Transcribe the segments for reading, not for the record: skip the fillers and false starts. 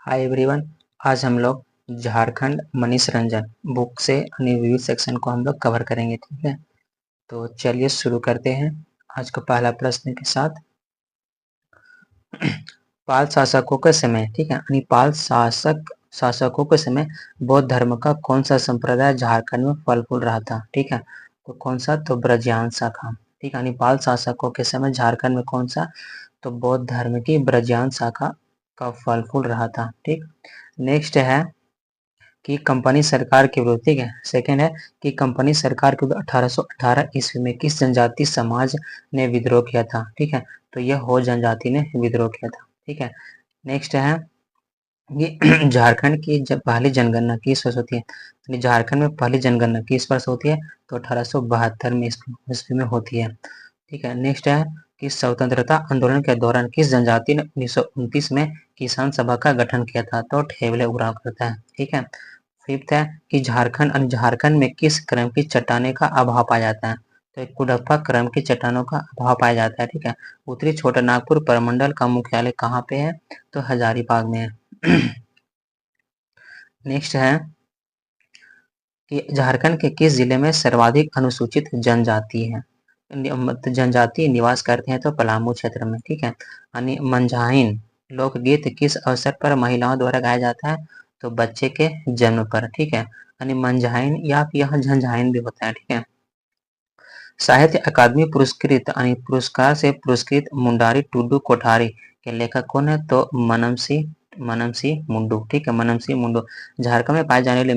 Hi everyone. आज हम लोग झारखंड मनीष रंजन बुक से विविध सेक्शन को हम लोग कवर करेंगे। ठीक है, तो चलिए शुरू करते हैं आज का पहला प्रश्न के साथ। पाल शासकों के समय, ठीक है, यानी पाल शासकों के समय बौद्ध धर्म का कौन सा संप्रदाय झारखंड में फल फूल रहा था? ठीक है, तो कौन सा? तो ब्रजियान शाखा। ठीक है, यानी पाल शासकों के समय झारखंड में कौन सा? तो बौद्ध धर्म की ब्रजियान शाखा का फल फूल रहा था। ठीक, नेक्स्ट है कि कंपनी सरकार के विरुद्ध, ठीक है, सेकंड है कि कंपनी सरकार के विरुद्ध 1818 ईस्वी में किस जनजाति समाज ने विद्रोह किया था? ठीक है, तो यह हो जनजाति ने विद्रोह किया था। ठीक है, नेक्स्ट है कि झारखंड की जब पहली जनगणना किस वर्ष होती है? झारखंड में पहली जनगणना किस वर्ष होती है? तो 1872 में ईस्वी में होती है। ठीक है, नेक्स्ट है कि स्वतंत्रता आंदोलन के दौरान किस जनजाति ने 1929 में किसान सभा का गठन किया था? तो ठेवले उराव करता है। ठीक है, फिफ्थ है कि झारखंड में किस क्रम की चट्टाने का अभाव पाया जाता है? तो एक कुडप्पा क्रम की चट्टानों का अभाव पाया जाता है। ठीक है, उत्तरी छोटा नागपुर प्रमंडल का मुख्यालय कहाँ पे है? तो हजारीबाग में है। नेक्स्ट है कि झारखंड के किस जिले में सर्वाधिक अनुसूचित जनजाति है? जनजाति निवास करते हैं? तो पलामू क्षेत्र में। ठीक है, यानी मंझाइन लोकगीत किस अवसर पर महिलाओं द्वारा गाया जाता है? तो बच्चे के जन्म पर। ठीक है, यानी मंझाइन या यहाँ झंझाइन भी होता है। ठीक है, साहित्य अकादमी पुरस्कृत यानी पुरस्कार से पुरस्कृत मुंडारी टुडू कोठारी के लेखक कौन है? तो मनमसी मुंडू। ठीक है, मनमसी मुंडू। झारखंड में पाए जाने वाली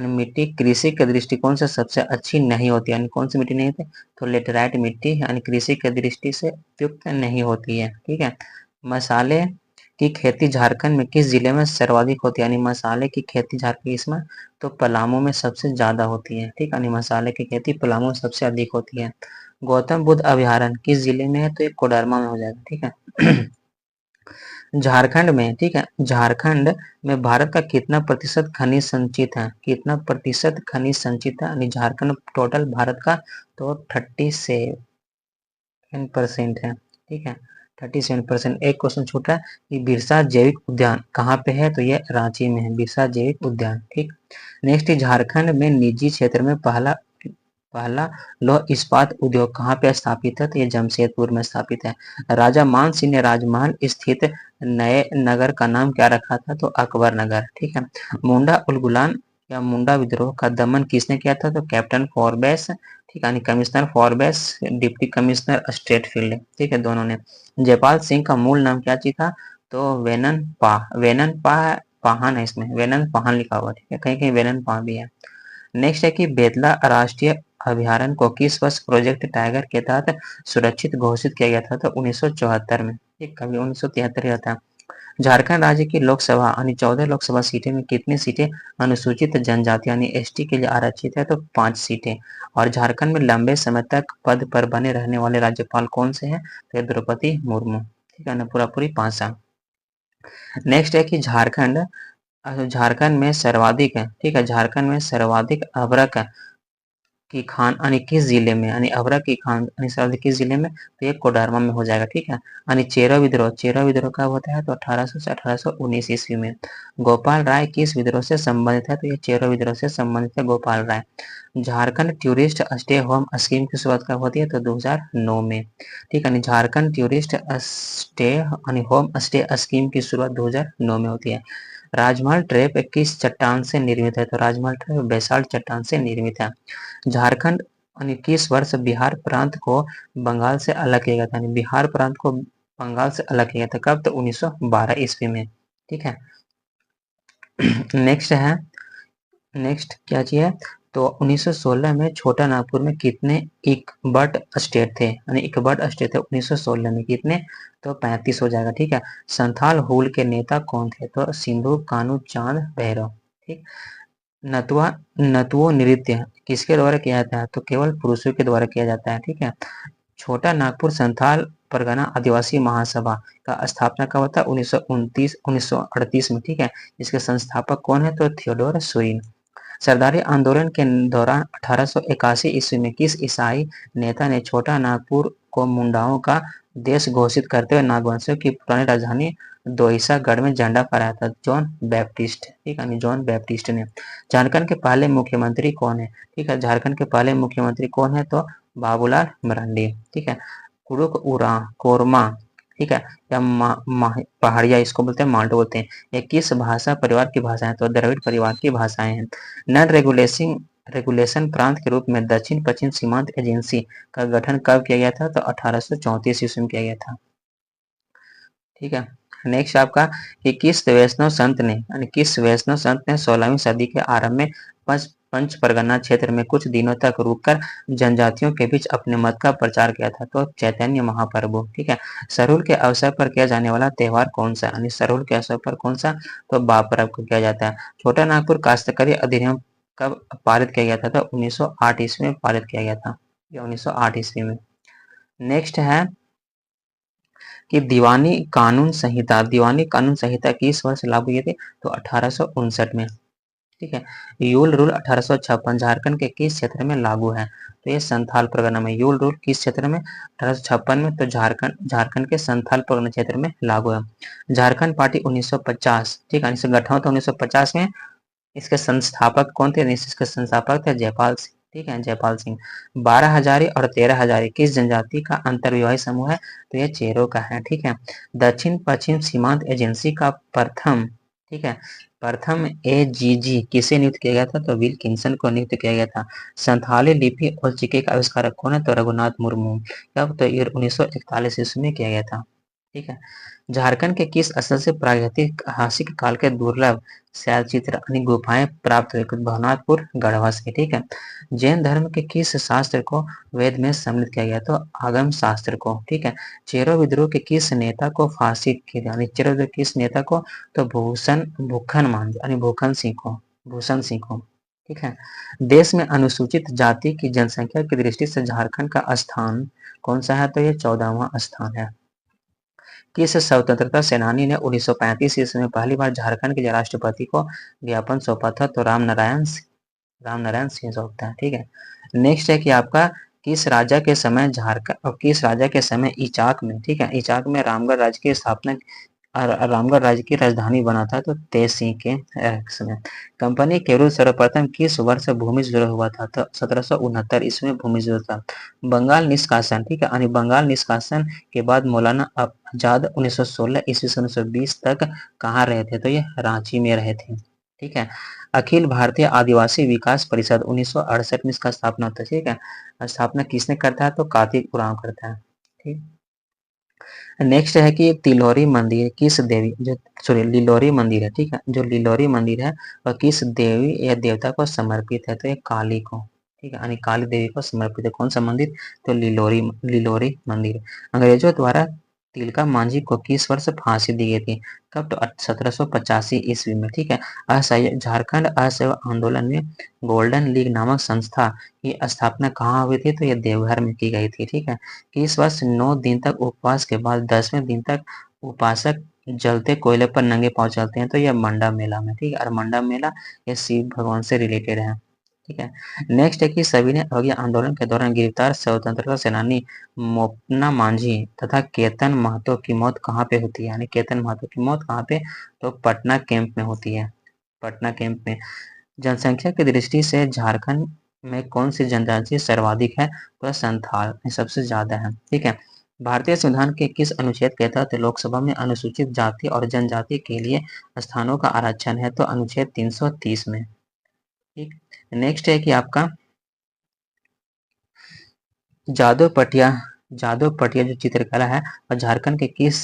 मिट्टी कृषि के दृष्टिकोण से सबसे अच्छी नहीं होती, यानी कौन सी मिट्टी नहीं होती? तो लेटेराइट मिट्टी यानी कृषि के दृष्टि से उपयुक्त नहीं होती है। ठीक है, मसाले की खेती झारखंड में किस जिले में सर्वाधिक होती है? यानी मसाले की खेती झारखंड इसमें तो पलामू में सबसे ज्यादा होती है। ठीक है, यानी मसाले की खेती पलामू में सबसे अधिक होती है। गौतम बुद्ध अभयारण्य किस जिले में है? तो ये कोडरमा में हो जाएगा। ठीक है, झारखंड में, ठीक है, झारखंड में भारत का कितना प्रतिशत खनिज संचित है? कितना प्रतिशत खनिज संचित है यानी झारखंड टोटल भारत का? तो 37% है। ठीक है, 37%। एक क्वेश्चन छूटा है कि बिरसा जैविक उद्यान कहाँ पे है? तो ये रांची में है, बिरसा जैविक उद्यान। ठीक, नेक्स्ट झारखंड में निजी क्षेत्र में पहला पहला लौह इस्पात उद्योग कहाँ पे स्थापित है? तो ये जमशेदपुर में स्थापित है। राजा मान सिंह ने राजमहल स्थित नए नगर का नाम क्या रखा था? तो अकबर नगर। ठीक है, मुंडा उलगुलान या मुंडा विद्रोह का दमन किसने किया था? तो कैप्टन फोरबेस। ठीक है, commissioner Forbes, deputy commissioner state field. ठीक है, दोनों ने। जयपाल सिंह का मूल नाम क्या चीज था? तो वेनन पा पाहन है, इसमें वेनन पाहन लिखा हुआ। ठीक है, कहीं कहीं वेनन पा भी है। नेक्स्ट है कि बेतला राष्ट्रीय अभयारण्य को किस वर्ष प्रोजेक्ट टाइगर के तहत सुरक्षित घोषित किया गया था? तो 1974 में। ठीक, कभी 1973 रहता है। झारखंड राज्य की लोकसभा यानी 14 लोकसभा सीटें में कितनी सीटें अनुसूचित जनजाति यानी एसटी के लिए आरक्षित है? तो 5 सीटें। और झारखंड में लंबे समय तक पद पर बने रहने वाले राज्यपाल कौन से हैं? तो द्रौपदी मुर्मू। ठीक है ना, पूरा पूरी 5 साल। नेक्स्ट है कि झारखंड में सर्वाधिक है, ठीक है, झारखंड में सर्वाधिक अभ्रक की खान यानी किस जिले में? यानी अभ्रक की खान यानी सर्वाधिक किस जिले में? तो ये कोडरमा में हो जाएगा। ठीक है, यानी चेरो विद्रोह कब होता है? तो 1800 से 1819 ईस्वी में। गोपाल राय किस विद्रोह से संबंधित है? तो ये चेरो विद्रोह से संबंधित है Gopal Rai. Jharkhand tourist stay home scheme की शुरुआत कब होती है? तो 2009 में। ठीक है, झारखंड टूरिस्ट स्टे यानी होम स्टे स्कीम की शुरुआत 2009 में होती है। राजमहल ट्रैप किस चट्टान से निर्मित है? तो राजमहल ट्रैप बेसाल्ट चट्टान से निर्मित है। झारखंड यानी किस वर्ष बिहार प्रांत को बंगाल से अलग किया गया था? यानी बिहार प्रांत को बंगाल से अलग किया गया था कब? तो 1912 ईस्वी में। ठीक है, नेक्स्ट है, नेक्स्ट क्या चीज है? तो 1916 में छोटा नागपुर में कितने इकबट स्टेट थे? यानी इकबट स्टेट थे 1916 में, कितने? तो 35 हो जाएगा। ठीक है, संथाल हुल के नेता कौन थे? तो सिंधु कान्हू चांद भैरव। ठीक, नतुआ नतुओ नृत्य किसके द्वारा किया जाता है? तो केवल पुरुषों के द्वारा किया जाता है। ठीक है, छोटा नागपुर संथाल परगना आदिवासी महासभा का स्थापना कब होता है? 1938 में। ठीक है, इसके संस्थापक कौन है? तो थियोडोर सुरीन। सरदारी आंदोलन के दौरान 1881 ईस्वी में किस ईसाई नेता ने छोटा नागपुर को मुंडाओं का देश घोषित करते हुए नागवंशियों की पुरानी राजधानी दोईसागढ़ में झंडा फहराया था? जॉन बैप्टिस्ट, ठीक है, जॉन बैप्टिस्ट ने। झारखंड के पहले मुख्यमंत्री कौन है? ठीक है, झारखंड के पहले मुख्यमंत्री कौन है? तो बाबूलाल मरांडी, ठीक है। कुरुक उरा कोरमा, ठीक है, या पहाड़िया, इसको बोलते हैं माल्टो बोलते हैं। ये किस भाषा परिवार की भाषाएं? तो द्रविड़ परिवार की भाषाएं हैं। नन रेगुलेशन प्रांत के रूप में दक्षिण पश्चिम सीमांत एजेंसी का गठन कब किया गया था? तो 1834 ईस्वी में किया गया था, ठीक है। नेक्स्ट आपका कि किस वैष्णव संत ने 16वीं सदी के आरंभ में पंच परगना क्षेत्र में कुछ दिनों तक रुककर जनजातियों के बीच अपने मत का प्रचार किया था? तो चैतन्य महाप्रभु, ठीक है। सरहुल के अवसर पर किया जाने वाला त्योहार कौन सा? यानी सरहुल के अवसर पर कौन सा? तो बाप पर्व को किया जाता है। छोटा नागपुर काश्तकारी अधिनियम कब पारित किया गया था? तो 1908 ईस्वी में पारित किया गया था, या 1908 ईस्वी में। नेक्स्ट है कि दीवानी कानून संहिता किस वर्ष लागू हुई थी? तो 1859 में, ठीक है। यूल रूल 1856 झारखंड के किस क्षेत्र में लागू है? तो ये संथाल परगना में। यूल रूल किस क्षेत्र में? 1856 में। तो झारखंड के संथाल परगना क्षेत्र में लागू है। झारखंड पार्टी 1950, ठीक है, इसका गठन था 1950 में। इसके संस्थापक कौन थे? इसके संस्थापक थे जयपाल सिंह, ठीक है, जयपाल सिंह। 12 हजारी और 13 हजारी किस जनजाति का अंतर्विवाही समूह है? तो ये चेरो का है, ठीक है। दक्षिण पश्चिम सीमांत एजेंसी का प्रथम, ठीक है, प्रथम एजीजी किसे नियुक्त किया गया था? तो विल्किंसन को नियुक्त किया गया था। संथाली लिपि और सिक्के का आविष्कारक कौन है? तो रघुनाथ मुर्मू। कब? तो ये 1941 ईस्वी में किया गया था, ठीक है। झारखंड के किस स्थल से प्रागैतिहासिक काल के दुर्लभ शैलचित्र यानी गुफाएं प्राप्त हुई? भवनाथपुर गढ़वा से, ठीक है। जैन धर्म के किस शास्त्र को वेद में सम्मिलित किया गया? तो आगम शास्त्र को, ठीक है। चेरो विद्रोह के किस नेता को फांसी की गई? यानी चेरो विद्रोह किस नेता को? तो भूषण मान यानी भूषण सिंह को, ठीक है। देश में अनुसूचित जाति की जनसंख्या की दृष्टि से झारखंड का स्थान कौन सा है? तो ये 14वां स्थान है। किस स्वतंत्रता सेनानी ने 1935 ईस्वी में पहली बार झारखंड के राष्ट्रपति को ज्ञापन सौंपा था? तो राम नारायण सिंह सौंपता है, ठीक है। नेक्स्ट है कि आपका किस राजा के समय इचाक में, ठीक है, इचाक में रामगढ़ राज्य की स्थापना रामगढ़ राज्य की राजधानी बना था? तो तेज सिंह के समय। कंपनी केवल सर्वप्रथम किस वर्ष भूमि जुड़ा हुआ था? तो 1769 ईस्वी में भूमि जुड़ा था। बंगाल निष्कासन, ठीक है, यानी बंगाल निष्कासन के बाद मौलाना आजाद 1916 ईस्वी से 1920 तक कहाँ रहे थे? तो ये रांची में रहे थे, ठीक है। अखिल भारतीय आदिवासी विकास परिषद 1968 में इसका स्थापना होता है, ठीक है। स्थापना किसने करता है? तो कार्तिक उरांव करता है, ठीक। नेक्स्ट है कि तिलोरी मंदिर किस देवी लिलोरी मंदिर है, ठीक है, जो लिलोरी मंदिर है वह किस देवी या देवता को समर्पित है? तो ये काली को, ठीक है, यानी काली देवी को समर्पित है। कौन सा मंदिर? तो लिलोरी मंदिर। अंग्रेजों द्वारा तिलका मांझी को किस वर्ष फांसी दी गई थी? कब? तो 1785 ईस्वी में, ठीक है। झारखंड असहयोग आंदोलन में गोल्डन लीग नामक संस्था की स्थापना कहाँ हुई थी? तो ये देवघर में की गई थी, ठीक है। कि इस वर्ष 9 दिन तक उपवास के बाद 10वें दिन तक उपासक जलते कोयले पर नंगे पांव चलते हैं? तो यह मंडा मेला में, ठीक है। और मंडा मेला ये शिव भगवान से रिलेटेड है, ठीक है। नेक्स्ट है कि सविनय अवज्ञा आंदोलन के दौरान गिरफ्तार स्वतंत्रता सेनानी मोपना मांझी तथा केतन महतो की मौत कहाँ पे होती है? यानी केतन महतो की मौत कहाँ पे? तो पटना कैंप में होती है, पटना कैंप में। जनसंख्या की दृष्टि से झारखंड में कौन सी जनजाति सर्वाधिक है? तो संथाल सबसे ज्यादा है, ठीक है। भारतीय संविधान के किस अनुच्छेद के तहत लोकसभा में अनुसूचित जाति और जनजाति के लिए स्थानों का आरक्षण है? तो अनुच्छेद 330 में, ठीक। नेक्स्ट है कि आपका जादव पटिया जो चित्रकला है और झारखंड के किस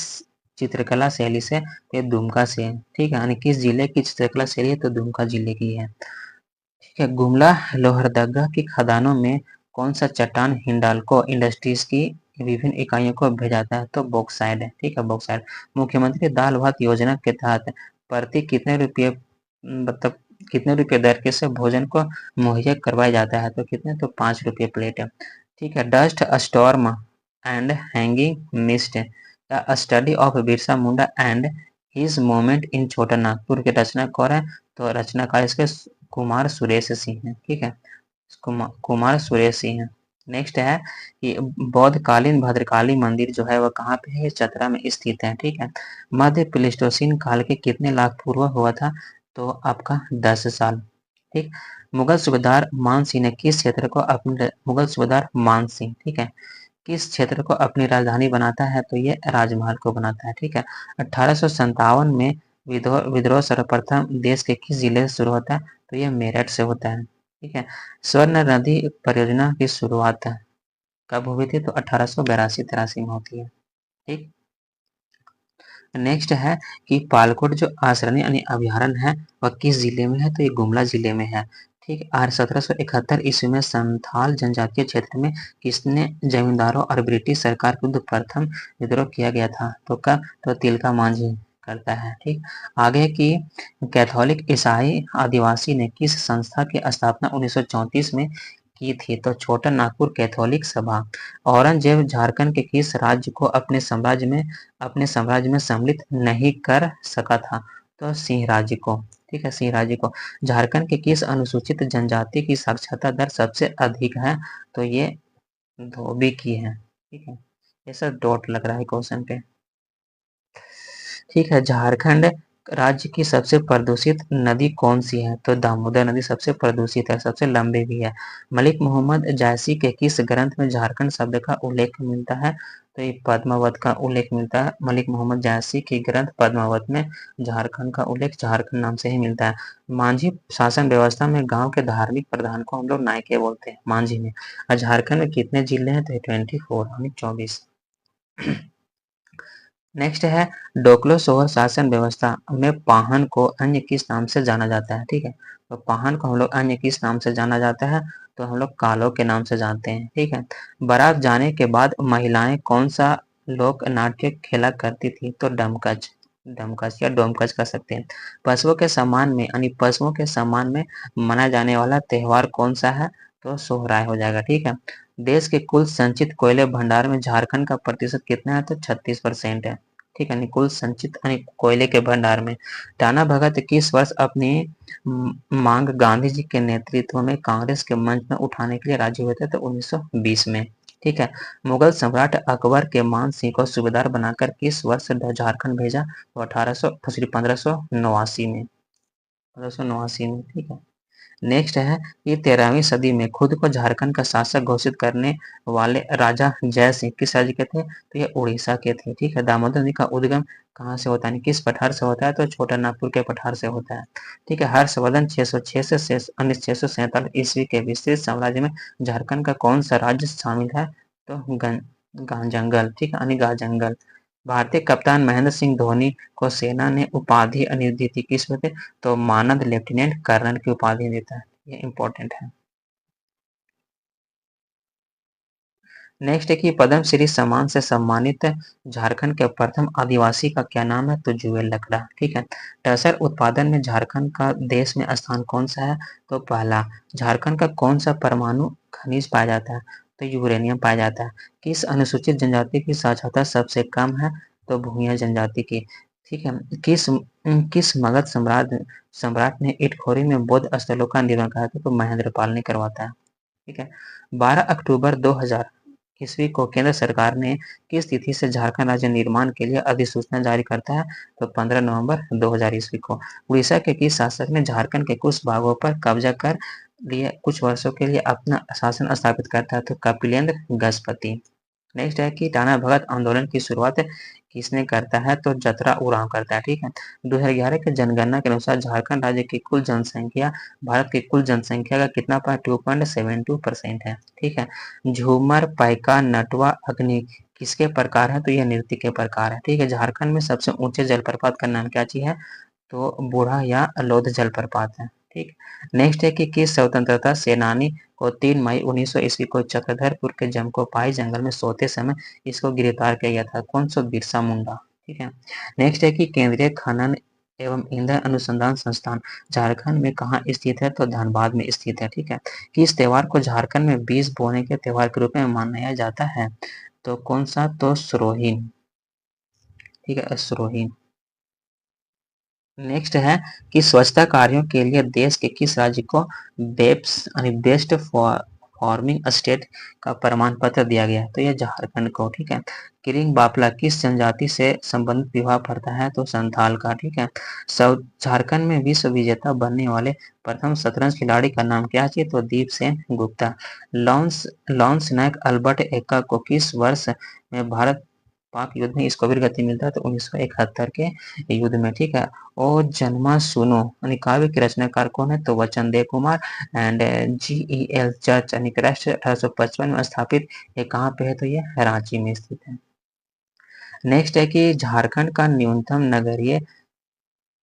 चित्रकला शैली से? ये दुमका से है, ठीक है, यानी किस जिले की चित्रकला शैली है? तो दुमका जिले की है, ठीक है। गुमला लोहरदगा की खदानों में कौन सा चट्टान हिंडाल्को इंडस्ट्रीज की विभिन्न इकाइयों को भेजाता है? तो बॉक्साइड है, ठीक है, बॉक्साइड। मुख्यमंत्री दाल भात योजना के तहत प्रति कितने रुपये मतलब कितने रुपये दर के से भोजन को मुहैया करवाया जाता है? तो कितने? तो 5 रुपये प्लेट है, ठीक है। Dust storm and hanging mist the study of Birsa Munda and his moment in छोटा नागपुर के रचना कौन है? तो रचनाकार इसके कुमार सुरेश सिंह है, ठीक है, कुमार सुरेश सिंह है। नेक्स्ट है कि बौद्धकालीन भद्रकाली मंदिर जो है वह कहाँ पे है, चतरा में स्थित है। ठीक है, मध्य प्लेस्टोसीन काल के कितने लाख पूर्व हुआ था, तो आपका 10 साल। ठीक, मुगल सूबेदार मान सिंह ने किस क्षेत्र को अपने, मुगल सूबेदार मान सिंह, ठीक है, किस क्षेत्र को अपनी राजधानी बनाता है, तो ये राजमहल को बनाता है। ठीक है, 1857 में विद्रोह विद्रोह सर्वप्रथम देश के किस जिले से शुरू होता है, तो ये मेरठ से होता है। ठीक है, स्वर्ण नदी परियोजना की शुरुआत कब हुई थी, तो 1882-83 में होती है। ठीक, नेक्स्ट है कि पालकोट जो आसरणी यानी अभयारण्य है वह किस जिले में है, तो ये गुमला जिले में है। ठीक, और 1771 ईस्वी में संथाल जनजातीय क्षेत्र में किसने जमींदारों और ब्रिटिश सरकार के विरुद्ध प्रथम विद्रोह किया गया था, तो कब, तो तिलका मांझी करता है। ठीक, आगे की कैथोलिक ईसाई आदिवासी ने किस संस्था की स्थापना 1934 में की थी, तो छोटा नागपुर कैथोलिक सभा। औरंगजेब झारखंड के किस राज्य को अपने साम्राज्य में सम्मिलित नहीं कर सका था, तो सिंह राज्य को। ठीक है, सिंह राज्य को। झारखंड के किस अनुसूचित जनजाति की साक्षरता दर सबसे अधिक है, तो ये धोबी की है। ठीक है, ये सब डॉट लग रहा है क्वेश्चन पे। ठीक है, झारखंड राज्य की सबसे प्रदूषित नदी कौन सी है, तो दामोदर नदी सबसे प्रदूषित है, सबसे लंबी भी है। मलिक मोहम्मद जायसी के किस ग्रंथ में झारखंड शब्द का उल्लेख मिलता है, तो ये पद्मावत का उल्लेख मिलता है। मलिक मोहम्मद जायसी के ग्रंथ पद्मावत में झारखंड का उल्लेख झारखंड नाम से ही मिलता है। मांझी शासन व्यवस्था में गांव के धार्मिक प्रधान को हम लोग नायके बोलते हैं मांझी में। और झारखंड में कितने जिले हैं, तो 24 यानी 24। नेक्स्ट है डोकलो सोहर शासन व्यवस्था में पाहन को अन्य किस नाम से जाना जाता है। ठीक है, तो पाहन को हम लोग अन्य किस नाम से जाना जाता है, तो हम लोग कालो के नाम से जानते हैं। ठीक है, बारात जाने के बाद महिलाएं कौन सा लोक नाट्य खेला करती थी, तो डमकच, डमकच या डोमकच कर सकते हैं। पशुओं के सम्मान में यानी पशुओं के सम्मान में मनाया जाने वाला त्योहार कौन सा है, तो सोहराय हो जाएगा। ठीक है, देश के कुल संचित कोयले भंडार में झारखंड का प्रतिशत कितना है, तो 36% है। ठीक है, कुल संचित कोयले के भंडार में। टाना भगत किस वर्ष अपनी मांग गांधी जी के नेतृत्व में कांग्रेस के मंच में उठाने के लिए राजी हुए थे, तो 1920 में। ठीक है, मुगल सम्राट अकबर के मान सिंह को सूबेदार बनाकर किस वर्ष झारखंड भेजा, तो 1589 में, 1589 में। ठीक है, नेक्स्ट है ये 13वीं सदी में खुद को झारखंड का शासक घोषित करने वाले राजा जय सिंह किस राज्य के थे, तो ये उड़ीसा के थे। ठीक है, दामोदर नदी का उद्गम कहाँ से होता है, किस पठार से होता है, तो छोटा नागपुर के पठार से होता है। ठीक है, हर्षवर्धन 606 से 647 ईस्वी के विस्तृत साम्राज्य में झारखंड का कौन सा राज्य शामिल है, तो गांजंगल। ठीक है, गांजंगल। भारतीय कप्तान महेंद्र सिंह धोनी को सेना ने उपाधि दी थी किस में थे, तो मानद लेफ्टिनेंट कर्नल की उपाधि देता है, ये इंपॉर्टेंट है। नेक्स्ट है कि पद्मश्री सम्मान से सम्मानित झारखंड के प्रथम आदिवासी का क्या नाम है, तो जुएल लकड़ा। ठीक है, टसर उत्पादन में झारखंड का देश में स्थान कौन सा है, तो पहला। झारखंड का कौन सा परमाणु खनिज पाया जाता है, तो यूरेनियम पाया जाता है। किस अनुसूचित जनजाति की साक्षरता सबसे कम है, तो भूमिया जनजाति की। ठीक है, किस मगध सम्राट सम्राट ने इटखोरी में बौद्ध स्थलों का निर्माण करा था, तो महेंद्र पाल ने करवाता है। ठीक है, 12 अक्टूबर 2000 ईस्वी को केंद्र सरकार ने किस तिथि से झारखंड राज्य निर्माण के लिए अधिसूचना जारी करता है, तो 15 नवंबर 2000 ईस्वी को। उड़ीसा के किस शासक ने झारखंड के कुछ भागों पर कब्जा कर लिए कुछ वर्षों के लिए अपना शासन स्थापित करता है, तो कपिलेंद्र गजपति। नेक्स्ट है कि टाना भगत आंदोलन की शुरुआत किसने करता है, तो जतरा उरांव करता है। ठीक है, 2011 के जनगणना के अनुसार झारखंड राज्य की कुल जनसंख्या भारत की कुल जनसंख्या का कितना 2.72% है। ठीक है, झूमर, पाइका, नटवा, अग्नि किसके प्रकार है, तो यह नृत्य के प्रकार है। ठीक है, झारखंड में सबसे ऊंचे जलप्रपात का नाम क्या चीज है, तो बूढ़ा या अलोध जलप्रपात है। ठीक, नेक्स्ट है कि किस स्वतंत्रता सेनानी को 3 मई 1900 ईस्वी को चक्रधरपुर के जमकोपाई जंगल में सोते समय इसको गिरफ्तार किया गया था, कौन सा, बिरसा मुंडा। ठीक है, नेक्स्ट है कि केंद्रीय खनन एवं ईंधन अनुसंधान संस्थान झारखंड में कहाँ स्थित है, तो धनबाद में स्थित है। ठीक है, किस त्योहार को झारखंड में बीज बोने के त्योहार के रूप में मनाया जाता है, तो कौन सा, तो सरोहिन। ठीक है, सरोहिन। नेक्स्ट है कि स्वच्छता कार्यों के लिए देश के किस राज्य को बेस्ट फार्मिंग स्टेट का प्रमाण पत्र दिया गया। तो यह झारखंड को, ठीक है। किरिंग बापला किस जनजाति से संबंधित विवाह पड़ता है? तो संथाल का, ठीक है। साउथ झारखंड में विश्व विजेता बनने वाले प्रथम शतरंज खिलाड़ी का नाम क्या है? तो दीप सेन गुप्ता। लॉन्स लॉन्स नायक अल्बर्ट एक्का को किस वर्ष में भारत पाक युद्ध में इसको वीरगति मिलता है? तो 1971 के युद्ध में, ठीक है। और जन्मा सुनो यानी काव्य के रचनाकार कौन है? तो वचन Dev Kumar. And GEL church यानी राष्ट्र 1855 में स्थापित, ये कहाँ पे है? तो ये रांची में स्थित है। नेक्स्ट है कि झारखंड का न्यूनतम नगरीय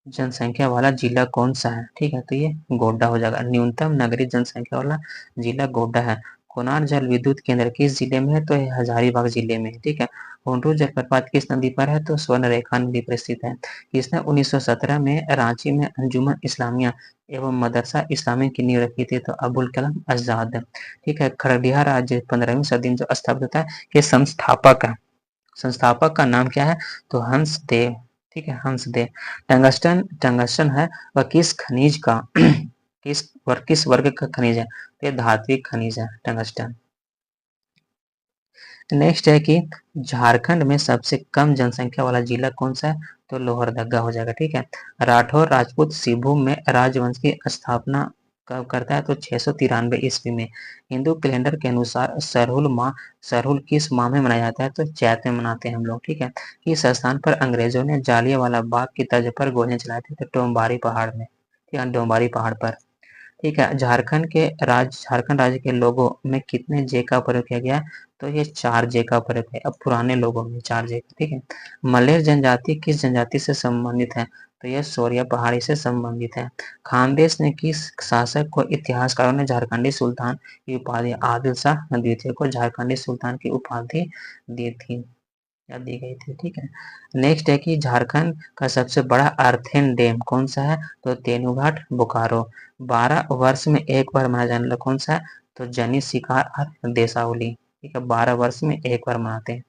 जनसंख्या वाला जिला कौन सा है? ठीक है, तो ये गोड्डा हो जाएगा। न्यूनतम नगरीय जनसंख्या वाला जिला गोड्डा है। कोनार जल विद्युत केंद्र किस जिले में है? तो ये हजारीबाग जिले में, ठीक है। हुंडरू जलप्रपात किस नदी पर है? तो स्वर्ण रेखा नदी पर स्थित है। किसने 1917 में रांची में अंजुमन इस्लामिया एवं मदरसा इस्लामी की नींव रखी थी? तो अबुल कलाम आजाद, ठीक है। खगड़िया राज्य 15वीं सदी में जो स्थापित होता है, ये संस्थापक का नाम क्या है? तो हंस देव, ठीक है, हंस देव। टंगस्टन टंगस्टन है वह किस खनिज का किस वर्ग का खनिज है? तो ये धात्विक खनिज है टंगस्टन। नेक्स्ट है कि झारखंड में सबसे कम जनसंख्या वाला जिला कौन सा है? तो लोहरदगा हो जाएगा, ठीक है। राठौर राजपूत सिंहभूम में राजवंश की स्थापना कब करता है? तो 693 ईस्वी में। हिंदू कैलेंडर के अनुसार सरहुल किस माह में मनाया जाता है? तो चैत में मनाते हैं हम लोग, ठीक है। किस स्थान पर अंग्रेजों ने जालियांवाला बाग की तर्ज पर गोलियां चलाई थी? तो डोम्बारी पहाड़ में, ठीक है, डोम्बारी पहाड़ पर। ठीक है। झारखंड राज्य के लोगों में कितने जे का प्रयोग किया गया है? तो ये 4 जे का प्रयोग है। अब पुराने लोगों में 4 जे का, ठीक है। मलेर जनजाति किस जनजाति से संबंधित है? तो यह सोरिया पहाड़ी से संबंधित है। खानदेश ने किस शासक को इतिहासकारों ने झारखंडी सुल्तान की उपाधि? आदिल शाह द्वितीय को झारखंडी सुल्तान की उपाधि दी थी या दी गई थी, ठीक है। नेक्स्ट है कि झारखंड का सबसे बड़ा अर्थेन डैम कौन सा है? तो तेनुघाट बोकारो। 12 वर्ष में एक बार मनाया जाने वाला कौन सा है? तो जनी शिकार और देसावली, ठीक है, 12 वर्ष में एक बार मनाते हैं।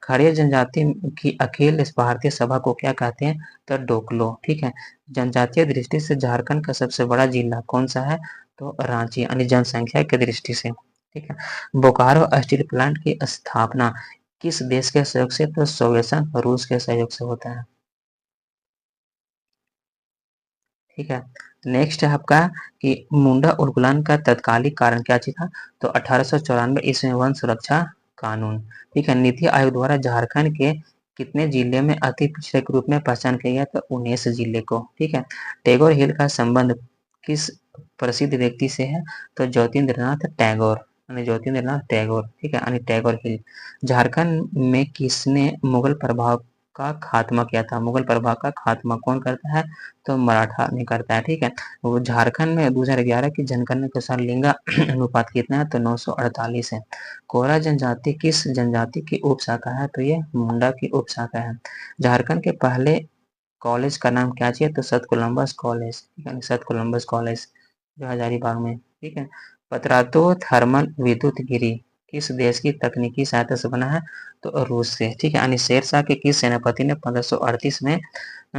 खड़िया जनजाति की अखिल भारतीय सभा को क्या कहते हैं? तो डोकलो, ठीक है। जनजातीय दृष्टि से झारखंड का सबसे बड़ा जिला कौन सा है? तो रांची यानी जनसंख्या की दृष्टि से, ठीक है। बोकारो स्टील प्लांट की स्थापना किस देश के सहयोग से? तो सोवियत रूस के सहयोग से होता है, ठीक है। नेक्स्ट है आपका कि मुंडा उलगुलान का तत्कालिक कारण क्या था? तो 1894 ईस्वी में वन सुरक्षा कानून, ठीक है। नीति आयोग द्वारा झारखंड के कितने जिले में अति पिछड़े के रूप में पहचान किया गया? तो 19 जिले को, ठीक है। टैगोर हिल का संबंध किस प्रसिद्ध व्यक्ति से है? तो ज्योतिन्द्रनाथ टैगोर यानी ज्योतिन्द्रनाथ टैगोर, ठीक है, यानी टैगोर हिल। झारखंड में किसने मुगल प्रभाव का खात्मा किया था? मुगल प्रभाव का खात्मा कौन करता है? तो मराठा नहीं करता है, ठीक है। वो झारखंड में 2011 की जनगणना के अनुसार लिंगा अनुपात कितना है? तो 948 है। कोरा जनजाति किस जनजाति की उपशाखा है? तो ये मुंडा की उपशाखा है। झारखंड के पहले कॉलेज का नाम क्या चाहिए? तो सत कोलम्बस कॉलेज, ठीक है, सत कोलम्बस कॉलेज जो हजारीबाग में, ठीक है। पतरातु थर्मल विद्युत गिरी किस देश की तकनीकी सहायता से बना है? तो रूस से, ठीक है। यानी शेरशाह के किस सेनापति ने 1538 में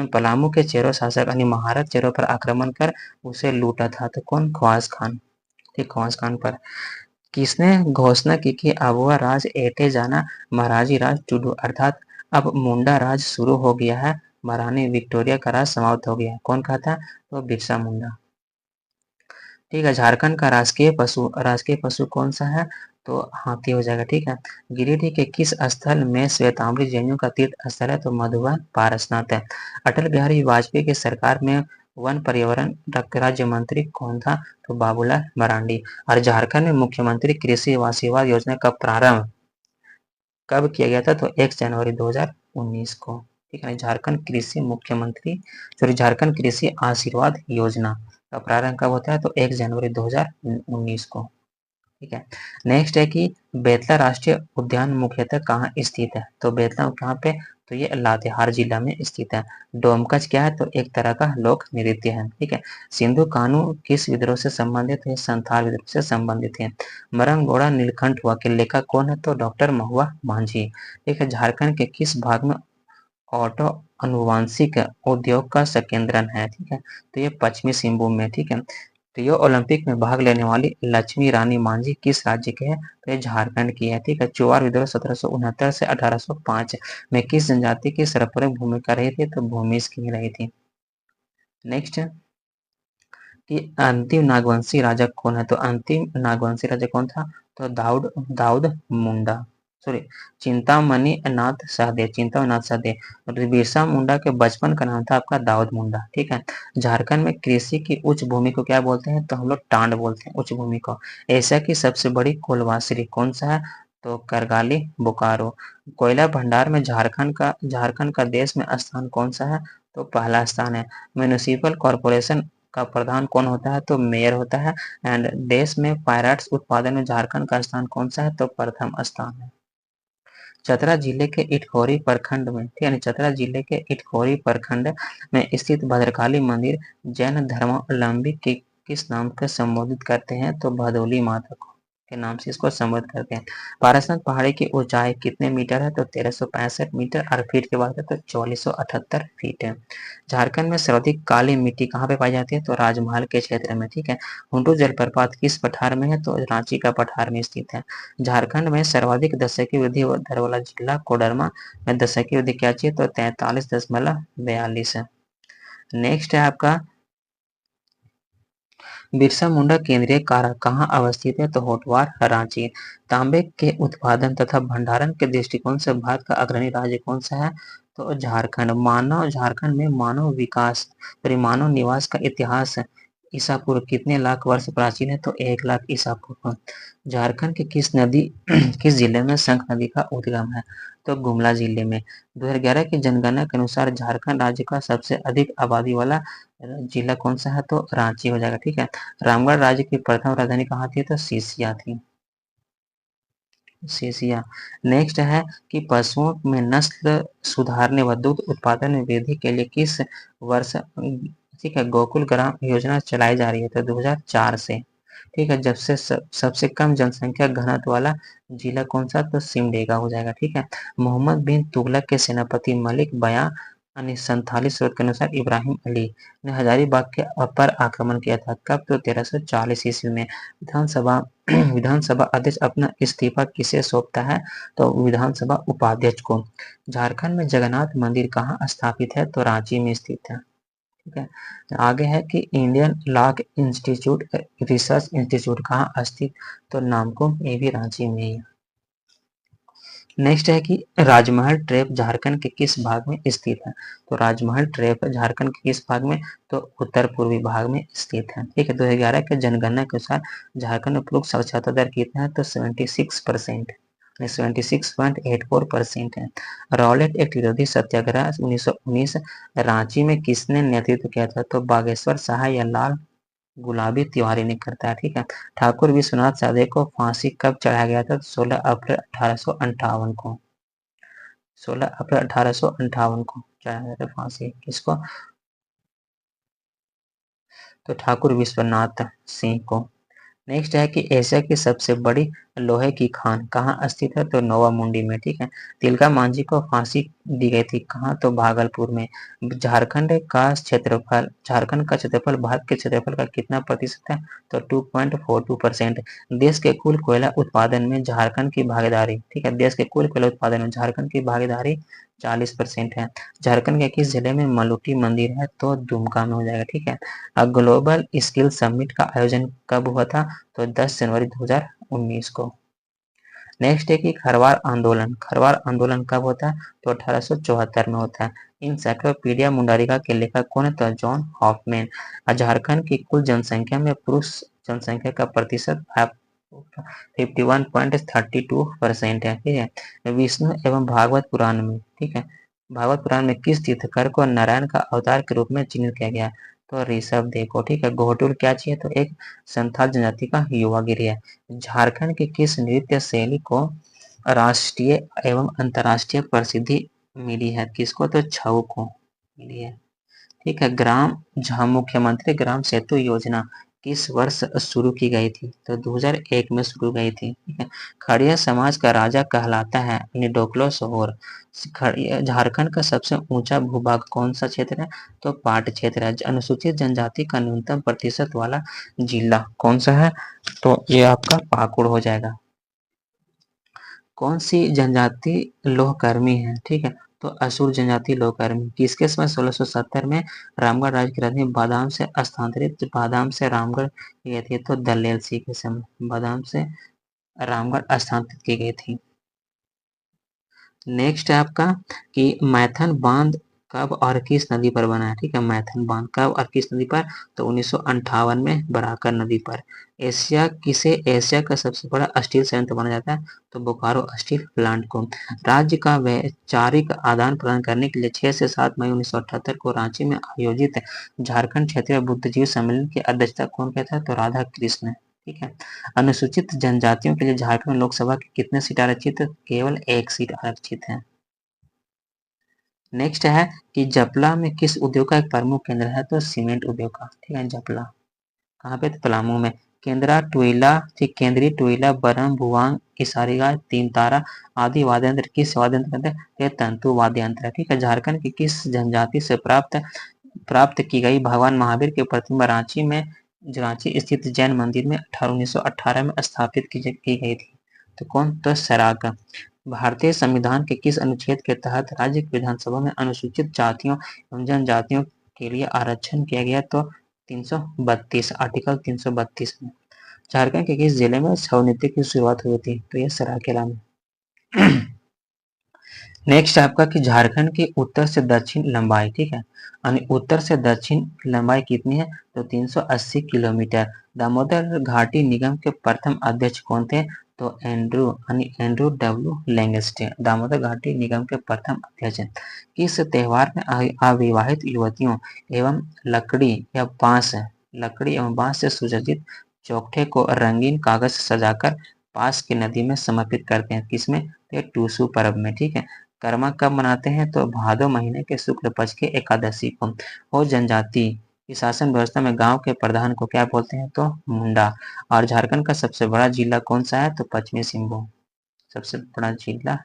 पलामू के चेरो शासक यानी महारत चेरो पर आक्रमण कर उसे लूटा था? तो कौन? ख्वाज खान, ठीक, ख्वाज खान पर। किसने घोषणा की कि अबुआ राज एटे जाना महाराजी राज टूडू, अर्थात अब मुंडा राज शुरू हो गया है, महारानी विक्टोरिया का राज समाप्त हो गया है? कौन कहा था? तो बिरसा मुंडा, ठीक है। झारखंड का राजकीय पशु कौन सा है? तो हाथी हो जाएगा, ठीक है। गिरिडीह के किस स्थल में श्वेतांबरी जैनियों का तीर्थ स्थल है? तो मधुबन पारसनाथ है। अटल बिहारी वाजपेयी की सरकार में वन पर्यावरण राज्य मंत्री कौन था? तो बाबूलाल मरांडी। और झारखंड में मुख्यमंत्री कृषि आशीर्वाद योजना का प्रारंभ कब किया गया था? तो 1 जनवरी 2019 को, ठीक है। झारखंड कृषि आशीर्वाद योजना का प्रारंभ कब होता है? तो 1 जनवरी 2019 को, ठीक है। नेक्स्ट है कि बेतला राष्ट्रीय उद्यान मुख्यतः कहाँ स्थित है? तो बेतला कहाँ पे? तो ये लातेहार जिला में स्थित है। डोमकच क्या है? तो एक तरह का लोक नृत्य है, ठीक है। सिंधु कानू किस विद्रोह से संबंधित है? संथाल विद्रोह से संबंधित है। मरंगोड़ा नीलकंठ हुआ के लेखक कौन है? तो डॉक्टर महुआ मांझी, ठीक है। झारखंड के किस भाग में ऑटो अनुवांशिक उद्योग का संकेंद्रण है? ठीक है, तो ये पश्चिमी सिंहभूम में, ठीक है। रियो ओलंपिक में भाग लेने वाली लक्ष्मी रानी मांझी किस राज्य के हैं? तो ये झारखंड की है। ठीक है। चुआर विद्रोह 1769 से 1805 में किस जनजाति की सर्वप्रमुख भूमिका रही थी? तो भूमिज की रही थी। नेक्स्ट है कि अंतिम नागवंशी राजा कौन है? तो अंतिम नागवंशी राजा कौन था? तो दाऊद दाऊद मुंडा, सॉरी, चिंतामणि नाथ सहदेव, चिंतामणि नाथ सहदेव। और बिरसा मुंडा के बचपन का नाम था आपका दाऊद मुंडा। ठीक है। झारखंड में कृषि की उच्च भूमि को क्या बोलते हैं? तो हम लोग टांड बोलते हैं उच्च भूमि को। एशिया की सबसे बड़ी कोलवासरी कौन सा है? तो करगाली बोकारो। कोयला भंडार में झारखंड का देश में स्थान कौन सा है? तो पहला स्थान है। म्यूनिसिपल कॉरपोरेशन का प्रधान कौन होता है? तो मेयर होता है। एंड देश में पायरेट्स उत्पादन में झारखंड का स्थान कौन सा है? तो प्रथम स्थान है। चतरा जिले के इटखोरी प्रखंड में, ठीक है, चतरा जिले के इटखोरी प्रखंड में स्थित भद्रकाली मंदिर जैन धर्मावलंबी किस नाम से संबोधित करते हैं? तो भदोली माता को के नाम से इसको संबोधित करते हैं। पारसनाथ पहाड़ी की ऊंचाई कितने मीटर है? तो 1365 मीटर। और फीट की बात है तो 4478 फीट है। झारखंड में सर्वाधिक काली मिट्टी कहाँ पे पाई जाती है? तो राजमहल के क्षेत्र में। ठीक है। हुंटू जलप्रपात किस पठार में है? तो रांची का पठार में स्थित है। झारखंड में सर्वाधिक दशकीय वृद्धि दर वाला जिला कोडरमा में दशकीय वृद्धि क्या चाहिए? तो 43.42 है। नेक्स्ट है आपका बिरसा मुंडा केंद्रीय कारा कहाँ अवस्थित है? तो होटवार रांची। तांबे के उत्पादन तथा भंडारण के दृष्टिकोण से भारत का अग्रणी राज्य कौन सा है? तो झारखंड में मानव विकास मानव निवास का इतिहास ईसा पूर्व कितने लाख वर्ष प्राचीन है? तो 1 लाख ईसा पूर्व। झारखंड के किस जिले में शंख नदी का उद्गम है? तो गुमला जिले में। 2011 की जनगणना के अनुसार झारखंड राज्य का सबसे अधिक आबादी वाला जिला कौन सा है? तो रांची हो जाएगा। ठीक है। रामगढ़ राज्य की प्रथम राजधानी कहाँ थी? तो सीसिया थी। सीसिया। नेक्स्ट है कि पशुओं में नस्ल सुधारने व दुग्ध उत्पादन में वृद्धि के लिए किस वर्ष, ठीक है, गोकुल ग्राम योजना चलाई जा रही है? तो 2004 से। ठीक है। जब से सबसे कम जनसंख्या घनत्व वाला जिला कौन सा? तो सिमडेगा हो जाएगा। ठीक है। मोहम्मद बिन तुगलक के सेनापति मलिक बयां यानी संथाली स्रोत के अनुसार इब्राहिम अली ने हजारीबाग के पर आक्रमण किया था। कब? तो 1340 ईस्वी में। विधानसभा विधानसभा अध्यक्ष अपना इस्तीफा किसे सौंपता है? तो विधानसभा उपाध्यक्ष को। झारखंड में जगन्नाथ मंदिर कहाँ स्थापित है? तो रांची में स्थित है। ठीक है। आगे है कि Indian law institute research institute कहाँ स्थित? तो नामकुम, ये भी रांची में ही है। नेक्स्ट है कि राजमहल ट्रैप झारखंड के किस भाग में स्थित है? तो राजमहल ट्रैप झारखंड के किस भाग में? तो उत्तर पूर्वी भाग में स्थित है। ठीक है। 2011 के जनगणना के अनुसार झारखंड में पुरुष साक्षरता दर कितना है? तो 76%, 76.84% है। रॉलेट एक्ट विरोधी सत्याग्रह 1919 रांची में किसने नेतृत्व किया था? तो बागेश्वर शाह या लाल गुलाबी तिवारी ने करता है। ठीक है। ठाकुर विश्वनाथ साधे को फांसी कब चढ़ाया गया था? 16 अप्रैल 1858 को। 16 अप्रैल 1858 को चढ़ाया गया था फांसी। किसको? तो ठाकुर विश्वनाथ सिंह को। नेक्स्ट है कि एशिया की सबसे बड़ी लोहे की खान कहाँ स्थित है? तो नोवा मुंडी में। ठीक है। तिलका मांझी को फांसी दी गई थी कहाँ? तो भागलपुर में। झारखंड का क्षेत्रफल भारत के क्षेत्रफल का कितना प्रतिशत है? तो 2.42%। देश के कुल कोयला उत्पादन में झारखंड की भागीदारी, ठीक है, देश के कुल कोयला उत्पादन में झारखंड की भागीदारी 40% है। झारखंड के किस जिले में मलुटी मंदिर है? तो दुमका में हो जाएगा। ठीक है। ग्लोबल स्किल समिट का आयोजन कब हुआ था? तो 10 जनवरी 2019 को। नेक्स्ट है कि खरवार आंदोलन कब होता है? तो 1874 में होता है। इंसाइक्लोपीडिया मुंडारिका के लेखक कौन है? तो जॉन हॉफमैन। झारखंड की कुल जनसंख्या में पुरुष जनसंख्या का प्रतिशत 51.32% है। ठीक है। विष्णु एवं भागवत पुराण में, ठीक है, भागवत पुराण में किस तीर्थकर को नारायण का अवतार के रूप में चिन्हित किया गया? तो ऋषभ देव को। ठीक है। घोटुल क्या चाहिए? तो एक संथाल जनजाति का युवा गिरी है। झारखंड की किस नृत्य शैली को राष्ट्रीय एवं अंतर्राष्ट्रीय प्रसिद्धि मिली है? किसको? तो छऊ को मिली है। ठीक है। मुख्यमंत्री ग्राम सेतु योजना किस वर्ष शुरू की गई थी? तो 2001 में शुरू गई थी, ठीक है। खड़िया समाज का राजा कहलाता है निडोक्लो सोहोर। झारखंड का सबसे ऊंचा भूभाग कौन सा क्षेत्र है? तो पाट क्षेत्र है। अनुसूचित जनजाति का न्यूनतम प्रतिशत वाला जिला कौन सा है? तो ये आपका पाकुड़ हो जाएगा। कौन सी जनजाति लोहकर्मी है? ठीक है, तो असुर जनजाति लोहकर्मी किसके समय 1670 में रामगढ़ राज्य की राजधानी बादाम से स्थानांतरित बादाम से रामगढ़ की गई थी? तो दलेल सिंह के समय बादाम से रामगढ़ स्थानांतरित की गई थी। नेक्स्ट है आपका कि मैथन बांध कब और किस नदी पर बना है? ठीक है, मैथन बांध कब और किस नदी पर? तो 1958 में बराकर नदी पर। किसे एशिया का सबसे बड़ा स्टील संयंत्र माना जाता है? तो बोकारो स्टील प्लांट को। राज्य का वैचारिक आदान प्रदान करने के लिए 6 से 7 मई 1978 को रांची में आयोजित झारखंड क्षेत्रीय बुद्धिजीवी सम्मेलन की अध्यक्षता कौन करता है? तो राधा कृष्ण। ठीक है। अनुसूचित जनजातियों के लिए झारखंड लोकसभा की कितने सीट आरक्षित? केवल 1 सीट आरक्षित है। नेक्स्ट है कि जपला में किस उद्योग का एक प्रमुख केंद्र है? तो सीमेंट उद्योग का। ठीक है, जपला कहाँ पे? तो पलामू में। केंद्रीय टुइला बरम भुवांग इसारीगा तीन तारा आदि वाद्य यंत्र किस वाद्य यंत्र कहते हैं? ये तंतु वाद्य यंत्र है। ठीक है। झारखंड की किस जनजाति से प्राप्त की गई भगवान महावीर की प्रतिमा रांची स्थित जैन मंदिर में 1918 में स्थापित की गई थी? तो कौन? तो सराक। भारतीय संविधान के किस अनुच्छेद के तहत राज्य की विधानसभा में अनुसूचित जातियों एवं जनजातियों के लिए आरक्षण किया गया? तो 332 आर्टिकल 332 में। झारखंड के किस जिले में छऊ नृत्य की शुरुआत हुई थी? तो यह सरायकेला में। नेक्स्ट आपका कि झारखंड की उत्तर से दक्षिण लंबाई, ठीक है, यानी उत्तर से दक्षिण लंबाई कितनी है? तो 380 किलोमीटर। दामोदर घाटी निगम के प्रथम अध्यक्ष कौन थे? तो एंड्रू डब्ल्यू लेंगस्टे दामोदर घाटी निगम के प्रथम अध्यक्ष। किस त्योहार में अविवाहित युवतियों एवं लकड़ी एवं बांस से सुसज्जित चौखटे को रंगीन कागज से सजाकर पास की नदी में समर्पित करते हैं? किसमें? ये टूसू पर्व में। ठीक है। कर्मा कब मनाते हैं? तो भादो महीने के शुक्ल पक्ष की एकादशी को। और जनजाति की शासन व्यवस्था में गांव के प्रधान को क्या बोलते हैं? तो मुंडा। और झारखंड का सबसे बड़ा जिला कौन सा है? तो पश्चिमी सिंहभूम सबसे बड़ा जिला।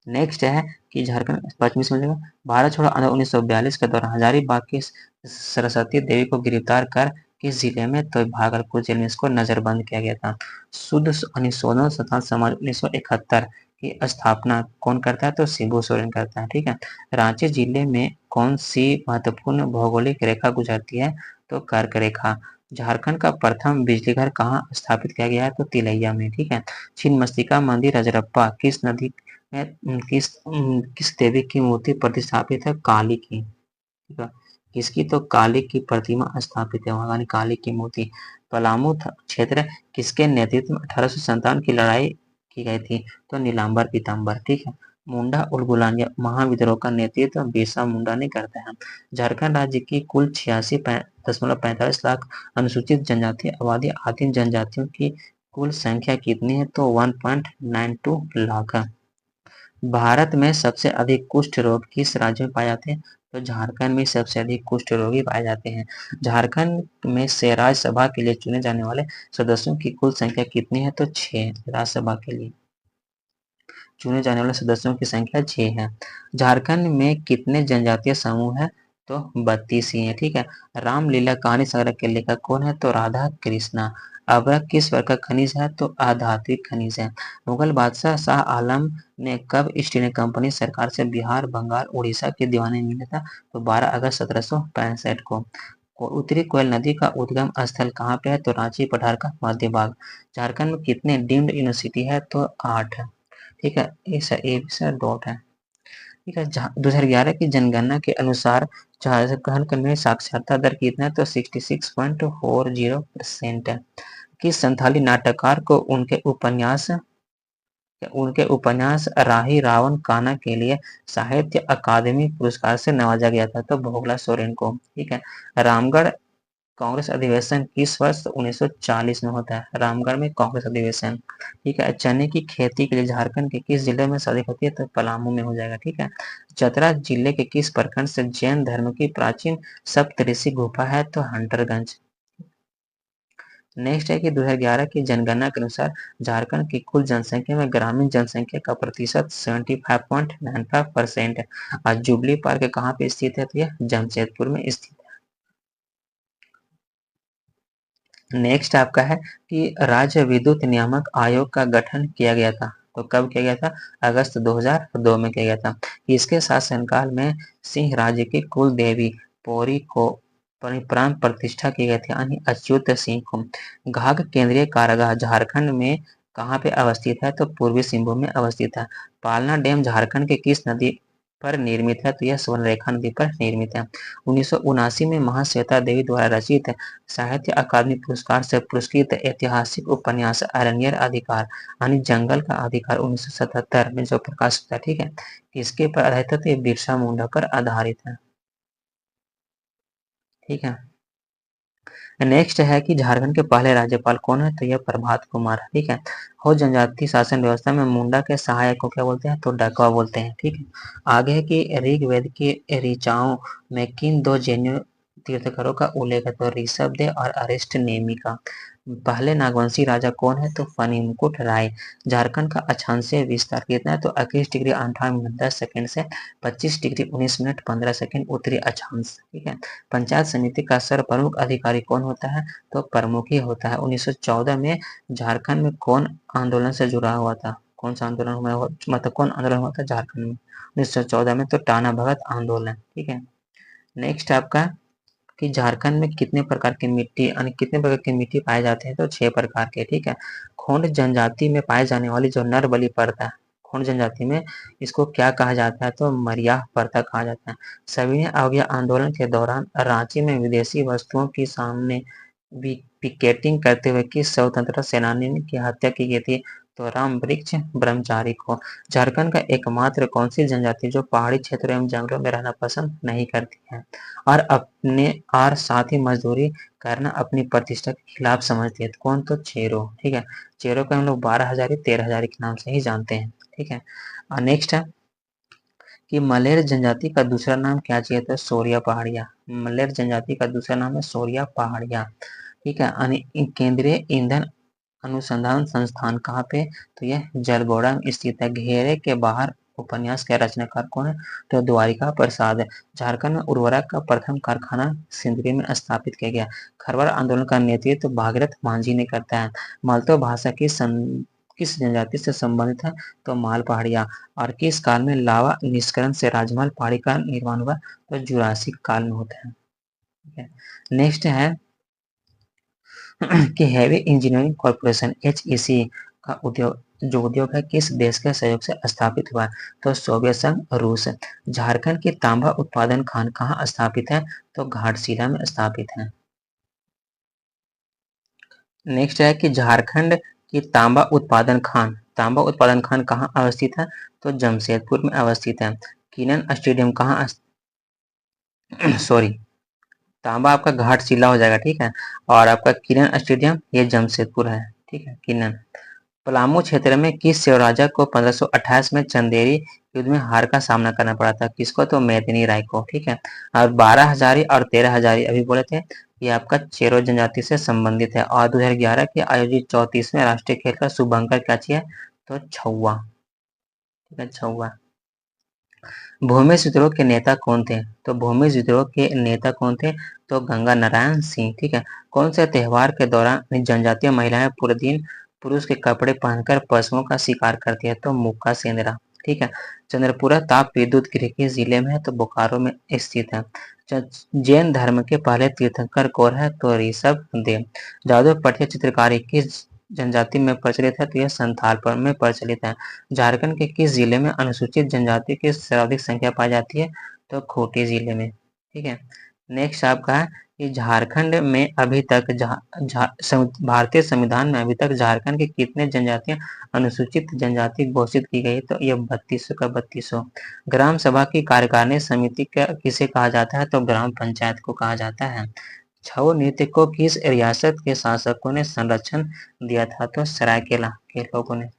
नेक्स्ट है कि झारखंड पश्चिमी सिंहभूम। भारत छोड़ो आंदोलन 1942 के दौरान हजारीबाग की सरस्वती देवी को गिरफ्तार कर किस जिले में? तो भागलपुर जेल में इसको नजरबंद किया गया था। शुद्ध शोधन संस्थान समाज 1971 की स्थापना कौन करता है? तो शिबू सोरेन करता है। ठीक है। रांची जिले में कौन सी महत्वपूर्ण भौगोलिक रेखा गुजरती है? तो कर्क रेखा। झारखंड का प्रथम बिजली घर कहाँ स्थापित किया गया है? तो तिलैया में। ठीक है। छिन्नमस्तिका मंदिर रजरप्पा किस नदी में किस देवी की मूर्ति प्रतिष्ठापित है? काली की। ठीक है। किसकी? तो काली की प्रतिमा स्थापित है वहां, यानी काली की मूर्ति। पलामू क्षेत्र किसके नेतृत्व में 1857 की लड़ाई की गई थी? तो नीलांबर पीताम्बर। ठीक है। मुंडा उलगुलान या महाविद्रोह का नेतृत्व बिरसा मुंडा ने करता है। झारखंड राज्य की कुल 86.45 लाख अनुसूचित जनजाति आबादी आदिम जनजातियों की कुल संख्या कितनी है? तो 1.92 लाख है। भारत में सबसे अधिक कुष्ठ रोग किस राज्य में पाए जाते हैं? तो झारखंड में सबसे अधिक कुष्ठ रोगी पाए जाते हैं। झारखंड में से राज्यसभा के लिए चुने जाने वाले सदस्यों की कुल संख्या कितनी है? तो 6। राज्यसभा के लिए चुने जाने वाले सदस्यों की संख्या 6 है। झारखंड में कितने जनजातीय समूह है? तो 32 ही है। ठीक है। रामलीला कहानी संग्रह के लेखक कौन है? तो राधा कृष्णा। अभ्रक किस वर्ग का खनिज है? तो आधात्विक खनिज है। मुगल बादशाह शाह आलम ने कब ईस्ट इंडिया कंपनी सरकार से बिहार, बंगाल, उड़ीसा के दीवाने मिला था? तो 12 अगस्त 1765 को। उत्तरी कोयल नदी का उद्गम स्थल कहाँ पे है? तो रांची पठार का मध्य भाग। झारखंड में कितने डीम्ड यूनिवर्सिटी है? तो 8 है। ठीक है। ये डॉट है। ठीक है। 2011 की जनगणना के अनुसार झारखंड में साक्षरता दर कितना है? तो 66.40% है। किस संथाली नाटककार को उनके उपन्यास राही रावण काना के लिए साहित्य अकादमी पुरस्कार से नवाजा गया था? तो भोगला सोरेन को। ठीक है। रामगढ़ कांग्रेस अधिवेशन किस वर्ष? 1940 में होता है रामगढ़ में कांग्रेस अधिवेशन। ठीक है। चने की खेती के लिए झारखंड के किस जिले में अधिक होती है? तो पलामू में हो जाएगा। ठीक है। चतरा जिले के किस प्रखंड से जैन धर्म की प्राचीन सप्तऋषि गुफा है? तो हंटरगंज। नेक्स्ट है कि 2011 की जनगणना के अनुसार झारखंड की कुल जनसंख्या में ग्रामीण जनसंख्या का प्रतिशत 75.95% है। और जुबली पार्क कहाँ पे स्थित है? तो यह जमशेदपुर में स्थित है। नेक्स्ट आपका है कि राज्य विद्युत नियामक आयोग का गठन किया गया था। तो कब किया गया था? अगस्त 2002 में किया गया था। इसके शासनकाल में सिंह राज्य की कुल देवी पौरी को प्राण प्रतिष्ठा की गई थी, यानी अच्युत सिंह को। घाघ केंद्रीय कारागार झारखंड में कहाँ पे अवस्थित है? तो पूर्वी सिंहभूम में अवस्थित है। पालना डैम झारखंड के किस नदी पर निर्मित है? तो यह स्वर्णरेखा नदी पर निर्मित है। 1979 में महाश्वेता देवी द्वारा रचित साहित्य अकादमी पुरस्कार से पुरस्कृत ऐतिहासिक उपन्यास अरण्यर अधिकार यानी जंगल का अधिकार 1977 में जो प्रकाशित था, ठीक है, किसके पर आधारित है? तो ये बिरसा मुंडा पर आधारित है। ठीक है। नेक्स्ट है कि झारखंड के पहले राज्यपाल कौन है? तो यह प्रभात कुमार है। ठीक है। हो जनजाति शासन व्यवस्था में मुंडा के सहायक को क्या बोलते हैं? तो डकवा बोलते हैं। ठीक है। आगे है कि ऋग्वेद की ऋचाओं में किन दो जैन तीर्थंकरों का उल्लेख है? तो ऋषभदेव और अरिष्ट नेमि का। पहले नागवंशी राजा कौन है? तो फनी मुकुट राय। झारखंड का अक्षांशीय विस्तार कितना है? तो 21 डिग्री 58 मिनट 10 सेकंड से 25 डिग्री 19 मिनट 15 सेकंड उत्तरी अक्षांश। ठीक है। पंचायत समिति का सर्वप्रमुख अधिकारी कौन होता है? तो प्रमुख ही होता है। 1914 में झारखंड में कौन आंदोलन से जुड़ा हुआ था? कौन सा आंदोलन हुआ? मतलब कौन आंदोलन हुआ था झारखंड में 1914 में? तो टाना भगत आंदोलन। ठीक है। नेक्स्ट आपका कि झारखंड में कितने प्रकार की मिट्टी यानी कितने प्रकार की मिट्टी पाए जाते हैं? तो 6 प्रकार के। ठीक है। खोंड जनजाति में पाए जाने वाली जो नर बलि प्रथा है, खोंड जनजाति में इसको क्या कहा जाता है? तो मरियाह प्रथा कहा जाता है। सविनय अवज्ञा आंदोलन के दौरान रांची में विदेशी वस्तुओं के सामने पिकेटिंग करते हुए किस स्वतंत्रता सेनानी की हत्या की गई थी? तो राम वृक्ष ब्रह्मचारी को। झारखंड का एकमात्र कौन सी जनजाति जो पहाड़ी क्षेत्रों एवं जंगलों में रहना पसंद नहीं करती है और साथ ही मजदूरी करना अपनी प्रतिष्ठा के खिलाफ समझती है? तो कौन? तो चेरो। ठीक है। चेरो को हम लोग 12 हजारी 13 हजारी के नाम से ही जानते हैं। ठीक है। और नेक्स्ट है कि मलेर जनजाति का दूसरा नाम क्या चाहिए? तो सोरिया पहाड़िया। मलेर जनजाति का दूसरा नाम है सोरिया पहाड़िया। ठीक है। केंद्रीय ईंधन अनुसंधान संस्थान कहाँ पे? तो यह जलगोड़ा में स्थित है। घेरे के बाहर उपन्यास के रचनाकार कौन है? तो द्वारिका प्रसाद है। झारखंड में उर्वरक का प्रथम कारखाना सिंदरी में स्थापित किया गया। खरवार आंदोलन का नेतृत्व भागीरथ मांझी ने करता है। मालतो भाषा किस जनजाति से संबंधित है? तो माल पहाड़िया। और किस काल में लावा निष्करण से राजमहल पहाड़ी का निर्माण हुआ? तो जुरासिक काल में होता है। ठीक है। नेक्स्ट है कि हैवी इंजीनियरिंग कॉरपोरेशन HEC का उद्योग है किस देश के सहयोग से स्थापित हुआ? तो सोवियत संघ रूस। झारखंड की तांबा उत्पादन खान कहाँ स्थापित है? तो घाटशिला में स्थापित है। नेक्स्ट है कि झारखंड की तांबा उत्पादन खान कहाँ अवस्थित है? तो जमशेदपुर में अवस्थित है। किनन स्टेडियम कहाँ सॉरी, तांबा आपका घाटशिला हो जाएगा। ठीक है। और आपका किनन स्टेडियम ये जमशेदपुर है। ठीक है। किनन। पलामू क्षेत्र में किस शिव राजा को 1528 में चंदेरी युद्ध में हार का सामना करना पड़ा था? किसको? तो मेदिनी राय को। ठीक है। और 12 हजारी और 13 हजारी अभी बोले थे, ये आपका चेरो जनजाति से संबंधित है। और 2011 के आयोजित 34वें राष्ट्रीय खेल का शुभंकर क्या चाहिए? तो छौवा। ठीक है, छौवा। भूमिज विद्रोह के नेता कौन थे? तो भूमिज विद्रोह के नेता कौन थे? तो गंगा नारायण सिंह। ठीक है। कौन से त्योहार के दौरान जनजातीय महिलाएं पूरे दिन पुरुष के कपड़े पहनकर पशुओं का शिकार करती है? तो मुक्का सेंद्रा। ठीक है। चंद्रपुरा ताप विद्युत गृह किस जिले में है? तो बोकारो में स्थित है। जैन धर्म के पहले तीर्थंकर कौन है? तो ऋषभ देव। जादू पटिया चित्रकारी किस जनजाति में प्रचलित है? तो यह संथाल पर में प्रचलित है। झारखंड के किस जिले में अनुसूचित जनजाति की सर्वाधिक संख्या पाई जाती है? तो खूंटी जिले में। ठीक है। नेक्स्ट आपका है कि झारखंड में अभी तक भारतीय संविधान में अभी तक झारखंड के कितने जनजातियां अनुसूचित जनजाति घोषित की गई? तो यह 3200 का 3200। ग्राम सभा की कार्यकारिणी समिति का किसे कहा जाता है? तो ग्राम पंचायत को कहा जाता है। छऊ नृत्य को किस रियासत के शासकों ने संरक्षण दिया था? तो सरायकेला के लोगों ने।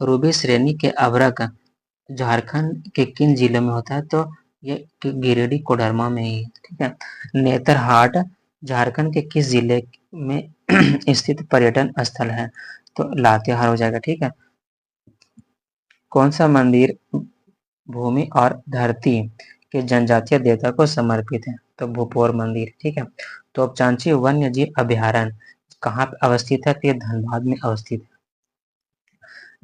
रूबी श्रेणी के अभ्रक झारखंड के किन जिलों में होता है? तो ये गिरिडीह कोडरमा में ही है। ठीक है। नेतरहाट झारखंड के किस जिले में स्थित पर्यटन स्थल है, तो लातेहार हो जाएगा। ठीक है। कौन सा मंदिर भूमि और धरती के जनजातीय देवता को समर्पित है, तो भूपोर मंदिर। ठीक है। तो चांची वन्य जीव अभयारण्य कहाँ पे अवस्थित है, तो ये धनबाद में अवस्थित है।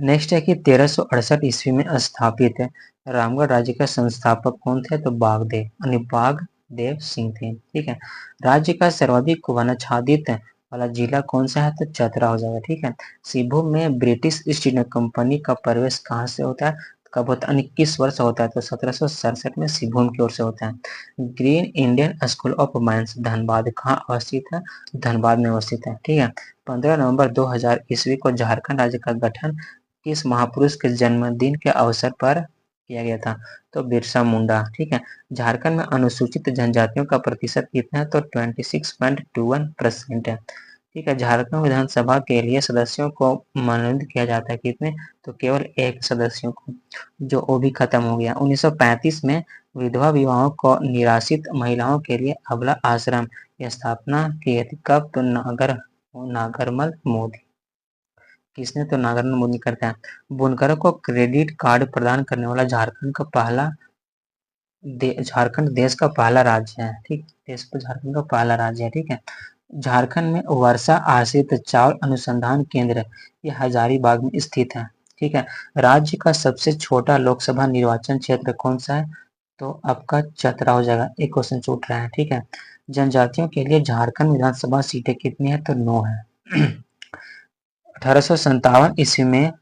नेक्स्ट है कि 1368 ईस्वी में स्थापित है रामगढ़ राज्य का संस्थापक कौन थे, तो बागदेव यानी बागदेव सिंह थे। ठीक है। राज्य का सर्वाधिक वनाच्छादित वाला जिला कौन सा है, तो चतरा हो जाएगा। ठीक है। सिंहभूम में ब्रिटिश ईस्ट इंडिया कंपनी का प्रवेश कहाँ से होता है, कब होता है, किस वर्ष होता है, तो 1767 में सिंहभूम की ओर से होता है। Green Indian school of mines Dhanbad कहाँ अवस्थित है, धनबाद में अवस्थित है। ठीक है। 15 नवंबर 2000 ईस्वी को झारखंड राज्य का गठन किस महापुरुष के जन्मदिन के अवसर पर किया गया था, तो बिरसा मुंडा। ठीक है। झारखंड में अनुसूचित जनजातियों का प्रतिशत कितना है, तो 26.21% है। ठीक है। झारखंड विधानसभा के लिए सदस्यों को मनोनीत किया जाता है कितने, तो केवल एक सदस्यों को, जो वो भी खत्म हो गया। 1935 में विधवा विवाहों को निराश्रित महिलाओं के लिए अबला आश्रम की स्थापना की थी, कब, तो नागरमल मोदी। किसने, तो नागरमल मोदी करता है। बुनकरों को क्रेडिट कार्ड प्रदान करने वाला झारखंड देश का पहला राज्य है। ठीक, देश को झारखंड का पहला राज्य है। ठीक है। झारखंड में वर्षा आश्रित चावल अनुसंधान केंद्र ये हजारीबाग में स्थित है। ठीक है। राज्य का सबसे छोटा लोकसभा निर्वाचन क्षेत्र कौन सा है, तो आपका चतरा हो जाएगा। एक क्वेश्चन छूट रहा है। ठीक है। जनजातियों के लिए झारखंड विधानसभा सीटें कितनी है, तो 9 है। 1857 ईस्वी में,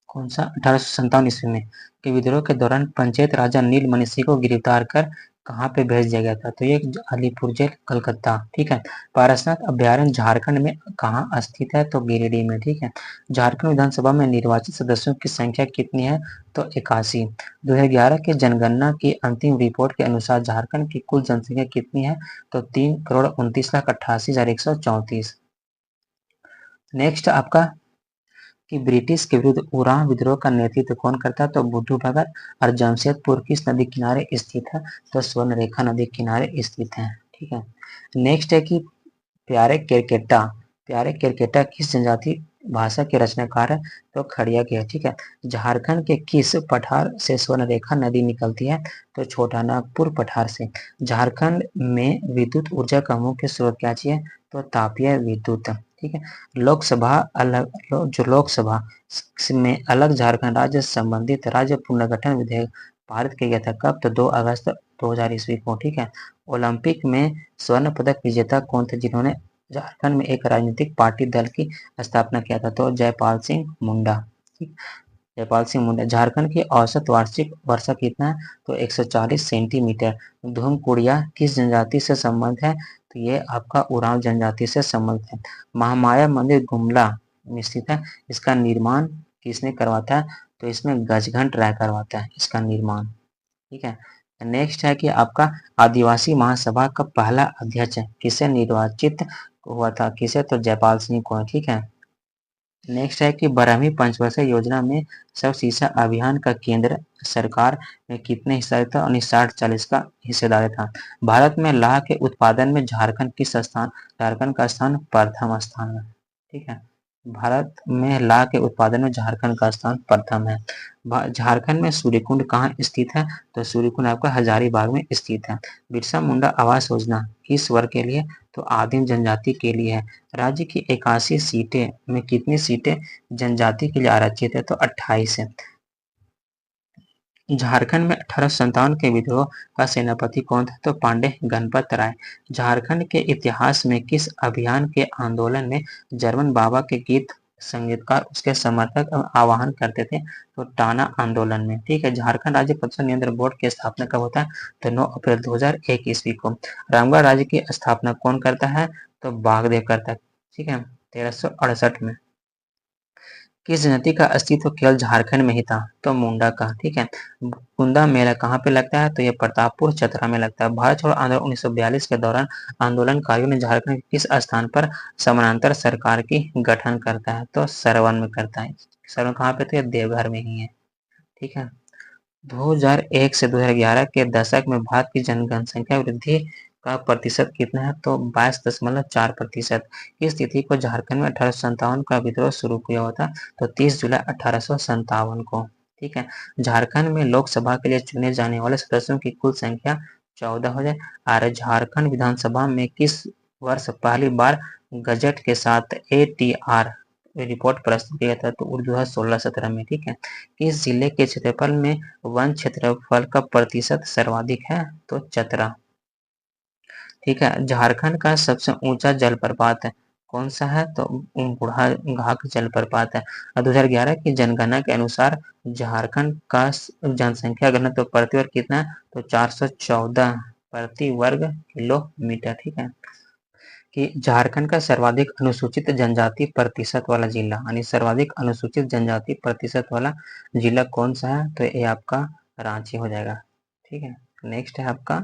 कौन सा, 1857 ईस्वी में के विद्रोह के दौरान पंचायत राजा नीलमणि सिंह को गिरफ्तार कर कहाँ पे भेज दिया गया था, तो ये अलीपुर जेल कलकत्ता। ठीक है। पारसनाथ अभ्यारण्य झारखंड में कहाँ स्थित है, तो गिरिडीह में। ठीक है। झारखंड विधानसभा में निर्वाचित सदस्यों की संख्या कितनी है, तो 81। 2011 के जनगणना की अंतिम रिपोर्ट के अनुसार झारखंड की कुल जनसंख्या कितनी है, तो 3,29,88,134। नेक्स्ट आपका कि ब्रिटिश के विरुद्ध उरांव विद्रोह का नेतृत्व कौन करता है, तो बुद्धू भगत। और जमशेदपुर किस नदी किनारे स्थित है, तो स्वर्णरेखा नदी किनारे स्थित है। ठीक है। नेक्स्ट है कि प्यारे केरकेटा, प्यारे केरकेटा किस जनजाति भाषा के रचनाकार है, तो खड़िया के। ठीक है। झारखंड के किस पठार से स्वर्णरेखा नदी निकलती है, तो छोटा नागपुर पठार से। झारखंड में विद्युत ऊर्जा का मुख्य स्रोत क्या है, तो तापीय विद्युत। ठीक है। लोकसभा अलग, जो लोकसभा में अलग झारखंड राज्य संबंधित राज्य पुनर्गठन विधेयक पारित किया गया था, कब, तो 2 अगस्त 2000 ईस्वी को। ठीक है। ओलंपिक में स्वर्ण पदक विजेता कौन थे जिन्होंने झारखंड में एक राजनीतिक पार्टी दल की स्थापना किया था, तो जयपाल सिंह मुंडा। ठीक, जयपाल सिंह मुंडा। झारखंड की औसत वार्षिक वर्षा कितना है, तो 140 सेंटीमीटर। धूमकुड़िया किस जनजाति से संबंध है, तो ये आपका उरांव जनजाति से संबंध है। महामाया मंदिर गुमला में स्थित है, इसका निर्माण किसने करवाता है, तो इसमें गजघंट राय करवाता है इसका निर्माण। ठीक है। नेक्स्ट है कि आपका आदिवासी महासभा का पहला अध्यक्ष किसे निर्वाचित हुआ था, किसे, तो जयपाल सिंह को। ठीक है। नेक्स्ट है कि 12वीं पंचवर्षीय योजना में सब शिक्षा अभियान का केंद्र सरकार में कितने हिस्सा था, और 60-40 का हिस्सेदार था। भारत में लाह के उत्पादन में झारखंड का स्थान प्रथम स्थान है। ठीक है। भारत में लाह के उत्पादन में झारखंड का स्थान प्रथम है। झारखंड में सूर्यकुंड कहाँ स्थित है, तो सूर्यकुंड आपका हजारीबाग में स्थित है। बिरसा मुंडा आवास योजना किस वर्ग के लिए, तो आदिम जनजाति के लिए है। राज्य की 81 सीटें में कितनी सीटें जनजाति के लिए आरक्षित है, तो 28 है। झारखंड में 1857 के विद्रोह का सेनापति कौन था, तो पांडे गणपत राय। झारखंड के इतिहास में किस अभियान के आंदोलन में जर्मन बाबा के गीत संगीतकार उसके समर्थक आह्वान करते थे, तो टाना आंदोलन में। ठीक है। झारखंड राज्य प्रदूषण नियंत्रण बोर्ड की स्थापना कब होता है, तो 9 अप्रैल 2001 ईस्वी को। रामगढ़ राज्य की स्थापना कौन करता है, तो बागदेव करता है। ठीक है। 1368 में। किस जनजाति का अस्तित्व केवल झारखंड में ही था, तो मुंडा का। ठीक है। कुंदा मेला कहाँ पे लगता है, तो ये प्रतापपुर चतरा में लगता है। भारत छोड़ो आंदोलन 1942 के दौरान आंदोलनकारियों ने झारखंड के किस स्थान पर समानांतर सरकार की गठन करता है, तो सरवन में करता है। सरवन कहाँ पे, तो ये देवघर में ही है। ठीक है। 2001 से 2011 के दशक में भारत की जनसंख्या वृद्धि का प्रतिशत कितना है, तो 22.4%। इस तिथि को झारखंड में 1857 का विद्रोह शुरू किया हुआ था, तो 30 जुलाई 1857 को। ठीक है, झारखंड में लोकसभा के लिए चुने जाने वाले सदस्यों की कुल संख्या 14 हो जाए। और झारखंड विधानसभा में किस वर्ष पहली बार गजट के साथ ATR रिपोर्ट प्रस्तुत किया था, तो 2016-17 में। ठीक है, इस जिले के क्षेत्रफल में वन क्षेत्रफल का प्रतिशत सर्वाधिक है, तो 17। ठीक है, झारखंड का सबसे ऊंचा जलप्रपात है, कौन सा है, तो बूढ़ा घाघ जलप्रपात है। 2011 की जनगणना के अनुसार झारखंड का जनसंख्या घनत्व प्रति वर्ग कितना है, तो 414 प्रति वर्ग किलोमीटर। ठीक है, कि झारखंड का सर्वाधिक अनुसूचित जनजाति प्रतिशत वाला जिला, यानी सर्वाधिक अनुसूचित जनजाति प्रतिशत वाला जिला कौन सा है, तो ये आपका रांची हो जाएगा। ठीक है, नेक्स्ट है आपका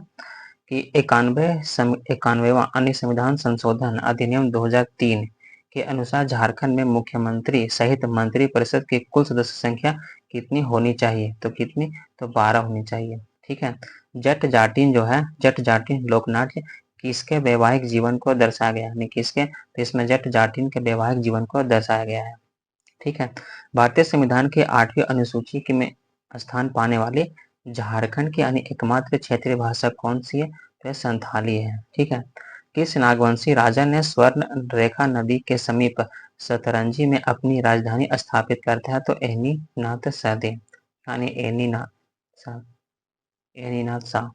कि 91वां अन्य संविधान संशोधन अधिनियम 2003 के अनुसार झारखंड में मुख्यमंत्री सहित मंत्रिपरिषद की कुल सदस्य संख्या कितनी होनी चाहिए, तो कितनी, तो 12 होनी चाहिए। ठीक है, जट जाटिन जो है, जट जाटिन लोकनाट्य किसके वैवाहिक जीवन को दर्शाया गया है, किसके, तो इसमें जट जाटिन के वैवाहिक जीवन को दर्शाया गया है। ठीक है, भारतीय संविधान के 8वीं अनुसूची में स्थान पाने वाले झारखंड की यानी एकमात्र क्षेत्रीय भाषा कौन सी है, तो संथाली है। ठीक है, किस नागवंशी राजा ने स्वर्ण रेखा नदी के समीप सतरंजी में अपनी राजधानी स्थापित करता है, तो एनीनाथ सादे, यानी एनीनाथ शाह।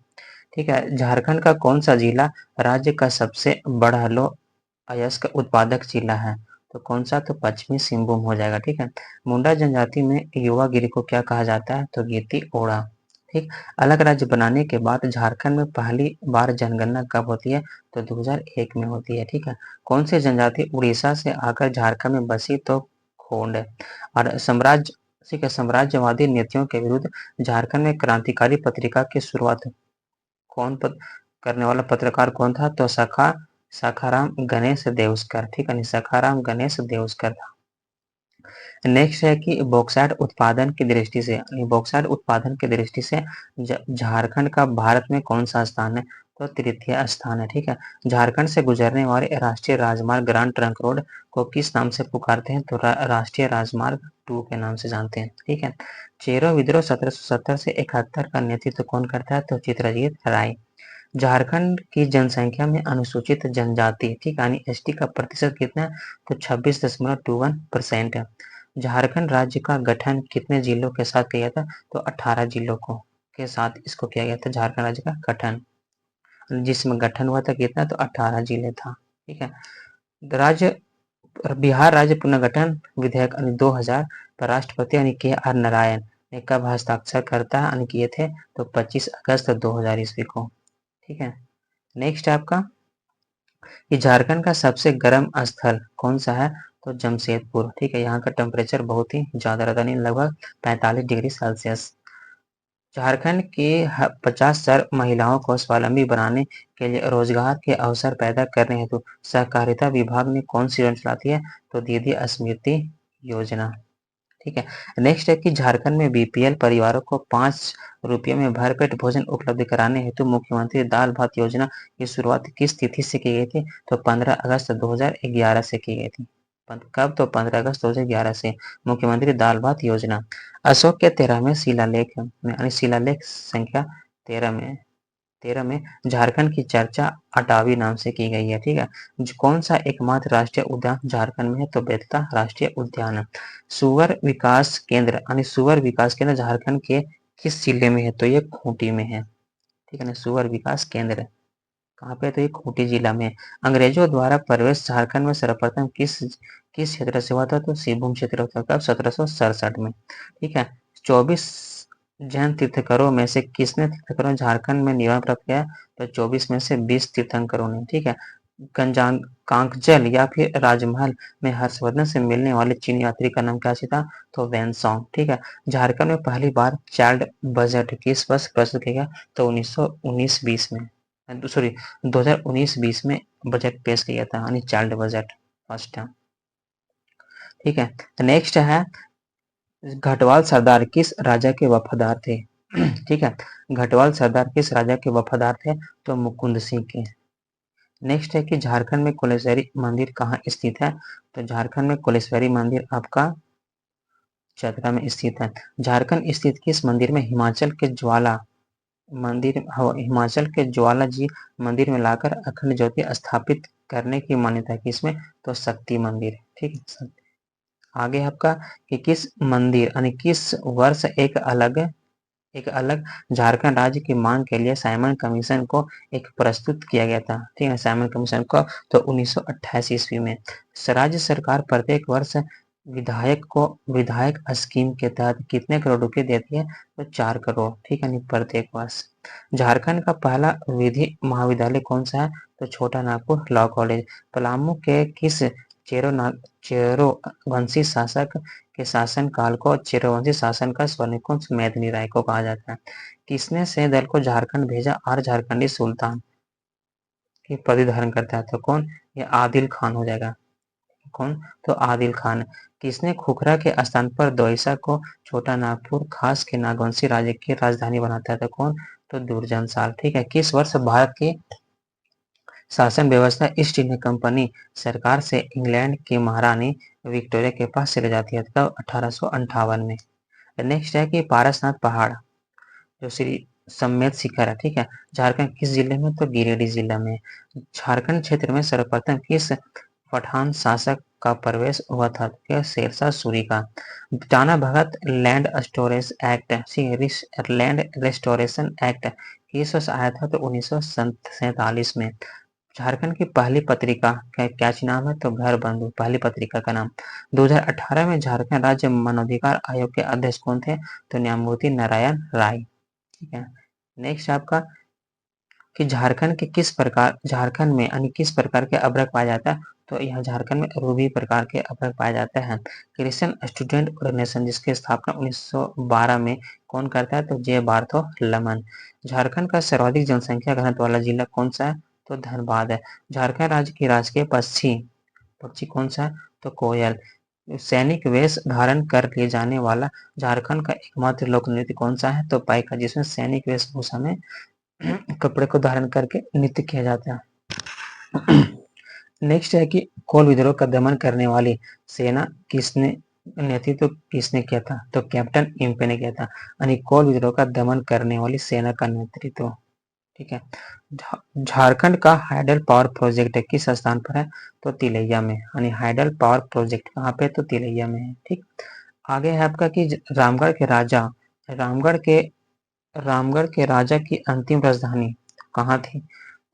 ठीक है, झारखंड का कौन सा जिला राज्य का सबसे बड़ा लौह अयस्क उत्पादक जिला है, तो कौन सा, तो पश्चिमी सिंहभूम हो जाएगा। ठीक है, मुंडा जनजाति में युवागिरी को क्या कहा जाता है, तो गीती ओड़ा। ठीक, अलग राज्य बनाने के बाद झारखंड में पहली बार जनगणना कब होती है, तो 2001 में होती है। ठीक है, कौन सी जनजाति उड़ीसा से आकर झारखंड में बसी, तो खोंड है। और साम्राज्यवादी नीतियों के विरुद्ध झारखंड में क्रांतिकारी पत्रिका की शुरुआत कौन करने वाला पत्रकार कौन था, तो सखाराम गणेश देवस्कर। ठीक है, सखाराम गणेश देवस्कर था। नेक्स्ट है कि बॉक्साइट उत्पादन की दृष्टि से, बॉक्साइट उत्पादन की दृष्टि से झारखंड का भारत में कौन सा स्थान है, तो तृतीय स्थान है। ठीक है, झारखंड से गुजरने वाले राष्ट्रीय राजमार्ग ग्रांड ट्रंक रोड को किस नाम से पुकारते हैं, तो राष्ट्रीय राजमार्ग 2 के नाम से जानते हैं। ठीक है, चेरो विद्रोह 1770 से 71 का नेतृत्व कौन करता है, तो चित्रजीत राय। झारखंड की जनसंख्या में अनुसूचित जनजाति, ठीक, यानी एसटी का प्रतिशत कितना है, तो 26.21% है। झारखंड राज्य का गठन कितने जिलों के साथ किया था, तो 18 जिलों को के साथ इसको किया गया था, झारखंड राज्य का गठन। जिसमें गठन हुआ था कितना, तो 18 जिले था। ठीक है, राज्य बिहार राज्य पुनर्गठन विधेयक 2000 पर राष्ट्रपति यानी KR नारायण ने कब हस्ताक्षर करता है किए थे, तो 25 अगस्त 2000 ईस्वी को। ठीक है, नेक्स्ट है आपका कि झारखंड का सबसे गर्म स्थल कौन सा है, तो जमशेदपुर। ठीक है, यहाँ का टेम्परेचर बहुत ही ज्यादा रहता है, लगभग 45 डिग्री सेल्सियस। झारखंड के 50,000 महिलाओं को स्वावलंबी बनाने के लिए रोजगार के अवसर पैदा करने हेतु सहकारिता विभाग ने कौन सी योजना चलाती है, तो दीदी स्मृति योजना। ठीक है, नेक्स्ट है कि झारखंड में BPL परिवारों को 5 रुपये में भरपेट भोजन उपलब्ध कराने हेतु मुख्यमंत्री दाल भात योजना की शुरुआत किस तिथि से की गई थी, तो 15 अगस्त 2011 से की गई थी। कब, तो 15 अगस्त 2011 से मुख्यमंत्री दाल भात योजना। अशोक के 13वें शिलालेख में यानी शिलालेख संख्या 13 में झारखंड की चर्चा अटावी नाम से की गई है। ठीक है, कौन सा एकमात्र राष्ट्रीय उद्यान झारखंड में है, तो बेतला राष्ट्रीय उद्यान। सुअर विकास केंद्र यानी सुअर विकास केंद्र झारखंड के किस जिले में है, तो ये खूंटी में है। ठीक है ना, सुअर विकास केंद्र कहाँ पे, तो ये खूंटी जिला में। अंग्रेजों द्वारा प्रवेश झारखंड में सर्वप्रथम किस किस क्षेत्र से हुआ था, तो सिंहभूम क्षेत्र था, कब, 1767 में। ठीक है, 24 जैन तीर्थंकरों में से किसने तीर्थंकरों झारखंड में निवास प्राप्त किया, तो 24 में से 20 तीर्थंकरों ने। ठीक है, कांकजल या फिर राजमहल में हर्षवर्धन से मिलने वाले चीनी यात्री का नाम क्या था, तो वेनसोंग। ठीक है, झारखंड में पहली बार चाइल्ड बजट किस वर्ष प्रस्तुत किया गया, तो 1919-20 में, सॉरी 2019-20 में बजट पेश किया था, यानी चाइल्ड बजट फर्स्ट टाइम। ठीक है, नेक्स्ट है घटवाल सरदार किस राजा के वफादार थे। ठीक है, घटवाल सरदार किस राजा के वफादार थे, तो मुकुंद सिंह के। नेक्स्ट है कि झारखंड में कुलेश्वरी मंदिर कहाँ स्थित है? तो झारखंड में कुलेश्वरी मंदिर आपका चतरा में स्थित है। झारखंड स्थित किस मंदिर में हिमाचल के ज्वाला हिमाचल के ज्वाला जी मंदिर में लाकर अखंड ज्योति स्थापित करने की मान्यता है? किसमें? तो शक्ति मंदिर। ठीक है। आगे आपका कि किस मंदिर यानी किस वर्ष एक अलग झारखंड राज्य की मांग के लिए साइमन कमीशन को एक प्रस्तुत किया गया था? ठीक है, साइमन कमीशन को तो 1928 ईस्वी में। राज्य सरकार प्रत्येक वर्ष विधायक स्कीम के तहत कितने करोड़ रुपए देती है? तो 4 करोड़। ठीक है, प्रत्येक वर्ष। झारखंड का पहला विधि महाविद्यालय कौन सा है? तो छोटा नागपुर लॉ कॉलेज। पलामू के किस चेरो वंशी शासक के शासन काल को चेरोवंशी शासन का स्वर्णिम मेदिनी राय को कहा जाता है? किसने से दल को झारखंड भेजा? आर झारखंडी सुल्तान की पदवी धारण करता है। तो कौन? ये आदिल खान हो जाएगा। कौन? तो आदिल खान। किसने खुखरा के स्थान पर दोईसा को छोटा नागपुर खास के नागवंशी राज्य की राजधानी बनाता है? तो कौन? तो दुर्जन साल। ठीक है। किस वर्ष भारत की शासन व्यवस्था ईस्ट इंडिया कंपनी सरकार से इंग्लैंड की महारानी विक्टोरिया के पास चले जाती है? तब 1858 में। नेक्स्ट है कि पारसनाथ पहाड़ जो श्री सम्मेद शिखर है, ठीक है, झारखंड किस जिले में? तो गिरिडीह जिला में। झारखंड क्षेत्र में सर्वप्रथम किस पठान शासक का प्रवेश हुआ था? क्या? शेरशाह सूरी का। Tana Bhagat land storage act land restoration act किस वर्ष आया था? तो 1947 में। झारखंड की पहली पत्रिका क्या नाम है? तो घर बंधु पहली पत्रिका का नाम। 2018 में झारखंड राज्य मानवाधिकार आयोग के अध्यक्ष कौन थे? तो न्यायमूर्ति नारायण राय। ठीक है। नेक्स्ट आपका कि झारखंड में यानी किस प्रकार के अभ्रक पाया जाता है? तो यहाँ झारखंड में रूबी प्रकार के अभ्रक पाए जाते हैं। क्रिश्चियन स्टूडेंट ऑर्गेनाइजेशन जिसकी स्थापना 1912 में कौन करता है? तो जे बार्थो लमन। झारखंड का सर्वाधिक जनसंख्या घनत्व वाला जिला कौन सा है? तो धनबाद है। झारखंड राज्य की राजकीय पक्षी कौन सा है? तो कोयल। सैनिक वेश धारण कर ले जाने वाला झारखंड का एकमात्र लोक नृत्य कौन सा है? तो पाइका, जिसमें सैनिक वेशभूषा में कपड़े को धारण करके नृत्य किया जाता है। नेक्स्ट है कि कोल विद्रोह का दमन करने वाली सेना किसने नेतृत्व किसने किया था? तो कैप्टन इम्पे ने किया था। यानी कोल विद्रोह का दमन करने वाली सेना का नेतृत्व। ठीक है। झारखंड का हाइडल पावर प्रोजेक्ट है किस स्थान पर है? तो तिलैया में। यानी हाइडल पावर प्रोजेक्ट कहाँ पे? तो तिलैया में है। ठीक। आगे है आपका कि रामगढ़ के रामगढ़ के राजा की अंतिम राजधानी कहाँ थी?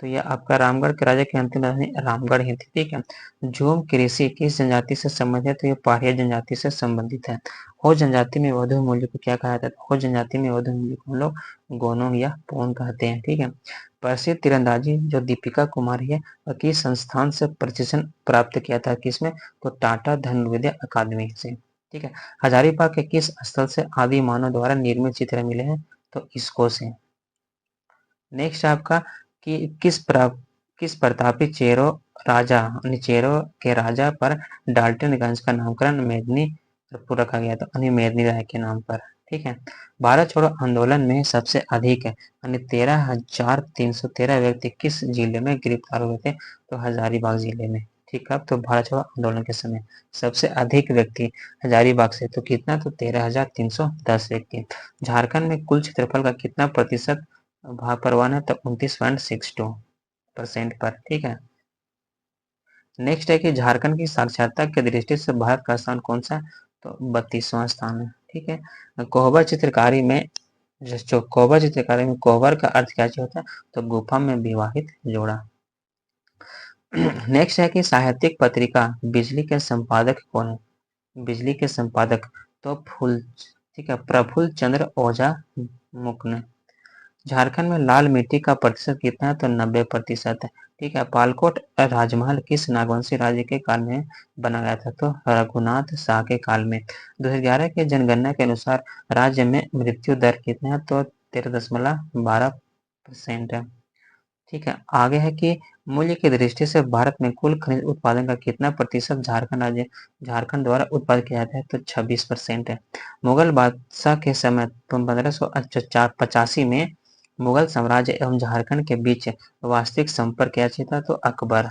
तो यह आपका रामगढ़ के राजा की अंतिम राजधानी रामगढ़ ही थी। ठीक है। झूम कृषि किस जनजाति से संबंधित है? तो ये पारिया जनजाति से संबंधित है। हो जनजाति में वधु मूल्य को क्या कहा जाता है? हो जनजाति में वधु मूल्य को हम लोग गोनोंग या पोन कहते हैं। ठीक है। प्रसिद्ध तीरंदाजी जो दीपिका कुमारी है वह किस संस्थान से प्रशिक्षण प्राप्त किया था? किसमें? तो टाटा धनुर्विद्या अकादमी से। ठीक है। हजारीबाग के किस स्थल से आदि मानव द्वारा निर्मित चित्र मिले हैं? तो इसको से। नेक्स्ट आपका कि किस प्रतापी चेरो के राजा पर डाल्टनगंज का नामकरण मेदिनीपुर रखा गया था? मेदिनी राय के नाम पर। ठीक है। भारत छोड़ो आंदोलन में सबसे अधिक 13,313 व्यक्ति किस जिले में गिरफ्तार हुए थे? तो हजारीबाग जिले में। ठीक है। तो भारत छोड़ो आंदोलन के समय सबसे अधिक व्यक्ति हजारीबाग से, तो कितना? तो 13,310 व्यक्ति। झारखंड में कुल क्षेत्रफल का कितना प्रतिशत भाग परवान है? तो 29.62% पर। ठीक है। नेक्स्ट है कि झारखंड की साक्षरता की दृष्टि से भारत का स्थान कौन सा है? तो 32वां स्थान है। ठीक है। कोहबर चित्रकारी में कोहबर का अर्थ क्या होता है? तो गुफा में विवाहित जोड़ा। नेक्स्ट है कि साहित्यिक पत्रिका बिजली के संपादक कौन है? बिजली के संपादक तो ठीक है, प्रफुल्ल चंद्र ओझा मुक्न। झारखंड में लाल मिट्टी का प्रतिशत कितना है? तो 90% है। ठीक है। पालकोट राजमहल किस नागवंशी राज्य के काल में बना गया था? तो रघुनाथ शाह के काल में। 2011 के जनगणना के अनुसार राज्य में मृत्यु दर कितना है? तो 13.12% है। ठीक है। आगे है कि मूल्य की दृष्टि से भारत में कुल खनिज उत्पादन का कितना प्रतिशत झारखंड द्वारा उत्पादित किया जाता है? तो 26% है। मुगल बादशाह के समय 1585 में मुगल साम्राज्य एवं झारखंड के बीच वास्तविक संपर्क क्या था, तो अकबर।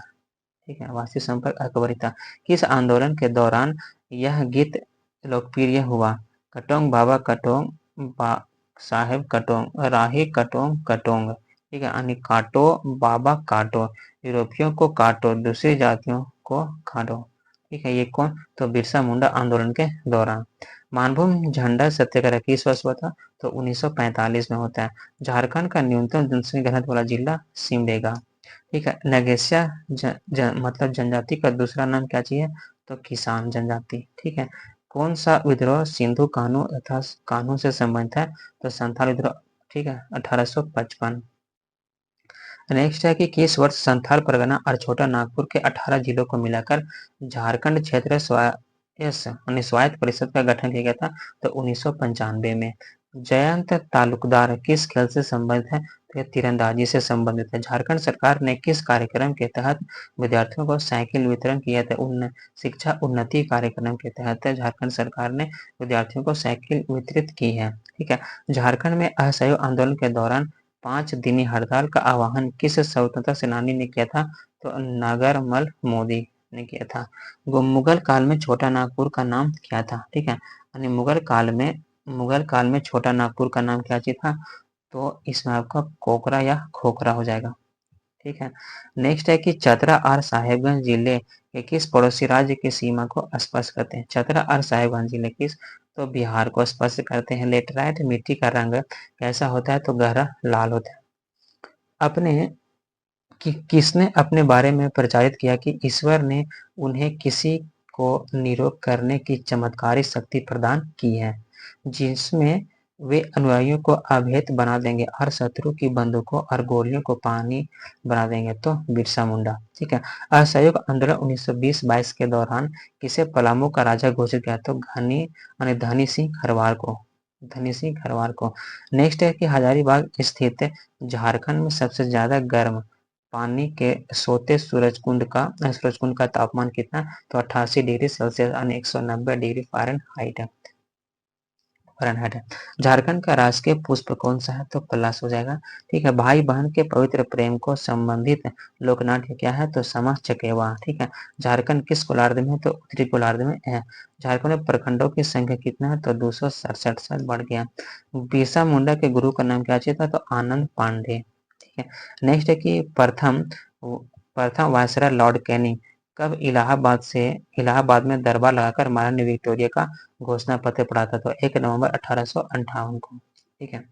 ठीक है, वास्तविक संपर्क अकबरी था। किस आंदोलन के दौरान यह गीत लोकप्रिय हुआ? कटोंग बाबा कटोंग साहेब कटोंग, राही कटोंग कटोंग। ठीक है, यानी काटो बाबा काटो, यूरोपियों को काटो, दूसरी जातियों को काटो। ठीक है, ये कौन, तो बिरसा मुंडा आंदोलन के दौरान। मानभूम झंडा सत्याग्रह किस वर्ष हुआ था, तो 1945 में होता है। झारखंड का न्यूनतम जनसंख्या घनत्व वाला जिला सिमडेगा। ठीक है, नगेशिया मतलब जनजाति का दूसरा नाम क्या चाहिए, तो किसान जनजाति। ठीक है, कौन सा विद्रोह सिंधु कानू तथा कानून से संबंधित है, तो संथाल विद्रोह। ठीक है, 1855। नेक्स्ट है कि किस वर्ष संथाल परगना और छोटा नागपुर के 18 जिलों को मिलाकर झारखंड क्षेत्र स्वायत्त परिषद का गठन किया गया था, तो 1995 में। जयंत तालुकदार किस खेल से संबंधित है, तो यह तीरंदाजी से संबंधित है। झारखंड सरकार ने किस कार्यक्रम के तहत विद्यार्थियों को साइकिल वितरण किया था, शिक्षा उन्नति कार्यक्रम के तहत झारखंड सरकार ने विद्यार्थियों को साइकिल वितरित की है। ठीक है, झारखंड में असहयोग आंदोलन के दौरान 5 दिनी हड़ताल का आह्वान किस स्वतंत्रता सेनानी ने किया था, तो नागरमल मोदी ने किया था। मुगल काल में छोटा नागपुर का नाम क्या था? ठीक है, यानी मुगल काल में छोटा नागपुर का नाम क्या चीज था, तो इसमें आपका कोकरा या खोखरा हो जाएगा। ठीक है, नेक्स्ट है कि चतरा और साहेबगंज जिले के किस पड़ोसी राज्य की सीमा को स्पर्श करते हैं? चतरा और साहेबगंज जिले किस, तो बिहार को स्पर्श करते हैं। लेटराइट मिट्टी का रंग कैसा होता है, तो गहरा लाल होता है। अपने किसने अपने बारे में प्रचारित किया कि ईश्वर ने उन्हें किसी को निरोग करने की चमत्कारी शक्ति प्रदान की है, जिसमें वे अनुयायियों को अभेद बना देंगे और शत्रु की बंदूकों और गोलियों को पानी बना देंगे, तो बिरसा मुंडा। ठीक है, असहयोग आंदोलन 1920-22 के दौरान किसे पलामू का राजा घोषित किया, तो धनी सिंह खरवार को। नेक्स्ट है कि हजारीबाग स्थित झारखंड में सबसे ज्यादा गर्म पानी के सोते सूरजकुंड का तापमान कितना, तो 88 डिग्री सेल्सियस यानी 190 डिग्री फ़ारेनहाइट है। झारखंड का राष्ट्रीय पुष्प कौन सा है, तो पलाश हो जाएगा। ठीक है, भाई बहन के पवित्र प्रेम को संबंधित लोकनाट्य क्या है, तो समाज चकेवा। ठीक है, झारखंड किस गोलार्ध में है, तो उत्तरी गोलार्ध में है। झारखंड में प्रखंडों की संख्या कितना है, तो 267 से बढ़ गया। बिरसा मुंडा के गुरु का नाम क्या था, तो आनंद पांडे। ठीक है, नेक्स्ट है कि प्रथम वायसराय लॉर्ड कैनिंग कब इलाहाबाद में दरबार लगाकर महारानी विक्टोरिया का घोषणा पत्र पढ़ा था, तो 1 नवंबर 1858 को। ठीक है,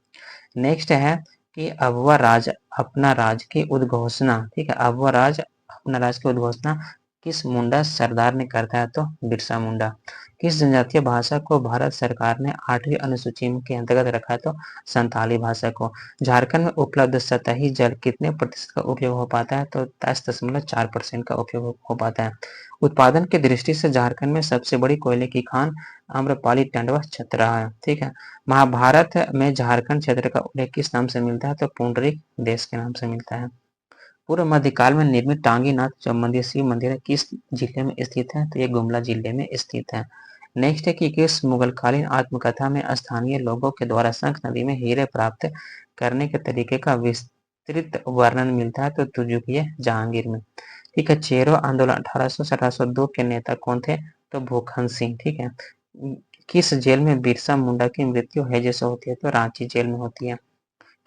नेक्स्ट है कि अबुआ राज अपना राज की उद्घोषणा। ठीक है, अबुआ राज अपना राज की उद्घोषणा किस मुंडा सरदार ने करता है, तो बिरसा मुंडा। किस जनजातीय भाषा को भारत सरकार ने 8वीं अनुसूची के अंतर्गत रखा है, तो संताली भाषा को। झारखंड में उपलब्ध सतही जल कितने प्रतिशत का उपयोग हो पाता है, तो 10.4% का उपयोग हो पाता है। उत्पादन की दृष्टि से झारखंड में सबसे बड़ी कोयले की खान आम्रपाली टंडवा चतरा है। ठीक है, महाभारत में झारखंड क्षेत्र का उल्लेख किस नाम से मिलता है, तो पुंडरीक देश के नाम से मिलता है। पूर्व मध्यकाल में निर्मित टांगीनाथ जो मंदिर शिव मंदिर है किस जिले में स्थित है, तो ये गुमला जिले में स्थित है। नेक्स्ट है कि किस मुगलकालीन आत्मकथा में स्थानीय लोगों के द्वारा शंख नदी में हीरे प्राप्त करने के तरीके का विस्तृत वर्णन मिलता है, तो तुजुकिया जहांगीर में। ठीक है, चेरो आंदोलन 1800 से 1802 के नेता कौन थे, तो भूखन सिंह। ठीक है, किस जेल में बिरसा मुंडा की मृत्यु है जैसे होती है, तो रांची जेल में होती है।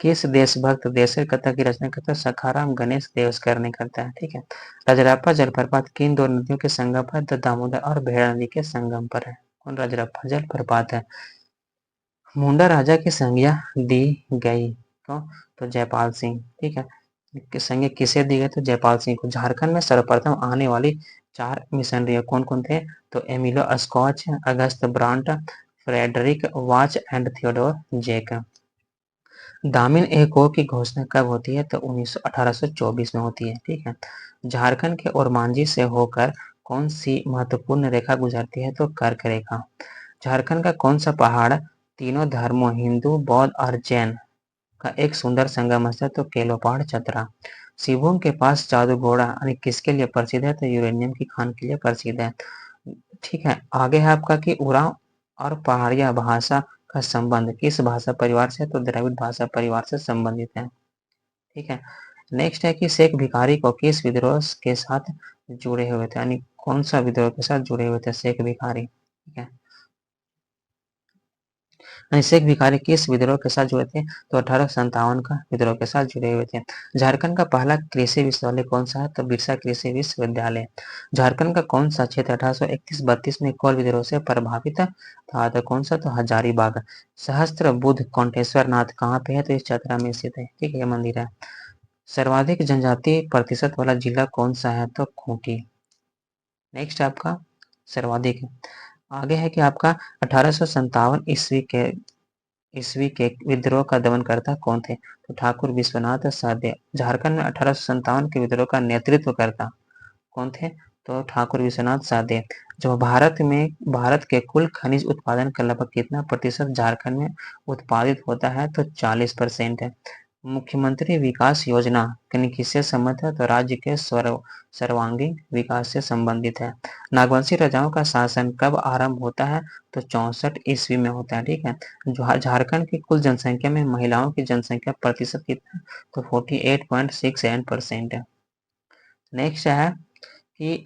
किस देशभक्त देशर कथा की रचना करता है, सखाराम गणेश देवस्कर ने करता है। ठीक है, रजरप्पा जलप्रपात किन दो नदियों के संगम पर, दामोदर और भेड़ा नदी के संगम पर है। कौन रजरप्पा जलप्रपात है। मुंडा राजा की संज्ञा दी गई क्यों, तो जयपाल सिंह। ठीक है, संज्ञा किसे दी गई, तो जयपाल सिंह को। झारखंड में सर्वप्रथम आने वाली 4 मिशनरी कौन कौन थे, तो Emilo Scotch, August Brant, Frederick Watch and Theodore Jake. Damin i Koh की घोषणा कब होती है, तो 1824 में होती है। ठीक है, झारखंड के ओरमांझी से होकर कौन सी महत्वपूर्ण रेखा गुजरती है, तो कर्क रेखा। झारखंड का कौन सा पहाड़ तीनों धर्मों हिंदू बौद्ध और जैन का एक सुंदर संगम है, तो केलो पहाड़ चतरा। सिबुम के पास जादू घोड़ा यानी किसके लिए प्रसिद्ध है, तो यूरेनियम की खान के लिए प्रसिद्ध है। ठीक है, आगे है आपका कि उरांव और पहाड़िया भाषा का संबंध किस भाषा परिवार से, तो द्रविड़ भाषा परिवार से संबंधित है। ठीक है। नेक्स्ट है कि शेख भिखारी को किस विद्रोह के साथ जुड़े हुए थे, यानी कौन सा विद्रोह के साथ जुड़े हुए थे शेख भिखारी। ठीक है, शेख भिखारी किस विद्रोह के साथ जुड़े थे, तो 1857 का विद्रोह के साथ जुड़े हुए थे। झारखंड का पहला कृषि विश्वविद्यालय कौन सा है, तो बिरसा कृषि विश्वविद्यालय। झारखंड का कौन सा क्षेत्र 1831-32 में कोल विद्रोह से प्रभावित था, तो कौन सा, तो हजारीबाग। सहस्त्र बुद्ध कोटेश्वर नाथ कहाँ पे है, तो इस चतरा में स्थित है। ठीक है, ये मंदिर है। सर्वाधिक जनजाति प्रतिशत वाला जिला कौन सा है, तो खूंटी। नेक्स्ट आपका सर्वाधिक आगे है कि आपका 1857 ईस्वी के विद्रोह का दमनकर्ता कौन थे, तो ठाकुर विश्वनाथ साधे। झारखंड में 1857 के विद्रोह का नेतृत्व करता कौन थे, तो ठाकुर विश्वनाथ साधे। जो भारत के कुल खनिज उत्पादन का लगभग कितना प्रतिशत झारखंड में उत्पादित होता है, तो 40% है। मुख्यमंत्री विकास योजना किससे संबंधित है, तो राज्य के सर्वांगीण विकास से संबंधित है। नागवंशी राजाओं का शासन कब आरंभ होता है, तो 64 ईस्वी में होता है। ठीक है। झारखंड की कुल जनसंख्या में महिलाओं की जनसंख्या प्रतिशत कितना, तो 48.67% है। नेक्स्ट है कि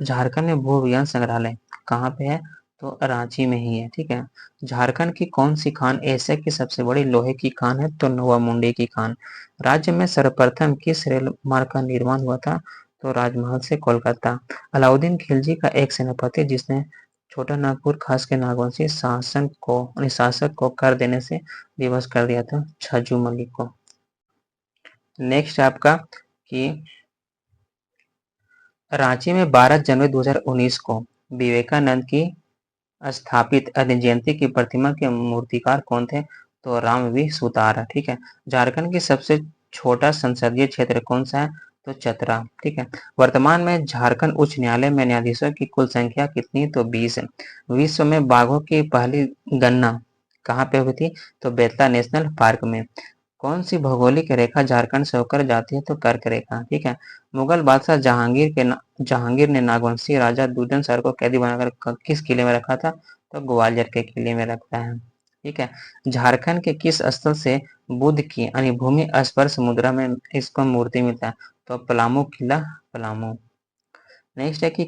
झारखंड में भू विज्ञान संग्रहालय कहाँ पे है, तो रांची में ही है। ठीक है। झारखंड की कौन सी खान एशिया की सबसे बड़ी लोहे की खान है, तो नोवा मुंडे की खान। राज्य में सर्वप्रथम किस रेल मार्ग का निर्माण हुआ था, तो राजमहल से कोलकाता। अलाउद्दीन खिलजी का एक सेनापति जिसने छोटा नागपुर खास के नागवंशी शासक को कर देने से विवश कर दिया था, छज्जू मलिक को। नेक्स्ट आपका कि रांची में 12 जनवरी 2019 को विवेकानंद की स्थापित जयंती की प्रतिमा के मूर्तिकार कौन थे, तो रामवी सुतार। ठीक है। झारखंड की सबसे छोटा संसदीय क्षेत्र कौन सा है, तो चतरा। ठीक है। वर्तमान में झारखंड उच्च न्यायालय में न्यायाधीशों की कुल संख्या कितनी, तो 20 है। विश्व में बाघों की पहली गणना कहाँ पे हुई थी, तो बेतला नेशनल पार्क में। कौन सी भौगोलिक रेखा झारखंड से होकर जाती है, तो कर्क रेखा। ठीक है। मुगल बादशाह जहांगीर ने नागवंशी राजा दुष्यंत सर को कैदी बनाकर किस किले में रखा था, तो ग्वालियर के किले में रखता है। ठीक है। झारखंड के किस स्थल से बुद्ध की यानी भूमि स्पर्श मुद्रा में इसको मूर्ति मिलता है, तो पलामू किला, पलामू। नेक्स्ट है कि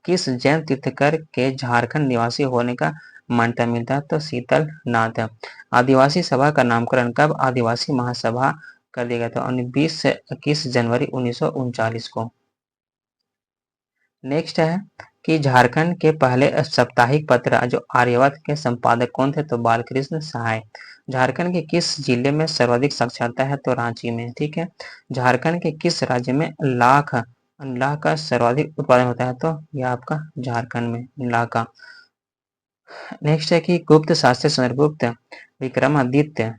किस जैन तीर्थकर के झारखंड निवासी होने का मान्यता मिलता है, तो शीतल नाथ। आदिवासी सभा का नामकरण कब आदिवासी महासभा कर दिया गया था, 20 से 21 जनवरी 1939 को। नेक्स्ट है कि झारखंड के पहले साप्ताहिक पत्र जो आर्यावर्त के संपादक कौन थे, तो बालकृष्ण सहाय। झारखंड के किस जिले में सर्वाधिक साक्षरता है, तो रांची में। ठीक है। झारखंड के किस राज्य में लाख का सर्वाधिक उत्पादन होता है, तो यह आपका झारखंड में लाख का। नेक्स्ट है कि गुप्त शासक चंद्रगुप्त विक्रमादित्य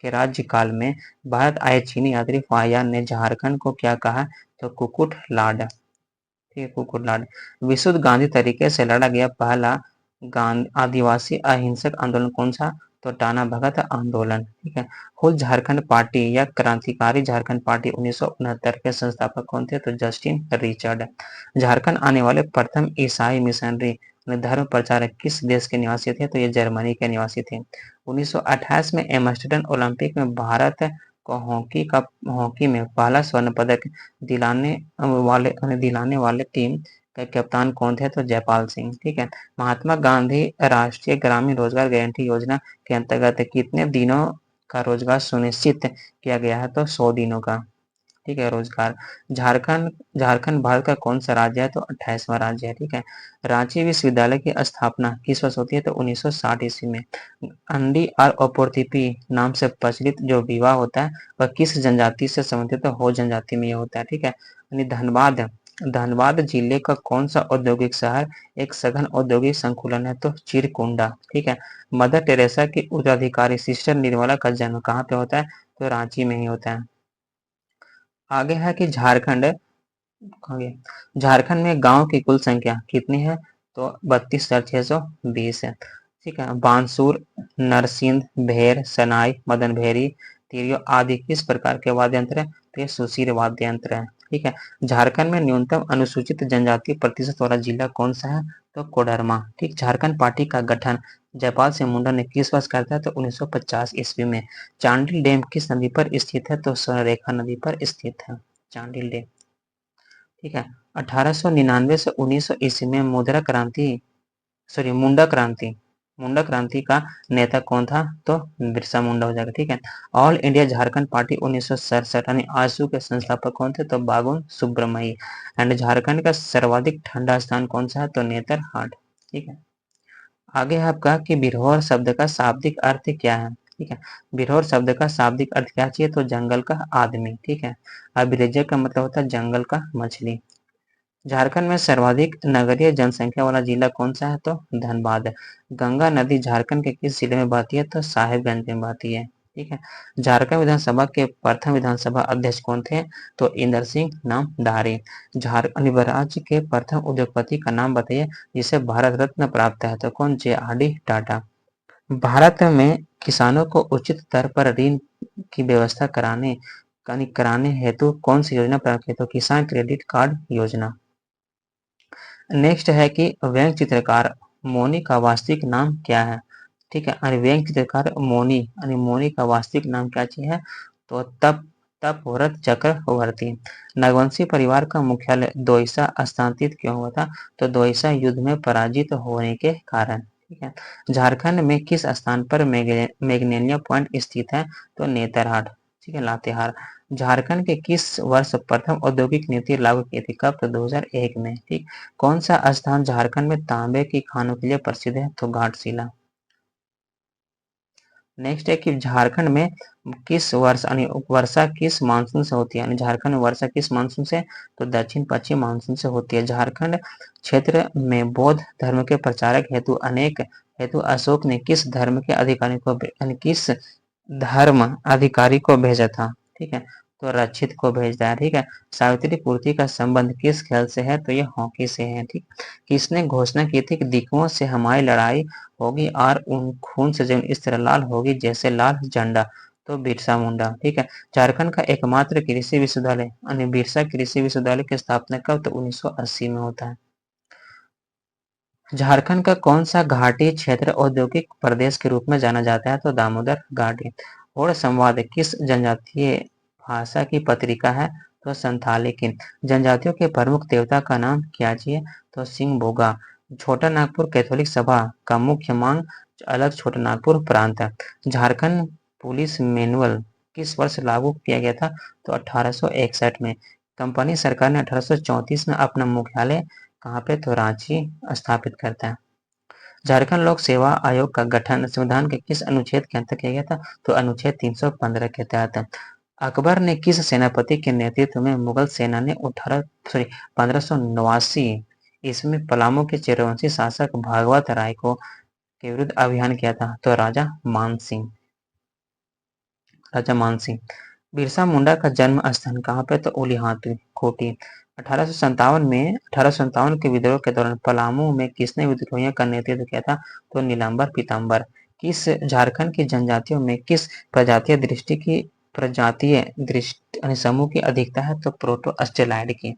के राज्यकाल में भारत आए चीनी यात्री फाहियान ने झारखंड को क्या कहा, तो कुकुट लाड। ठीक है, कुकुट लाड। विशुद्ध गांधी तरीके से लड़ा गया पहला आदिवासी अहिंसक आंदोलन कौन सा, तो टाना भगत आंदोलन। ठीक है। हुल झारखंड पार्टी या क्रांतिकारी झारखंड पार्टी 1969 के संस्थापक कौन थे, तो जस्टिन रिचर्ड। झारखंड आने वाले प्रथम ईसाई मिशनरी धर्म प्रचारक किस देश के निवासी थे, तो ये जर्मनी के निवासी थे। 1928 में एम्स्टर्डम ओलंपिक में भारत को हॉकी में पहला स्वर्ण पदक दिलाने वाले टीम का कप्तान कौन थे, तो जयपाल सिंह। ठीक है। महात्मा गांधी राष्ट्रीय ग्रामीण रोजगार गारंटी योजना के अंतर्गत कितने दिनों का रोजगार सुनिश्चित किया गया है, तो 100 दिनों का। ठीक है, रोजगार। झारखंड झारखंड भारत का कौन सा राज्य है, तो 28वां राज्य है। ठीक है। रांची विश्वविद्यालय की स्थापना किस वर्ष होती है, तो 1960 ईस्वी में। अंडी और अपोर्तिपी नाम से प्रचलित जो विवाह होता है वह किस जनजाति से संबंधित, तो हो जनजाति में ये होता है। ठीक है। यानी धनबाद जिले का कौन सा औद्योगिक शहर एक सघन औद्योगिक संकुलन है, तो चिरकुंडा। ठीक है। मदर टेरेसा की उत्तराधिकारी सिस्टर निर्मला का जन्म कहाँ पे होता है, तो रांची में ही होता है। आगे है कि झारखंड में गांव की कुल संख्या कितनी है, तो 32,620 है। ठीक है। बांसुर, नरसिंह, भेर, सनाई, मदन भेरी, तिरियो आदि किस प्रकार के वाद्य यंत्र है, तो ये सुशीर वाद्य यंत्र है। ठीक है। झारखंड में न्यूनतम अनुसूचित जनजाति प्रतिशत वाला जिला कौन सा है? तो कोडरमा। ठीक। झारखंड पार्टी का गठन जयपाल सिंह मुंडा ने किस वर्ष करता है? तो 1950 ईस्वी में। चांडिल डैम किस नदी पर स्थित है? तो स्वर्णरेखा नदी पर स्थित है चांडिल डैम। ठीक है। 1899 से 1900 ईस्वी में मुंडा क्रांति का नेता कौन था? तो बिरसा मुंडा हो जाएगा। ठीक है। ऑल इंडिया झारखंड पार्टी 1967 यानी आजसू के संस्थापक कौन थे? तो बाबुन सुब्रमण्य। एंड झारखंड का सर्वाधिक ठंडा स्थान कौन सा है? तो नेतरहाट। ठीक है। आगे है आपका कि बिरहोर शब्द का शाब्दिक अर्थ क्या है? ठीक है। बिरहोर शब्द का शाब्दिक अर्थ क्या चाहिए? तो जंगल का आदमी। ठीक है। अभिरजा का मतलब होता है जंगल का मछली। झारखंड में सर्वाधिक नगरीय जनसंख्या वाला जिला कौन सा है? तो धनबाद। गंगा नदी झारखंड के किस जिले में बहती है? तो साहेबगंज में बहती है। ठीक है। झारखंड विधानसभा के प्रथम विधानसभा अध्यक्ष कौन थे? तो इंदर सिंह नामधारी। झारखंड राज्य के प्रथम उद्योगपति का नाम बताइए जिसे भारत रत्न प्राप्त है? तो कौन? जे.आर.डी. टाटा। भारत में किसानों को उचित दर पर ऋण की व्यवस्था कराने हेतु कौन सी योजना प्रारंभ की? तो किसान क्रेडिट कार्ड योजना। नेक्स्ट है कि व्यंग्य चित्रकार मोनी का वास्तविक नाम क्या है? ठीक है। और व्यंग्य चित्रकार मोनी का वास्तविक नाम क्या है? तो तपव्रत चक्रवर्ती। नागवंशी परिवार का मुख्यालय दोईसा स्थानांतरित क्यों हुआ था? तो दोईसा युद्ध में पराजित होने के कारण। ठीक है। झारखंड में किस स्थान पर मैग्नेलिया पॉइंट स्थित है? तो नेतरहाट। ठीक है, लातेहार। झारखंड के किस वर्ष प्रथम औद्योगिक नीति लागू की थी? कब? तो 2001 में। ठीक। कौन सा स्थान झारखंड में तांबे की खानों के लिए प्रसिद्ध है? तो घाटशिला। नेक्स्ट है कि झारखंड में किस वर्ष यानी वर्षा किस मानसून से होती है? यानी झारखंड में वर्षा किस मानसून से? तो दक्षिण पश्चिम मानसून से होती है। झारखंड क्षेत्र में बौद्ध धर्म के प्रचारक हेतु अशोक ने किस धर्म के अधिकारी को यानी किस धर्म अधिकारी को भेजा था? ठीक है। तो रक्षित को भेजता है। ठीक है। सावित्री पूर्ति का संबंध किस खेल से है? तो ये हॉकी से है। ठीक। किसने घोषणा की थी कि दिकुओं से हमारी लड़ाई होगी और उन खून से जमीन इस तरह लाल होगी जैसे लाल झंडा? तो बिरसा मुंडा। ठीक है। झारखंड का एकमात्र कृषि विश्वविद्यालय यानी बिरसा कृषि विश्वविद्यालय की स्थापना कब? तो 1980 में होता है। झारखंड का कौन सा घाटी क्षेत्र औद्योगिक प्रदेश के रूप में जाना जाता है? तो दामोदर घाटी। और संवाद किस जनजातीय भाषा की पत्रिका है? तो संथाली की। जनजातियों के प्रमुख देवता का नाम क्या चाहिए? तो सिंह बोगा। छोटा नागपुर कैथोलिक सभा का मुख्य मांग अलग छोटा नागपुर प्रांत है। झारखंड पुलिस मैनुअल किस वर्ष लागू किया गया था? तो 1861 में। कंपनी सरकार ने 1834 में अपना मुख्यालय कहाँ पे? तो रांची स्थापित करता है। झारखंड लोक सेवा आयोग का गठन संविधान के किस अनुच्छेद के अंतर्गत किया गया था? तो अनुच्छेद 315 के तहत। अकबर ने किस सेनापति के नेतृत्व में मुगल सेना ने 1589 ईस्वी में पलामू के चेरवंशी शासक भागवत राय के विरुद्ध अभियान किया था? तो राजा मानसिंह। बिरसा मुंडा का जन्म स्थान कहाँ पे? तो उलिहातू खूंटी। 1857 के विद्रोह के दौरान पलामू में किसने विद्रोहियों का नेतृत्व किया था? तो नीलांबर पीताम्बर। किस झारखंड की जनजातियों में किस प्रजातीय दृष्टि समूह की अधिकता है? तो प्रोटो ऑस्ट्रेलाइड की।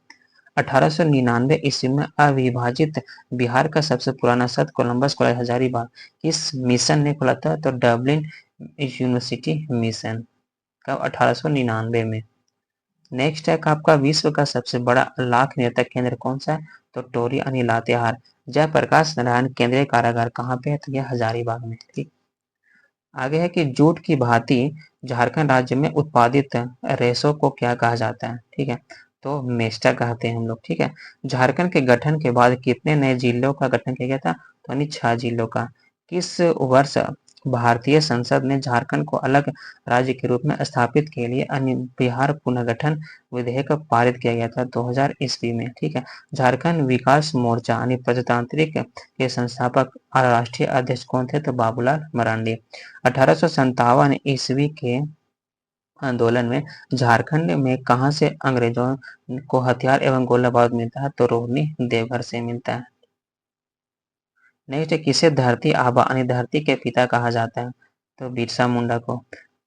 1899 ईस्वी में अविभाजित बिहार का सबसे पुराना सत्र कोलंबस कॉलेज हजारीबाग किस मिशन ने खोला था? तो डबलिन यूनिवर्सिटी मिशन। कब? 1899 में। नेक्स्ट है आपका विश्व का सबसे बड़ा लाख निरंतर केंद्र कौन सा है? तो टोरी यानी लातेहार। जयप्रकाश नारायण केंद्रीय कारागार कहाँ पे है? तो यह हजारीबाग में। ठीक। आगे है कि जूट की भांति झारखंड राज्य में उत्पादित रेशों को क्या कहा जाता है? ठीक है। तो मेस्टा कहते हैं हम लोग। ठीक है। झारखंड के गठन के बाद कितने नए जिलों का गठन किया गया था? तो यानी 6 जिलों का। किस वर्ष भारतीय संसद ने झारखंड को अलग राज्य के रूप में स्थापित के लिए बिहार पुनर्गठन विधेयक पारित किया गया था? 2000 ईस्वी में। ठीक है। झारखंड विकास मोर्चा यानी प्रजातांत्रिक के संस्थापक और राष्ट्रीय अध्यक्ष कौन थे? तो बाबूलाल मरांडी। 1857 ईस्वी के आंदोलन में झारखंड में कहां से अंग्रेजों को हथियार एवं गोला बारूद मिलता है? तो रोहिणी देवघर से मिलता है। नेक्स्ट है किसे धरती आबा यानी धरती के पिता कहा जाता है? तो बिरसा मुंडा को।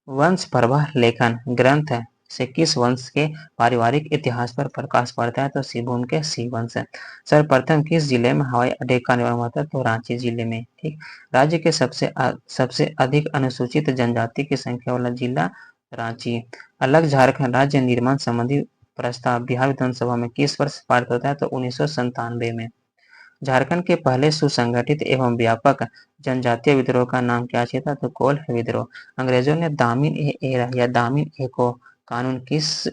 वंश प्रवाह लेखन ग्रंथ से किस वंश के पारिवारिक इतिहास पर प्रकाश पड़ता है? तो सिंहभूम के सिंह वंश है। सर्वप्रथम किस जिले में हवाई अड्डे का निर्माण हुआ था? तो रांची जिले में। ठीक। राज्य के सबसे अधिक अनुसूचित जनजाति की संख्या वाला जिला रांची। अलग झारखंड राज्य निर्माण संबंधी प्रस्ताव बिहार विधानसभा में किस वर्ष पारित होता है? तो 1997 में। झारखंड के पहले सुसंगठित एवं व्यापक जनजातीय विद्रोह का नाम क्या था? तो कोल विद्रोह। अंग्रेजों ने दामिन ए एरा या दामिन ए को कानून किस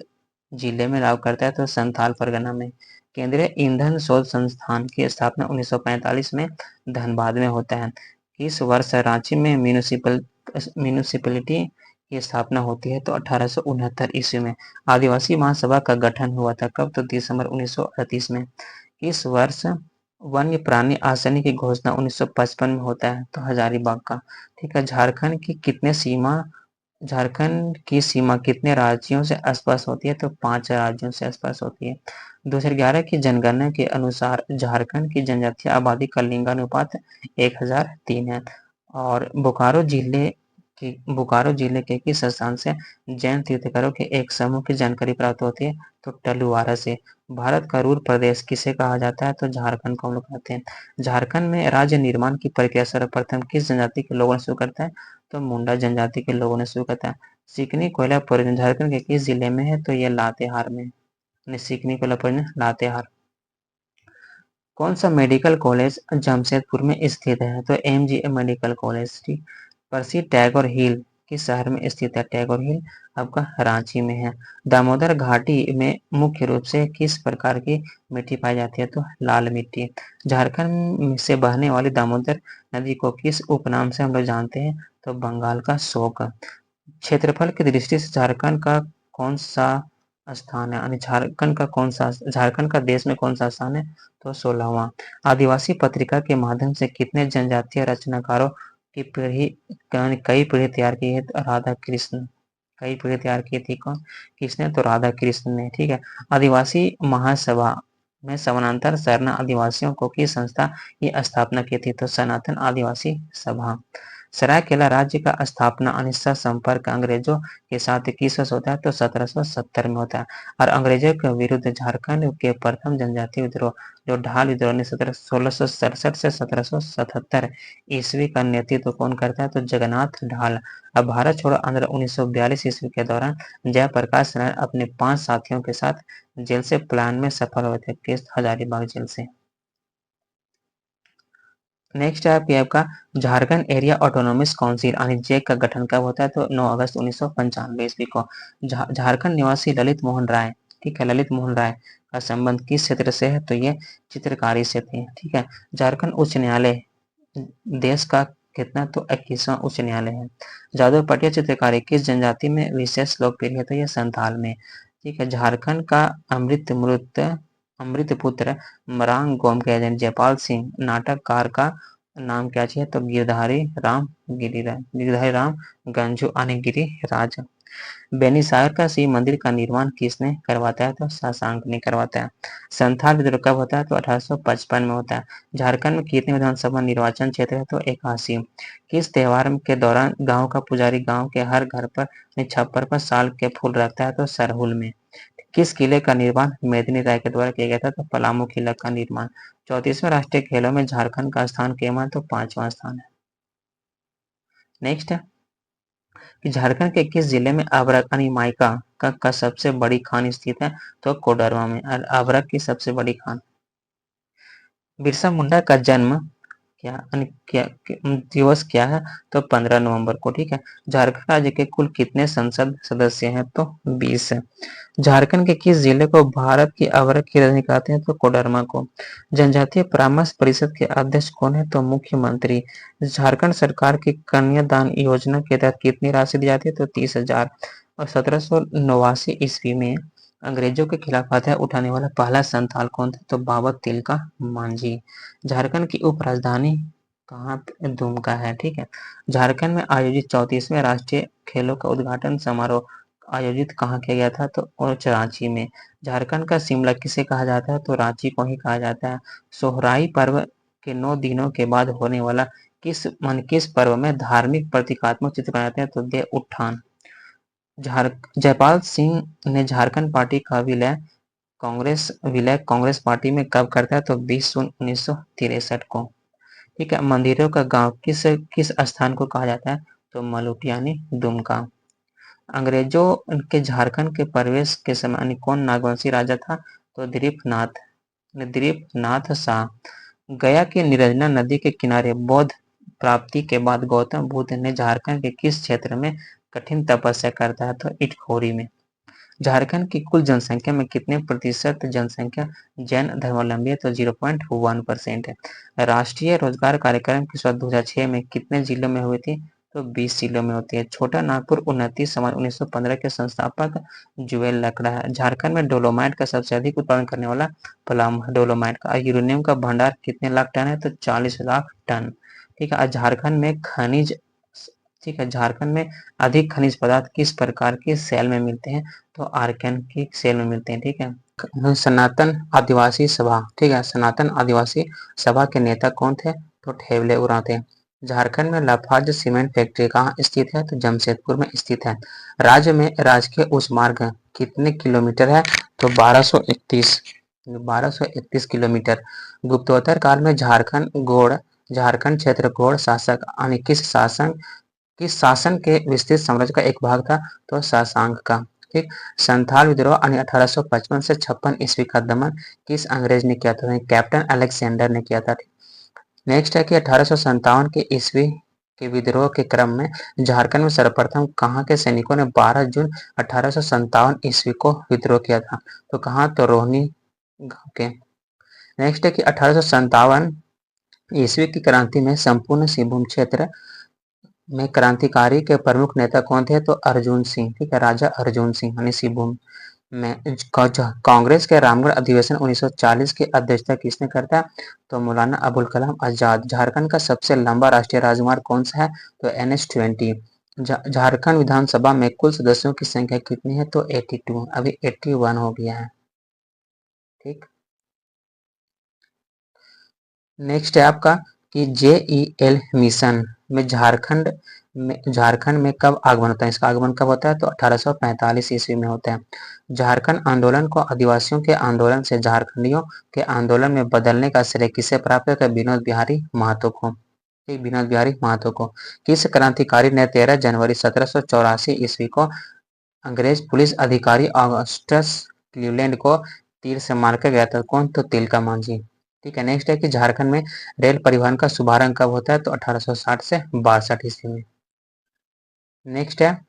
जिले में लागू करता है? तो संथाल परगना में। केंद्रीय ईंधन शोध संस्थान की स्थापना 1945 में धनबाद में होता है। किस वर्ष रांची में म्यूनिसिपैलिटी की स्थापना होती है? तो 1869 ईस्वी में। आदिवासी महासभा का गठन हुआ था कब? तो दिसंबर 1938 में। किस वर्ष वन्य प्राणी आसनी की घोषणा 1955 में होता है? तो हजारीबाग का। ठीक है। झारखंड की सीमा कितने राज्यों से आसपास होती है? तो 5 राज्यों से आसपास होती है। 2011 की जनगणना के अनुसार झारखंड की जनजातीय आबादी का लिंगानुपात 1003 है। और बोकारो जिले के किस स्थान से जैन तीर्थंकरों के एक समूह की जानकारी प्राप्त होती है? तो टलुआरा से। भारत का रूर प्रदेश किसे कहा जाता है? तो झारखंड को हम लोग कहते हैं। झारखंड में राज्य निर्माण की प्रक्रिया सर्वप्रथम किस जनजाति के लोगों ने शुरू करता है? तो मुंडा जनजाति के लोगों ने शुरू करता है। सिकनी कोयला परियोजना झारखंड के किस जिले में है? तो यह लातेहार में। सिकनी कोयला परियोजना लातेहार। कौन सा मेडिकल कॉलेज जमशेदपुर में स्थित है? तो एमजीएम मेडिकल कॉलेज। ठीक। प्रसिद्ध टैगोर हिल किस शहर में स्थित है? टैगोर हिल आपका रांची में है। दामोदर घाटी में मुख्य रूप से किस प्रकार की मिट्टी पाई जाती है? तो लाल मिट्टी। झारखंड से बहने वाली दामोदर नदी को किस उपनाम से हम लोग जानते हैं? तो बंगाल का शोक। क्षेत्रफल की दृष्टि से झारखंड का कौन सा स्थान है? यानी झारखंड का देश में कौन सा स्थान है? तो 16वां। आदिवासी पत्रिका के माध्यम से कितने जनजातीय रचनाकारों की कई पीढ़ी तैयार की है? तो राधा कृष्ण। कई पीढ़ी तैयार की थी कौन? किसने? तो राधा कृष्ण ने। ठीक है। आदिवासी महासभा में समानांतर शरण आदिवासियों को किस संस्था की स्थापना की थी? तो सनातन आदिवासी सभा। सरायकेला राज्य का स्थापना अनिश्चित संपर्क अंग्रेजों के साथ किस वर्ष होता है? तो 1770 में होता है। और अंग्रेजों के विरुद्ध झारखंड के प्रथम जनजातीय विद्रोह जो ढाल विद्रोह ने 1667 से 1777 ईस्वी का नेतृत्व कौन करता है? तो जगन्नाथ ढाल। अब भारत छोड़ो आंदोलन 1942 ईस्वी के दौरान जयप्रकाश नारायण अपने 5 साथियों के साथ जेल से पलायन में सफल हुए थे। किस? हजारीबाग जेल से। नेक्स्ट है आपका झारखंड एरिया ऑटोनॉमस काउंसिल यानी जेक का गठन कब होता है? तो 9 अगस्त 1995 ईस्वी को। झारखंड निवासी ललित मोहन राय। ठीक है। ललित मोहन राय का संबंध किस क्षेत्र से है? तो ये चित्रकारी से थे। ठीक है। झारखंड उच्च न्यायालय देश का कितना? तो 21वां उच्च न्यायालय है। जादव पटिया चित्रकारी किस जनजाति में विशेष लोकप्रिय है? तो ये संथाल में। ठीक है। झारखंड का अमृत पुत्र मरांग गोम के जयपाल सिंह नाटककार का नाम क्या चाहिए? तो गिरधारी राम गंजू आने गिरिराज। बेनीसागर का शिव मंदिर का निर्माण किसने करवाता है? तो शशांक ने करवाता है। संथाल विद्रोह कब होता है? तो 1855 में होता है। झारखंड में कितने विधानसभा निर्वाचन क्षेत्र है? तो 81। किस त्योहार के दौरान गांव का पुजारी गांव के हर घर पर छप्पर पर साल के फूल रखता है? तो सरहुल में। किस किले का निर्माण मेदिनी राय के द्वारा किया गया था? तो पलामू किला का निर्माण। 34वें राष्ट्रीय खेलों में झारखंड का स्थान केवल तो 5वां स्थान है। नेक्स्ट है कि झारखंड के किस जिले में अभ्रक यानी माइका का सबसे बड़ी खान स्थित है? तो कोडरवा में। और अभ्रक की सबसे बड़ी खान। बिरसा मुंडा का जन्म दिवस क्या है? तो 15 नवंबर को। ठीक है। झारखंड राज्य के कुल कितने संसद सदस्य हैं? तो 20 है। झारखंड के किस जिले को भारत की अभ्रक की राजधानी कहते हैं? तो कोडरमा को। जनजातीय परामर्श परिषद के अध्यक्ष कौन है? तो मुख्यमंत्री। झारखंड सरकार की कन्यादान योजना के तहत कितनी राशि दी जाती है? तो 30,000। और 1789 ईस्वी में अंग्रेजों के खिलाफ हथियार उठाने वाला पहला संथाल कौन था? तो बाबा तिलका मांझी। झारखंड की उप राजधानी कहाँ पे? दुमका है। ठीक है। झारखंड में आयोजित 34वें राष्ट्रीय खेलों का उद्घाटन समारोह आयोजित कहाँ किया गया था? तो रांची में। झारखंड का शिमला किसे कहा जाता है? तो रांची को ही कहा जाता है। सोहराई पर्व के 9 दिनों के बाद होने वाला किस पर्व में धार्मिक प्रतीकात्मक चित्र बनाते हैं? तो देव उत्थान। जयपाल सिंह ने झारखंड पार्टी का विलय कांग्रेस पार्टी में कब करता है तो 20 जून 1963 को। ठीक है। मंदिरों का गांव किस किस स्थान को कहा जाता है तो मलुट यानी दुमका। अंग्रेजों के झारखंड के प्रवेश के समय कौन नागवंशी राजा था तो दिलीपनाथ शाह। गया की निरंजना नदी के किनारे बौद्ध प्राप्ति के बाद गौतम बुद्ध ने झारखंड के किस क्षेत्र में कठिन तपस्या करता है तो इटखोरी में। झारखंड की कुल जनसंख्या में कितने प्रतिशत जनसंख्या जैन धर्मावलंबी है तो 0.1% है। राष्ट्रीय रोजगार कार्यक्रम की शुरुआत 2006 में कितने जिलों में हुई थी तो 20 जिलों में होती है। छोटा नागपुर उन्नति समाज 1915 के संस्थापक जुएल लकड़ा है। झारखंड में डोलोमाइट का सबसे अधिक उत्पादन करने वाला पलामू है। डोलोमाइट का यूरेनियम का भंडार कितने लाख टन है तो 40 लाख टन। ठीक है। झारखंड में खनिज ठीक है। झारखंड में अधिक खनिज पदार्थ किस प्रकार के सेल में मिलते हैं तो आर्कन की सेल में मिलते हैं। ठीक है। सनातन आदिवासी सभा। ठीक है। सनातन आदिवासी सभा के नेता कौन थे तो ठेवले उरांव थे। झारखंड में लाफार्ज सीमेंट फैक्ट्री कहाँ स्थित है तो जमशेदपुर में स्थित है। राज्य में राजकीय उच्च मार्ग कितने किलोमीटर है तो 1231 किलोमीटर। गुप्तोत्तर काल में झारखंड क्षेत्र गौड़ शासक यानी किस शासन के विस्तृत साम्राज्य का एक भाग था तो शशांक का। ठीक। संथाल विद्रोह यानी 1855 से 56 ईस्वी का दमन किस अंग्रेज ने किया था कैप्टन अलेक्जेंडर ने किया था। नेक्स्ट है कि 1857 के ईस्वी के विद्रोह के क्रम में झारखंड में सर्वप्रथम कहाँ के सैनिकों ने 12 जून 1857 ईस्वी को विद्रोह किया था तो कहाँ तो रोहनी गांव के। नेक्स्ट है कि 1857 ईस्वी की क्रांति में संपूर्ण सिंहभूम क्षेत्र में क्रांतिकारी के प्रमुख नेता कौन थे तो अर्जुन सिंह। ठीक है। राजा अर्जुन सिंह यानी सिंहभूम में। कांग्रेस के रामगढ़ अधिवेशन 1940 की अध्यक्षता किसने करता तो मौलाना अबुल कलाम आजाद। झारखंड का सबसे लंबा राष्ट्रीय राजमार्ग कौन सा है तो NH-20। झारखंड विधानसभा में कुल सदस्यों की संख्या कितनी है तो 82, अभी 81 हो गया है। ठीक। नेक्स्ट है आपका कि JEL मिशन में झारखंड में कब आगमन होता है। इसका आगमन कब होता है तो 1845 ईस्वी में होता है। झारखंड आंदोलन को आदिवासियों के आंदोलन से झारखंडियों के आंदोलन में बदलने का श्रेय किसे प्राप्त है तो विनोद बिहारी महतो को। विनोद बिहारी महतो को। किस क्रांतिकारी ने 13 जनवरी 1784 ईस्वी को अंग्रेज पुलिस अधिकारी ऑगस्टस क्लीवलैंड को तीर से मारकर गया था कौन तो तिलका मांझी। ठीक है। नेक्स्ट है कि झारखंड में रेल परिवहन का शुभारंभ कब होता है तो 1860 से 62 ईस्वी में। नेक्स्ट है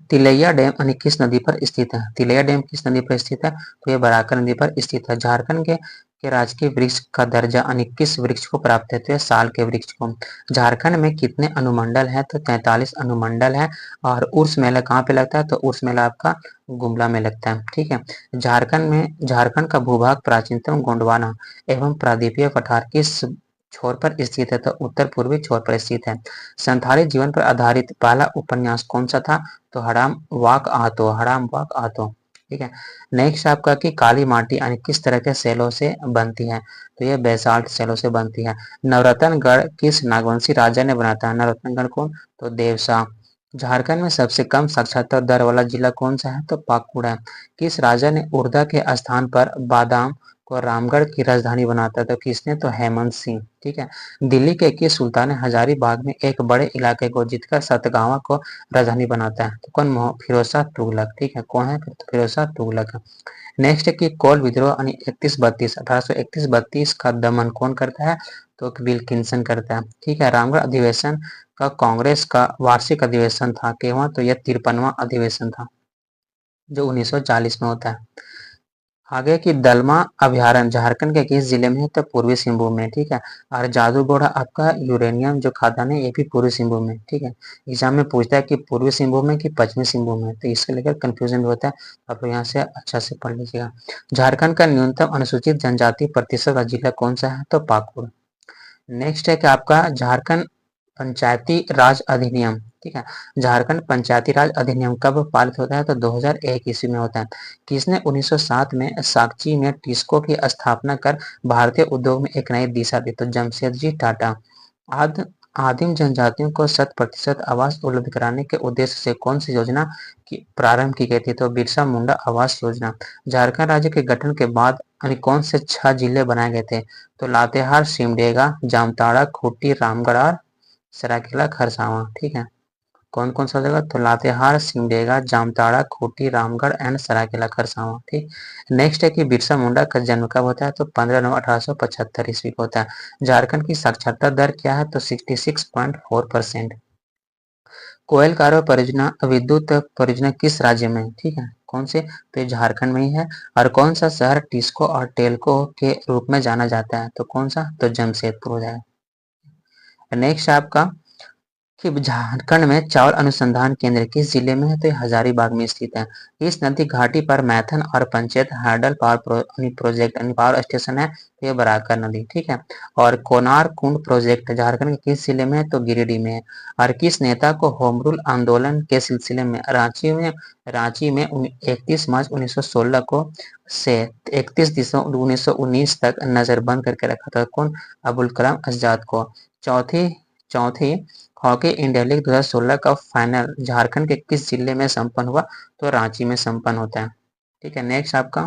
तिलैया डैम यानी किस नदी पर स्थित है। तिलैया डैम किस नदी पर स्थित है तो यह बराकर नदी पर स्थित है। झारखंड के राजकीय वृक्ष का दर्जा यानी किस वृक्ष को प्राप्त है तो यह साल के वृक्ष को। झारखंड में कितने अनुमंडल है तो 43 अनुमंडल है। और उर्स मेला कहाँ पे लगता है तो उर्स मेला आपका गुमला में लगता है। ठीक है। झारखंड का भूभाग प्राचीनतम गोंडवाना एवं प्रादीपीय पठार किस छोर पर स्थित है तो उत्तर पूर्वी छोर पर स्थित है। संथाली जीवन पर आधारित पहला उपन्यास कौन सा था तो हड़ाम वाक आतो। ठीक है। नेक्स्ट आपका कि काली माटी यानी किस तरह के सेलों से बनती है तो यह बेसाल्ट सेलों से बनती है। नवरत्नगढ़ किस नागवंशी राजा ने बनाया था नवरत्नगढ़ को तो देवशाह। झारखंड में सबसे कम साक्षरता दर वाला जिला कौन सा है तो पाकुड़ है। किस राजा ने उर्दा के स्थान पर बादाम को रामगढ़ की राजधानी बनाता था किसने तो हेमंत सिंह। ठीक है। दिल्ली के किस सुल्तान ने हजारीबाग में एक बड़े इलाके को जीतकर सतगावा को राजधानी बनाता है तो कौन फिरोज शाह तुगलक। ठीक है। कौन है फिरोज शाह तुगलक। नेक्स्ट है कि कोल विद्रोह यानी 1832 का दमन कौन करता है तो विल्किंसन करता है। ठीक है। रामगढ़ अधिवेशन का कांग्रेस का वार्षिक अधिवेशन था केवल तो यह 53वां अधिवेशन था जो 1940 में होता है। आगे की दलमा अभ्यारण्य झारखंड के किस जिले में है तो पूर्वी सिंहभूम में। ठीक है। और जादूगोड़ा आपका यूरेनियम जो खदान है ये भी पूर्वी सिंहभूम में। ठीक है। एग्जाम में पूछता है कि पूर्वी सिंहभूम में कि पश्चिमी सिंहभूम में तो इसके लेकर कंफ्यूजन भी होता है। आप यहाँ से अच्छा से पढ़ लीजिएगा। झारखंड का न्यूनतम अनुसूचित जनजाति प्रतिशत का जिला कौन सा है तो पाकुड़। नेक्स्ट है कि आपका झारखंड पंचायती राज अधिनियम। ठीक है। झारखंड पंचायती राज अधिनियम कब पारित होता है तो 2001 ईस्वी में होता है। किसने 1907 में साक्ची में टिस्को की स्थापना कर भारतीय उद्योग में एक नई दिशा दी तो जमशेदजी टाटा। आदिम जनजातियों को 100% आवास उपलब्ध कराने के उद्देश्य से कौन सी योजना की प्रारंभ की गई थी? तो बिरसा मुंडा आवास योजना। झारखंड राज्य के गठन के बाद यानी कौन से 6 जिले बनाए गए थे? तो लातेहार, सिमडेगा, जामताड़ा, खूंटी, रामगढ़ और सरायकेला खरसावां। ठीक है, कौन कौन सा जगह? तो लातेहार, सिमडेगा, जामताड़ा, खूंटी, रामगढ़ एंड सरायकेला खरसावां। ठीक। नेक्स्ट है कि बिरसा मुंडा का जन्म कब होता है? तो 15 नवंबर 1875 ईस्वी को होता है। झारखंड की साक्षरता दर क्या है? तो 66.4%। कोयल परियोजना विद्युत परियोजना किस राज्य में है? ठीक है, कौन से? तो ये झारखंड में ही है। और कौन सा शहर टिस्को और टेल्को के रूप में जाना जाता है? तो कौन सा? तो जमशेदपुर हो जाएगा। नेक्स्ट है आपका कि झारखंड में चावल अनुसंधान केंद्र किस जिले में है? तो ये हजारीबाग में स्थित है। इस नदी घाटी पर मैथन और panchayat hurdle project power station है। तो ये बराकर नदी। ठीक है। और कोनार कुंड प्रोजेक्ट झारखंड के किस जिले में है? तो गिरिडीह में है। और किस नेता को होम रूल आंदोलन के सिलसिले में रांची में 31 मार्च 1916 को से 31 दिसंबर 1919 तक नजरबंद करके रखा था? कौन? अबुल कलाम आजाद को। चौथी चौथी हॉकी इंडिया लीग 2016 का फाइनल झारखंड के किस जिले में संपन्न हुआ? तो रांची में संपन्न होता है। ठीक है। नेक्स्ट आपका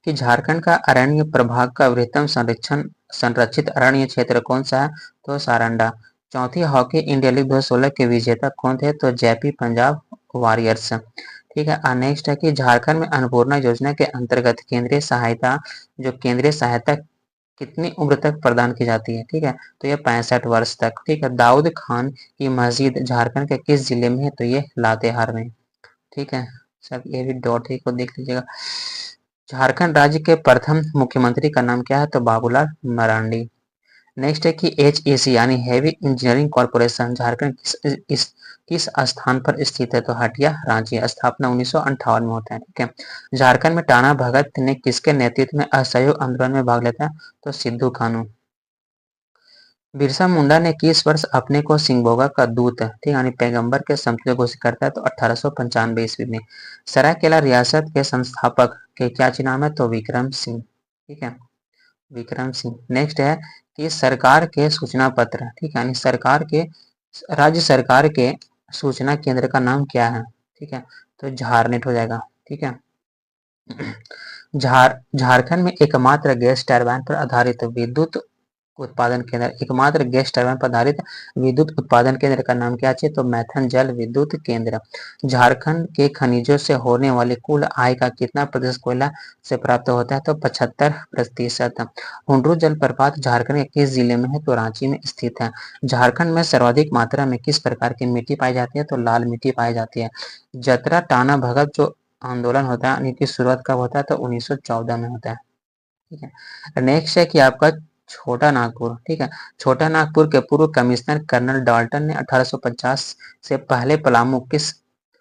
कि झारखंड का अरण्य प्रभाग का वृहत्तम संरक्षित अरण्य क्षेत्र कौन सा है? तो सारंडा। चौथी हॉकी इंडिया लीग 2016 के विजेता कौन थे? तो जेपी पंजाब वॉरियर्स। ठीक है। नेक्स्ट है कि झारखंड में अन्नपूर्णा योजना के अंतर्गत केंद्रीय सहायता कितनी उम्र तक प्रदान की जाती है? ठीक है, तो ये 65 वर्ष तक। ठीक है। दाऊद खान की मस्जिद झारखंड के किस जिले में है? तो ये लातेहार में। ठीक है, सब ये भी डॉट ही को देख लीजिएगा। झारखंड राज्य के प्रथम मुख्यमंत्री का नाम क्या है? तो बाबूलाल मरांडी। नेक्स्ट है कि HEC यानी हेवी इंजीनियरिंग कॉर्पोरेशन झारखंड किस स्थान पर स्थित है? तो हटिया रांची। स्थापना 1958 में होता है। ठीक है। झारखंड में टाना भगत ने किसके नेतृत्व में असहयोग आंदोलन में भाग लेता है? तो सिद्धू कानू। बिरसा मुंडा ने किस वर्ष अपने को सिंगभोगा का दूत, ठीक यानी पैगंबर के समतुल्य घोषित करता है? तो 1895 ईस्वी में। सरायकेला रियासत के संस्थापक के क्या नाम है? तो विक्रम सिंह। ठीक है, विक्रम सिंह। नेक्स्ट है कि सरकार के सूचना पत्र, ठीक है, यानी राज्य सरकार के सूचना केंद्र का नाम क्या है? ठीक है, तो झारनेट हो जाएगा। ठीक है। झारखंड में एकमात्र गैस टरबाइन पर आधारित विद्युत उत्पादन केंद्र का नाम क्या है? तो मैथन जल विद्युत केंद्र। झारखंड के खनिजों से होने वाली कुल आय का कितना प्रतिशत कोयला से प्राप्त होता है? तो 75%। हुंडरू जलप्रपात झारखंड के किस जिले में है? तो रांची में स्थित है। झारखंड में सर्वाधिक मात्रा में किस प्रकार की मिट्टी पाई जाती है? तो लाल मिट्टी पाई जाती है। जतरा टाना भगत जो आंदोलन होता है इनकी शुरुआत कब होता है? तो 1914 में होता है। ठीक है। नेक्स्ट है कि आपका छोटा नागपुर। ठीक है, छोटा नागपुर के पूर्व कमिश्नर कर्नल डाल्टन ने 1850 से पहले पलामू किस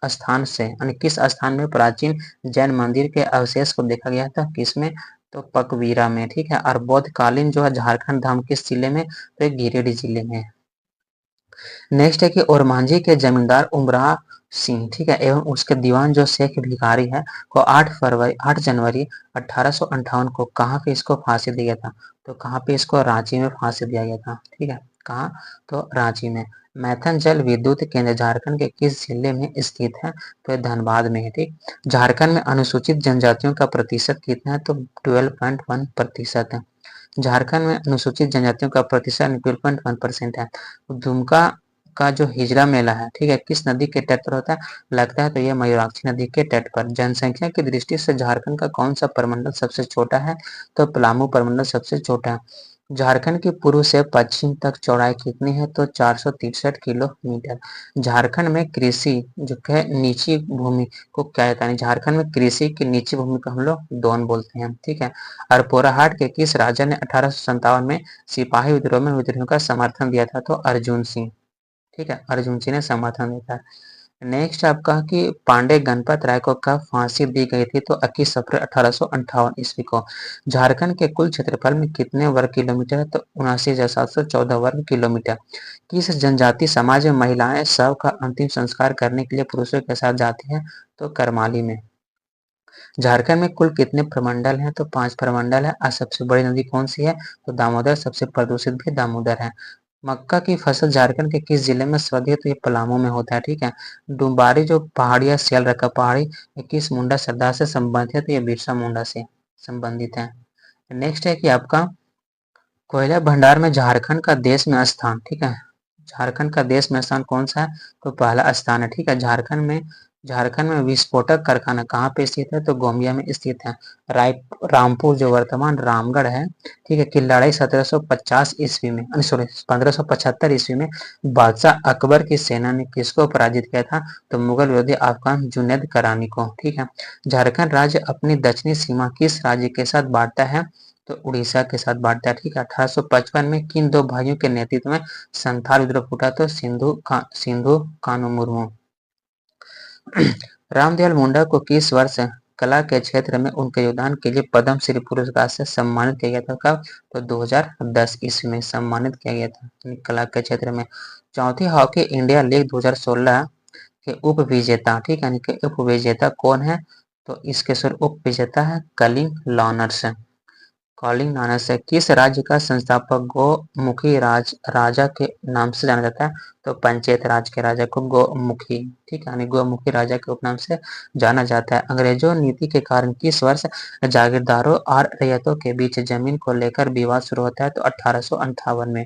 स्थान में प्राचीन जैन मंदिर के अवशेष को देखा गया था? किसमें? तो पकवीरा में। ठीक है। और बौद्धकालीन जो है झारखंड धाम किस जिले में? तो गिरिडीह जिले में। नेक्स्ट है कि ओरमांझी के जमींदार उमराव सिंह, ठीक है, एवं उसके दीवान जो शेख भिखारी है को 8 जनवरी 1858 को कहाँ पे इसको फांसी दिया था? तो कहाँ पे इसको? रांची में फांसी दिया गया था। ठीक है, कहाँ? तो रांची में। मैथन जल विद्युत केंद्र झारखंड के किस जिले में स्थित है? तो धनबाद में है। ठीक। झारखंड में अनुसूचित जनजातियों का प्रतिशत कितना है? तो 12.1% है। झारखंड में अनुसूचित जनजातियों का प्रतिशत 12.1% है। दुमका का जो हिजड़ा मेला है, ठीक है, किस नदी के तट पर होता है? लगता है तो ये मयूराक्षी नदी के तट पर। जनसंख्या की दृष्टि से झारखंड का कौन सा प्रमंडल सबसे छोटा है? तो पलामू प्रमंडल सबसे छोटा है। झारखंड की पूर्व से पश्चिम तक चौड़ाई कितनी है? तो 463 किलोमीटर। झारखंड में कृषि जो है नीची भूमि को क्या कहता है? झारखंड में कृषि की नीची भूमि को हम लोग दोन बोलते हैं। ठीक है। और पोराहाट के किस राजा ने 1857 में सिपाही विद्रोह में विद्रोहियों का समर्थन दिया था? तो अर्जुन सिंह। ठीक है, अर्जुन सिंह ने समर्थन दिया था। नेक्स्ट आपका कि पांडे गणपत राय को कब फांसी दी गई थी? तो 21 अप्रैल 1858 ईस्वी को। झारखंड के कुल क्षेत्रफल में कितने वर्ग किलोमीटर है? तो 79,714 वर्ग किलोमीटर। किस जनजाति समाज में महिलाएं शव का अंतिम संस्कार करने के लिए पुरुषों के साथ जाती हैं? तो करमाली में। झारखंड में कुल कितने प्रमंडल हैं? तो 5 प्रमंडल है। और सबसे बड़ी नदी कौन सी है? तो दामोदर। सबसे प्रदूषित भी दामोदर है। मक्का की फसल झारखंड के किस जिले में सर्वाधिक है? तो ये पलामू में होता है। ठीक है। डुबारी जो पहाड़िया सियाल रखा पहाड़ी, ये किस मुंडा सरदार से संबंधित है? तो ये बिरसा मुंडा से संबंधित है। नेक्स्ट है कि आपका कोयला भंडार में झारखंड का देश में स्थान। ठीक है। झारखंड का देश में स्थान कौन सा है? तो पहला स्थान है। ठीक है। झारखंड में विस्फोटक कारखाना कहाँ पे स्थित है? तो गोमिया में स्थित है। राय रामपुर जो वर्तमान रामगढ़ है, ठीक है, की लड़ाई 1750 ईस्वी में, सॉरी 1575 ईस्वी में बादशाह अकबर की सेना ने किसको पराजित किया था? तो मुगल विरोधी अफगान जुनैद करानी को। ठीक है। झारखंड राज्य अपनी दक्षिणी सीमा किस राज्य के साथ बांटता है? तो उड़ीसा के साथ बांटता है। ठीक है। 1855 में किन दो भाइयों के नेतृत्व में संथाल विद्रोह फूटा? तो सिंधु कानू मुर्मू। रामदयाल मुंडा को किस वर्ष कला के क्षेत्र में उनके योगदान के लिए पद्म श्री पुरस्कार से सम्मानित किया गया था? कब? तो 2010 ईस्वी में सम्मानित किया गया था कला के क्षेत्र में। चौथी हॉकी इंडिया लीग 2016 के उप विजेता, ठीक है, यानी कि उप विजेता कौन है? तो इसके सर उप विजेता है कॉलिंग नाना से। किस राज्य का संस्थापक गौमुखी राजा के नाम से जाना जाता है? तो पंचायत राज के राजा को गौमुखी, ठीक है, यानी गौमुखी राजा के उपनाम से जाना जाता है। अंग्रेजों नीति के कारण किस वर्ष जागीरदारों और रैयतों के बीच जमीन को लेकर विवाद शुरू होता है? तो 1858 में।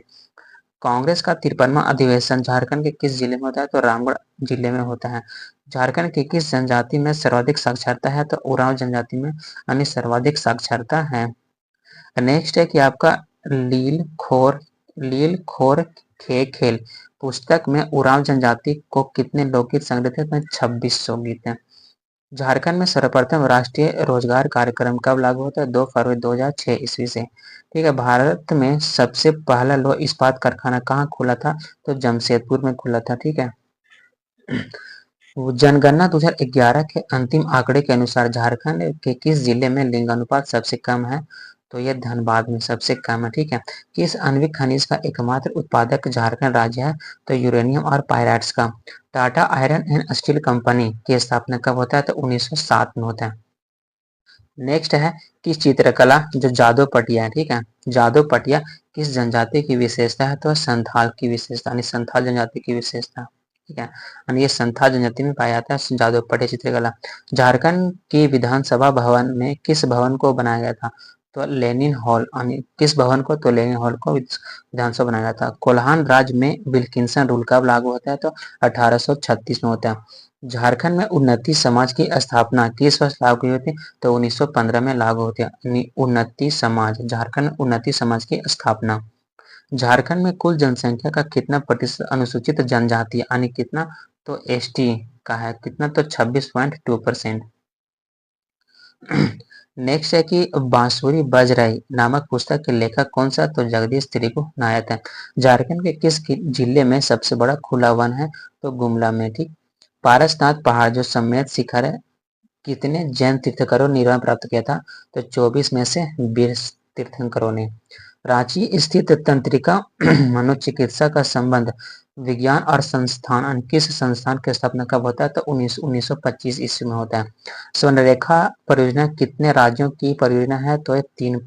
कांग्रेस का 53वां अधिवेशन झारखंड के किस जिले में होता है? तो रामगढ़ जिले में होता है। झारखंड की किस जनजाति में सर्वाधिक साक्षरता है? तो उरांव जनजाति में यानी सर्वाधिक साक्षरता है। नेक्स्ट है कि आपका लील खोर खे खेल पुस्तक में उरांव जनजाति को कितने लोकगीत संग्रहित हैं? 2600 गीत हैं। झारखंड में सर्वप्रथम राष्ट्रीय रोजगार कार्यक्रम कब लागू होता है? 2 फरवरी 2006 ईस्वी से। ठीक है। भारत में सबसे पहला लौह इस्पात कारखाना कहाँ खुला था? तो जमशेदपुर में खुला था। ठीक है। जनगणना 2011 के अंतिम आंकड़े के अनुसार झारखंड के किस जिले में लिंगानुपात सबसे कम है? तो यह धनबाद में सबसे कम है। ठीक है। किस आणविक खनिज का एकमात्र उत्पादक झारखंड राज्य है? तो यूरेनियम और पायराइट्स का। Tata iron and steel company की स्थापना कब होता है? तो 1907 में होता है। नेक्स्ट है कि चित्रकला जो जादू पटिया है, ठीक है, जादू पटिया किस जनजाति की विशेषता है? तो संथाल की विशेषता, यानी संथाल जनजाति की विशेषता। ठीक है। यानी ये संथाल जनजाति में पाया जाता है जादू पटिया चित्रकला। झारखंड की विधानसभा भवन में किस भवन को बनाया गया था? तो लेनिन हॉल, यानी किस भवन को? तो लेनिन हॉल को विधानसभा बनाया गया था। कोल्हान राज्य में विल्किंसन रूल कब लागू होता है? तो 1836 में होता है। झारखंड में उन्नति समाज की स्थापना किस वर्ष लागू हुई थी? तो 1915 में लागू होती है उन्नति समाज, झारखंड उन्नति समाज की स्थापना। झारखंड में कुल जनसंख्या का कितना प्रतिशत अनुसूचित जनजाति यानी कितना? तो एसटी का है। कितना? तो 26.2%। नेक्स्ट है कि बांसुरी बज रही नामक पुस्तक के लेखक कौन सा? तो जगदीश त्रिभु नायक है। झारखंड के किस जिले में सबसे बड़ा खुला वन है? तो गुमला में। ठीक। पारसनाथ पहाड़ जो समेत शिखर है, कितने जैन तीर्थंकरों ने निर्वाण प्राप्त किया था? तो 24 में से 20 तीर्थंकरों ने। रांची स्थित तंत्रिका मनोचिकित्सा का संबंध विज्ञान और संस्थान किस संस्थान की स्थापना कब होता है? तो 1925 ईस्वी में होता है। स्वर्णरेखा परियोजना कितने राज्यों की परियोजना है? तो ये 3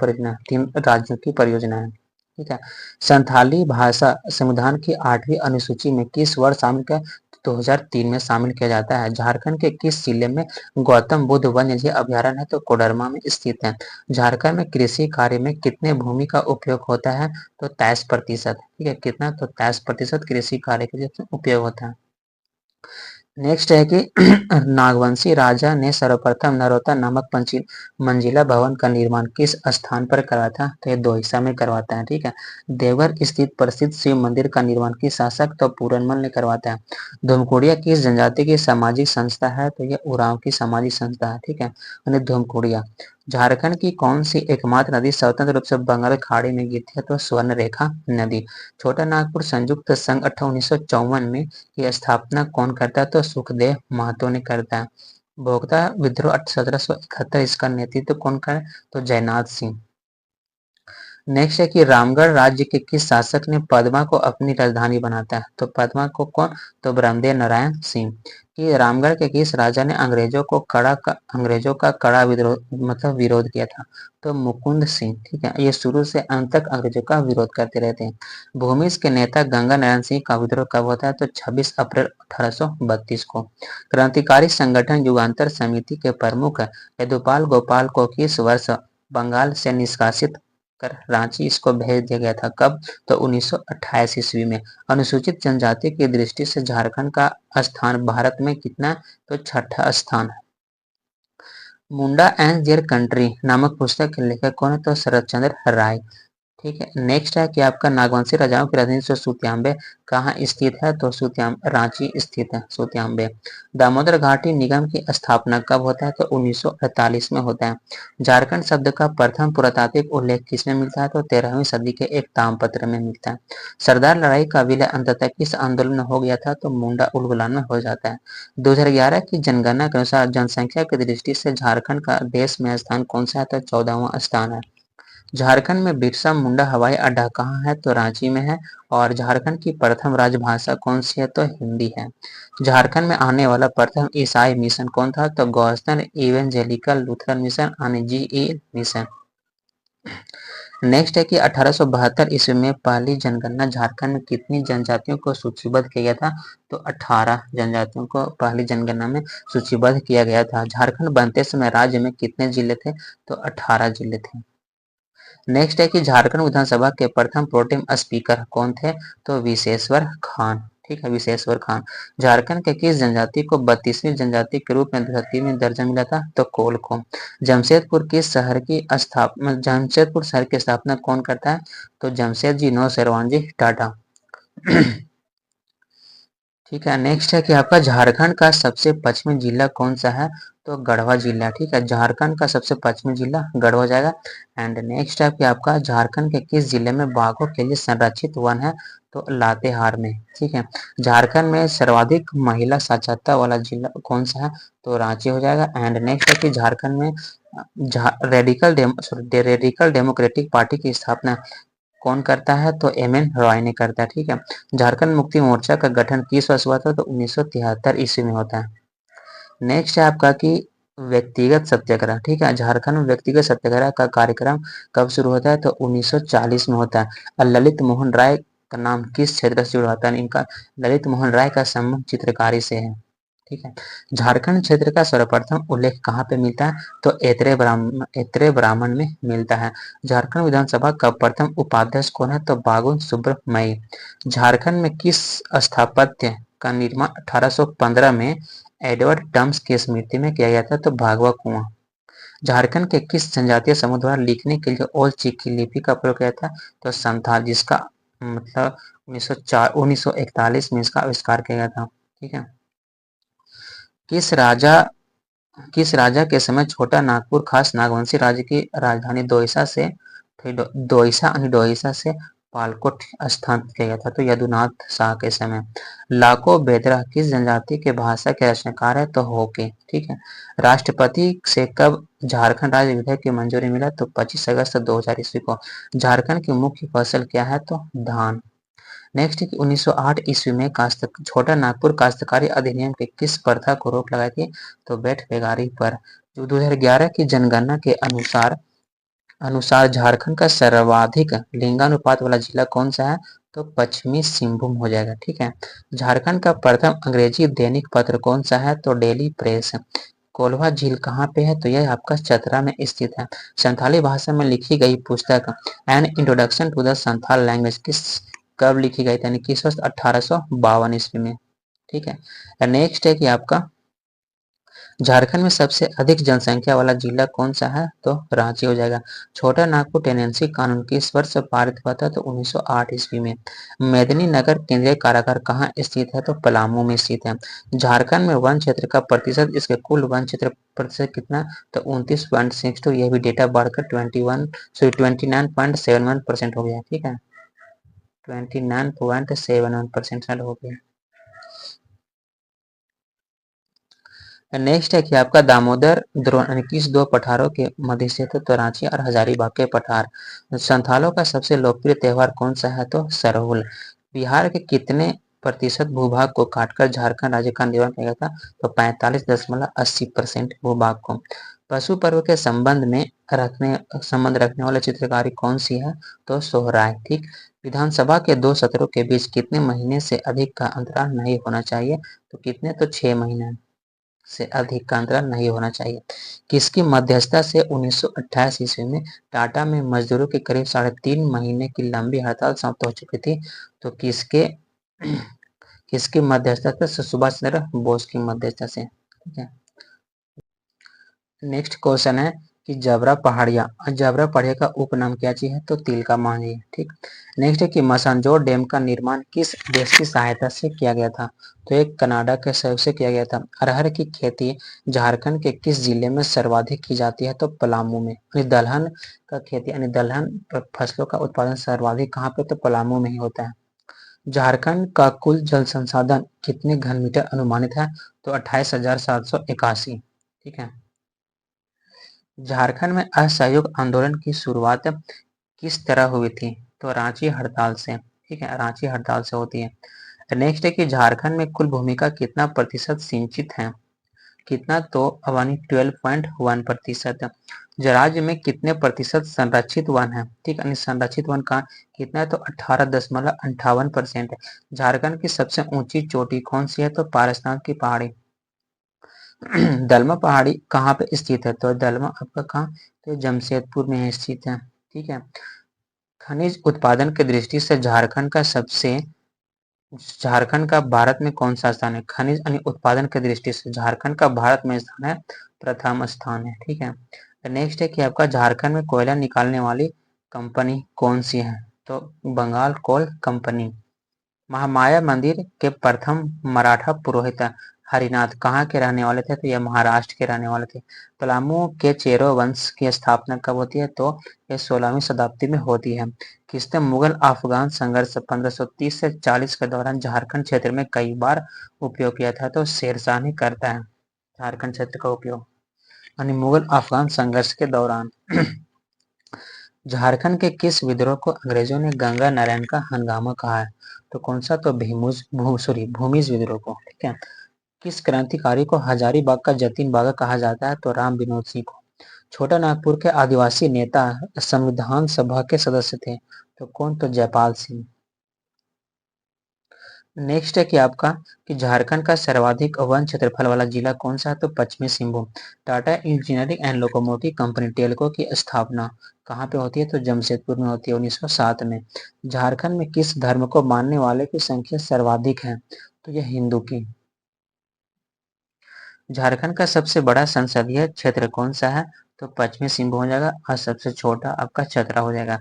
राज्यों की परियोजना है। ठीक है। संथाली भाषा संविधान की 8वीं अनुसूची में किस वर्ष शामिल किया? 2003 में शामिल किया जाता है। झारखंड के किस जिले में गौतम बुद्ध वन्यजीव अभयारण्य है? तो कोडरमा में स्थित है। झारखंड में कृषि कार्य में कितने भूमि का उपयोग होता है? तो 23%। ठीक है। कितना? तो 23% कृषि कार्य के लिए उपयोग होता है। नेक्स्ट है कि नागवंशी राजा ने सर्वप्रथम नरोत्ता नामक मंजिला भवन का निर्माण किस स्थान पर करवाया था? तो ये 2 हिस्सा में करवाता है। ठीक है। देवघर स्थित प्रसिद्ध शिव मंदिर का निर्माण किस शासक? तो पूरनमल ने करवाता है। धूमकुड़िया किस जनजाति की सामाजिक संस्था है? तो ये उरांव की सामाजिक संस्था है। ठीक है, यानी धूमकुड़िया। झारखंड की कौन सी एकमात्र नदी स्वतंत्र रूप से बंगाल खाड़ी में गिरती है? तो स्वर्ण रेखा नदी। छोटा नागपुर संयुक्त संघ 1954 में की स्थापना कौन करता है? तो सुखदेव महतो ने करता है। भोक्ता विद्रोह 1771 इसका नेतृत्व कौन करे? तो जयनाथ सिंह। नेक्स्ट है कि रामगढ़ राज्य के किस शासक ने पद्मा को अपनी राजधानी बनाता है? तो पद्मा को कौन? तो ब्रह्मदेव नारायण सिंह। कि रामगढ़ के किस राजा ने अंग्रेजों का कड़ा विरोध विरोध किया था? तो मुकुंद सिंह। ठीक है, ये शुरू से अंत तक अंग्रेजों का विरोध करते रहते हैं। भूमिज के नेता गंगा नारायण सिंह का विद्रोह कब होता है? तो 26 अप्रैल 1832 को। क्रांतिकारी संगठन युगांतर समिति के प्रमुख यदुपाल गोपाल को किस वर्ष बंगाल से निष्कासित कर रांची इसको भेज दिया गया था? कब? तो 1928 ईस्वी में। अनुसूचित जनजाति की दृष्टि से झारखंड का स्थान भारत में कितना? तो छठा स्थान है। मुंडा एंड देयर कंट्री नामक पुस्तक के लेखक कौन है? तो शरद चंद्र राय। ठीक है, नेक्स्ट है कि आपका नागवंशी राजाओं की राजधानी सुत्यांबे कहाँ स्थित है? तो रांची स्थित है सुत्यांबे। दामोदर घाटी निगम की स्थापना कब होता है? तो 1948 में होता है। झारखंड शब्द का प्रथम पुरातात्विक उल्लेख किसमें मिलता है? तो 13वीं सदी के एक ताम्रपत्र में मिलता है। सरदार लड़ाई का विलय अंततः किस आंदोलन में हो गया था? तो मुंडा उलगुलान में हो जाता है। 2011 की जनगणना के अनुसार जनसंख्या की दृष्टि से झारखंड का देश में स्थान कौन सा है? तो 14वां स्थान है। झारखंड में बिरसा मुंडा हवाई अड्डा कहाँ है? तो रांची में है। और झारखंड की प्रथम राजभाषा कौन सी है? तो हिंदी है। झारखंड में आने वाला प्रथम ईसाई मिशन कौन था? तो गॉस्टन इवेंजेलिकल लूथरन मिशन यानी GE मिशन। नेक्स्ट है कि 1872 ईस्वी में पहली जनगणना झारखंड में कितनी जनजातियों को सूचीबद्ध किया गया था? तो 18 जनजातियों को पहली जनगणना में सूचीबद्ध किया गया था। झारखंड बनते समय राज्य में कितने जिले थे? तो 18 जिले थे। नेक्स्ट है कि झारखंड विधानसभा के प्रथम प्रोटेम स्पीकर कौन थे? तो विशेश्वर खान। ठीक है, विशेश्वर खान। झारखंड के किस जनजाति को 32वीं जनजाति के रूप में धरती दर्जा मिला था? तो कोल को। जमशेदपुर शहर की स्थापना कौन करता है? तो जमशेदजी नौशेरवानजी टाटा। ठीक है, नेक्स्ट है कि आपका झारखंड का सबसे पश्चिमी जिला कौन सा है? तो गढ़वा जिला। ठीक है, झारखंड का सबसे पश्चिमी जिला गढ़वा जाएगा। एंड नेक्स्ट है कि आपका झारखंड के किस जिले में बाघों के लिए संरक्षित वन है? तो लातेहार में। ठीक है, झारखंड में सर्वाधिक महिला साक्षरता वाला जिला कौन सा है? तो रांची हो जाएगा। एंड नेक्स्ट है कि झारखंड में रेडिकल डेमोक्रेटिक पार्टी की स्थापना कौन करता है? तो MN रॉय ने करता है। ठीक है, झारखंड मुक्ति मोर्चा का गठन किस वर्ष हुआ था? तो 1973 ईस्वी में होता है। नेक्स्ट है आपका कि व्यक्तिगत सत्याग्रह। ठीक है, झारखंड में व्यक्तिगत सत्याग्रह का कार्यक्रम कब शुरू होता है? तो 1940 में होता है। और ललित मोहन राय का नाम किस क्षेत्र से जुड़ा होता है? इनका ललित मोहन राय का संबंध चित्रकारी से है। ठीक है, झारखंड क्षेत्र का सर्वप्रथम उल्लेख कहाँ पे मिलता है? तो ऐत्रेय ब्राह्मण में मिलता है। झारखंड विधानसभा का प्रथम उपाध्यक्ष कौन है? तो बागुन सुब्रमण्य। झारखंड में किस स्थापत्य का निर्माण 1815 में एडवर्ड टम्स की स्मृति में किया गया था? तो भागवा कुआं। झारखंड के किस जनजातीय समूह द्वारा लिखने के लिए ओल चिकी लिपि का प्रयोग किया था? तो संथाल, जिसका 1941 में इसका आविष्कार किया गया था। ठीक है, किस राजा किस राजा के समय छोटा नागपुर खास नागवंशी राज्य की राजधानी दोईसा से पालकोट स्थानांतरित किया गया था? तो यदुनाथ शाह के समय। लाको बेदरा किस जनजाति के भाषा के रचनाकार है? तो होके। ठीक है, राष्ट्रपति से कब झारखंड राज्य विधेयक की मंजूरी मिला? तो 25 अगस्त 2000 ईस्वी को। झारखंड की मुख्य फसल क्या है? तो धान। नेक्स्ट है कि 1908 ईस्वी में छोटा नागपुर काश्तकारी अधिनियम के किस प्रथा को रोक लगाई थी? तो बेट बेगारी पर। जो 2011 की जनगणना के अनुसार झारखंड का सर्वाधिक लिंगानुपात वाला जिला कौन सा है? तो पश्चिमी सिंहभूम हो जाएगा। ठीक है, झारखंड का प्रथम अंग्रेजी दैनिक पत्र कौन सा है? तो डेली प्रेस। कोल्हा झील कहाँ पे है? तो यह आपका चतरा में स्थित है। संथाली भाषा में लिखी गई पुस्तक an introduction to the Santhal language कब लिखी गई थी? किस वर्ष? 1852 ईस्वी में। ठीक है, नेक्स्ट है कि आपका झारखंड में सबसे अधिक जनसंख्या वाला जिला कौन सा है? तो रांची हो जाएगा। छोटा नागपुर टेनेंसी कानून किस वर्ष पारित हुआ था? तो 1908 ईस्वी में। मेदिनीनगर केंद्रीय कारागार कहाँ स्थित है? तो पलामू में स्थित है। झारखंड में वन क्षेत्र का प्रतिशत इसके कुल वन क्षेत्र प्रतिशत कितना? तो 29.62। यह भी डेटा बढ़कर 29.71% हो गया। ठीक है, 29.71% हो गया। नेक्स्ट है कि आपका दामोदर द्रोण यानी किस दो पठारों के मध्य स्थित है? तो रांची और हजारीबाग के पठार। संथालों का सबसे लोकप्रिय त्योहार कौन सा है? तो सरहुल। बिहार के कितने प्रतिशत भूभाग को काटकर झारखंड राज्य का निर्माण किया गया था? तो 45.80% भूभाग को। पशु पर्व के संबंध रखने वाले चित्रकारी कौन सी है? तो सोहराय। ठीक। विधानसभा के दो सत्रों के बीच कितने महीने से अधिक का अंतराल नहीं होना चाहिए? तो कितने? तो 6 महीने से अधिक का अंतराल नहीं होना चाहिए। किसकी मध्यस्थता से 1928 ईस्वी में टाटा में मजदूरों की करीब 3.5 महीने की लंबी हड़ताल समाप्त हो चुकी थी? तो किसके किसकी मध्यस्थता से? सुभाष चंद्र बोस की मध्यस्थता से। ठीक है। नेक्स्ट क्वेश्चन है कि जबरा पहाड़िया का उपनाम क्या चीज है? तो तिलका मांझी। ठीक। नेक्स्ट है कि मसानजोर डैम का निर्माण किस देश की सहायता से किया गया था? तो एक कनाडा के सहयोग से किया गया था। अरहर की खेती झारखंड के किस जिले में सर्वाधिक की जाती है? तो पलामू में। दलहन का खेती यानी दलहन फसलों का उत्पादन सर्वाधिक कहाँ पे? तो पलामू में ही होता है। झारखंड का कुल जल संसाधन कितने घन मीटर अनुमानित है? तो 28,781। ठीक है। झारखंड में असहयोग आंदोलन की शुरुआत किस तरह हुई थी? तो रांची हड़ताल से। ठीक है, रांची हड़ताल से होती है। नेक्स्ट है कि झारखंड में कुल भूमि का कितना प्रतिशत सिंचित है? कितना? तो अवानी 12.1%। राज्य में कितने प्रतिशत संरक्षित वन है? ठीक है, संरक्षित वन का कितना है? तो 18.58%। झारखंड की सबसे ऊंची चोटी कौन सी है? तो पारसनाथ की पहाड़ी। दलमा पहाड़ी कहाँ पे स्थित है? तो दलमा आपका कहाँ? तो जमशेदपुर में स्थित है। ठीक है। खनिज उत्पादन की दृष्टि से झारखंड का भारत में कौन सा स्थान है? खनिज यानी उत्पादन की दृष्टि से झारखंड का भारत में स्थान है, प्रथम स्थान है। ठीक है। नेक्स्ट है कि आपका झारखंड में कोयला निकालने वाली कंपनी कौन सी है? तो बंगाल कोल कंपनी। महामाया मंदिर के प्रथम मराठा पुरोहित हरिनाथ कहाँ के रहने वाले थे? तो यह महाराष्ट्र के रहने वाले थे। पलामू के चेरो वंश की स्थापना कब होती है? तो यह 16वीं शताब्दी में होती है। किसने मुगल अफगान संघर्ष 1530 से 40 के दौरान झारखंड क्षेत्र में कई बार उपयोग किया था? तो शेरशाह ही करता है झारखंड क्षेत्र का उपयोग, यानी मुगल अफगान संघर्ष के दौरान। झारखंड के किस विद्रोह को अंग्रेजों ने गंगा नारायण का हंगामा कहा है? तो कौन सा? तो भूमिज विद्रोह को। ठीक है। किस क्रांतिकारी को हजारीबाग का जतीन बागा कहा जाता है? तो राम विनोद सिंह को। छोटा नागपुर के आदिवासी नेता संविधान सभा के सदस्य थे? तो कौन? तो जयपाल सिंह। नेक्स्ट है कि आपका कि झारखंड का सर्वाधिक वन क्षेत्रफल वाला जिला कौन सा है? तो पश्चिमी Singhbhum. Tata engineering and locomotive company Telco की स्थापना कहाँ पे होती है? तो जमशेदपुर में होती है 1907 में। झारखंड में किस धर्म को मानने वाले की संख्या सर्वाधिक है? तो यह हिंदू की। झारखंड का सबसे बड़ा संसदीय क्षेत्र कौन सा है? तो पश्चिमी सिंहभूम हो जाएगा, और सबसे छोटा आपका चतरा हो जाएगा।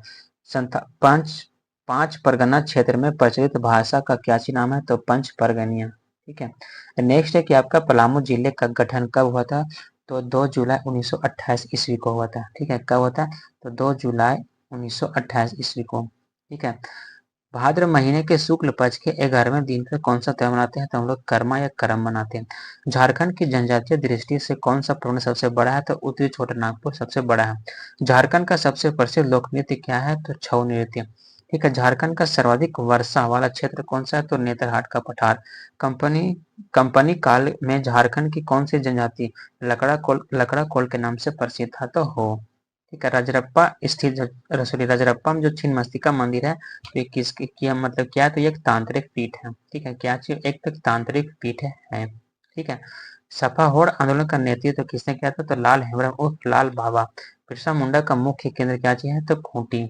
पांच पांच परगना क्षेत्र में प्रचलित भाषा का क्या ची नाम है? तो पंच परगनिया। ठीक है। नेक्स्ट है कि आपका पलामू जिले का गठन कब हुआ था? तो 2 जुलाई 1928 ईस्वी को हुआ था। ठीक है, कब हुआ था? तो 2 जुलाई 1928 ईस्वी को। ठीक है। भाद्र महीने के शुक्ल पक्ष के 11वें दिन पे कौन सा त्योहार मनाते हैं? तो हम लोग कर्मा या करम मनाते हैं। झारखंड की जनजातीय दृष्टि से कौन सा प्रवण सबसे बड़ा है? तो उत्तरी छोटा नागपुर सबसे बड़ा है। झारखंड का सबसे प्रसिद्ध लोक नृत्य क्या है? तो छऊ नृत्य। ठीक है। झारखंड का सर्वाधिक वर्षा वाला क्षेत्र कौन सा है? तो नेतरहाट का पठार। कंपनी कंपनी काल में झारखंड की कौन सी जनजाति लकड़ा कोल के नाम से प्रसिद्ध था? तो हो। ठीक है। रजरप्पा स्थित सॉरी रजरप्पा में जो छिन्नमस्तिका मंदिर है, तो ये किसकी किया मतलब क्या है? तो ये एक तांत्रिक पीठ है। ठीक है, क्या चीज? एक तो तांत्रिक पीठ है। ठीक है। सपा होड़ आंदोलन का नेतृत्व किसने किया था? तो लाल हेमराम उर्फ लाल बाबा। बिरसा मुंडा का मुख्य केंद्र क्या चीज है? तो खूंटी।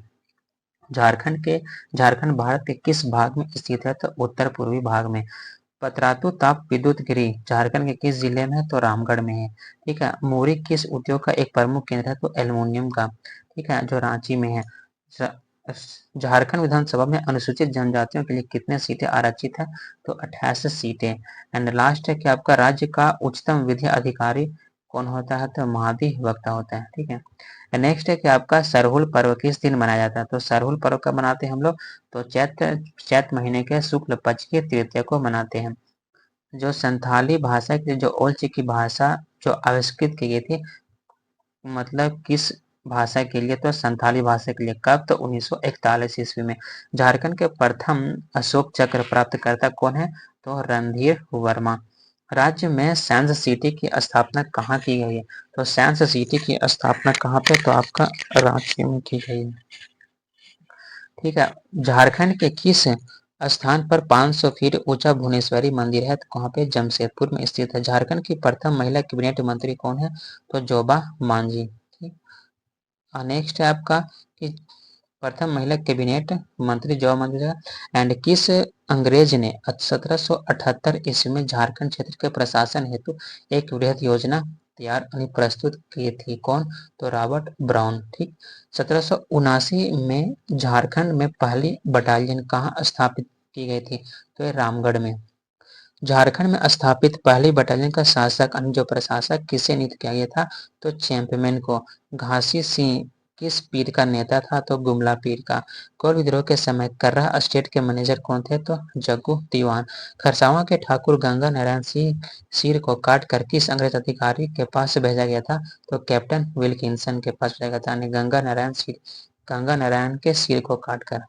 झारखंड भारत के किस भाग में स्थित है? तो उत्तर पूर्वी भाग में। पतरातू ताप विद्युत गिरी झारखंड के किस जिले में है? तो रामगढ़ में है। ठीक है। मोरी किस उद्योग का एक प्रमुख केंद्र है? तो एल्युमिनियम का। ठीक है, जो रांची में है। झारखंड विधानसभा में अनुसूचित जनजातियों के लिए कितने सीटें आरक्षित है? तो 88 सीटें। एंड लास्ट है कि आपका राज्य का उच्चतम विधि अधिकारी कौन होता है? तो महाधिवक्ता होता है। ठीक है। नेक्स्ट है कि आपका सरहुल पर्व किस दिन मनाया जाता है? तो सरहुल पर्व कब मनाते हैं हम लोग? तो चैत चैत महीने के शुक्ल पक्ष की तृतीया को मनाते हैं। जो संथाली भाषा की जो ओल्ड चिकी भाषा जो आविष्कृत की गई थी, मतलब किस भाषा के लिए, तो संथाली भाषा के लिए। कब? तो 1941 ईस्वी में। झारखंड के प्रथम अशोक चक्र प्राप्तकर्ता कौन है? तो रणधीर वर्मा। राज्य में साइंस सिटी की स्थापना कहाँ की गई है? तो साइंस सिटी की स्थापना कहाँ पे? तो आपका रांची में की गई है। ठीक है। झारखंड के किस स्थान पर 500 फीट ऊंचा भुवनेश्वरी मंदिर है? तो कहाँ पे? जमशेदपुर में स्थित है। झारखंड की प्रथम महिला कैबिनेट मंत्री कौन है? तो जोबा मांझी। ठीक। नेक्स्ट है आपका कि प्रथम महिला कैबिनेट मंत्री जोबा मांझी एंड किस अंग्रेज ने 1778 ईस्वी में झारखंड क्षेत्र के प्रशासन हेतु एक वृहद योजना तैयार प्रस्तुत की थी? कौन? तो रॉबर्ट ब्राउन। ठीक। 1779 में झारखंड में पहली बटालियन कहाँ स्थापित की गई थी? तो ये रामगढ़ में। झारखंड में स्थापित पहली बटालियन का शासक जो प्रशासक किसे नियुक्त किया गया था? तो चैंपमैन को। घासी सिंह किस पीर का नेता था? तो गुमला पीर का। कोल विद्रोह के समय कर्रा स्टेट के मैनेजर कौन थे? तो जग्गू दीवान। खरसावां के ठाकुर गंगा नारायण सिंह सिर को काट कर किस अंग्रेज अधिकारी के पास भेजा गया था? तो कैप्टन विल्किंसन के पास भेजा गया था। गंगा नारायण के सिर को काटकर।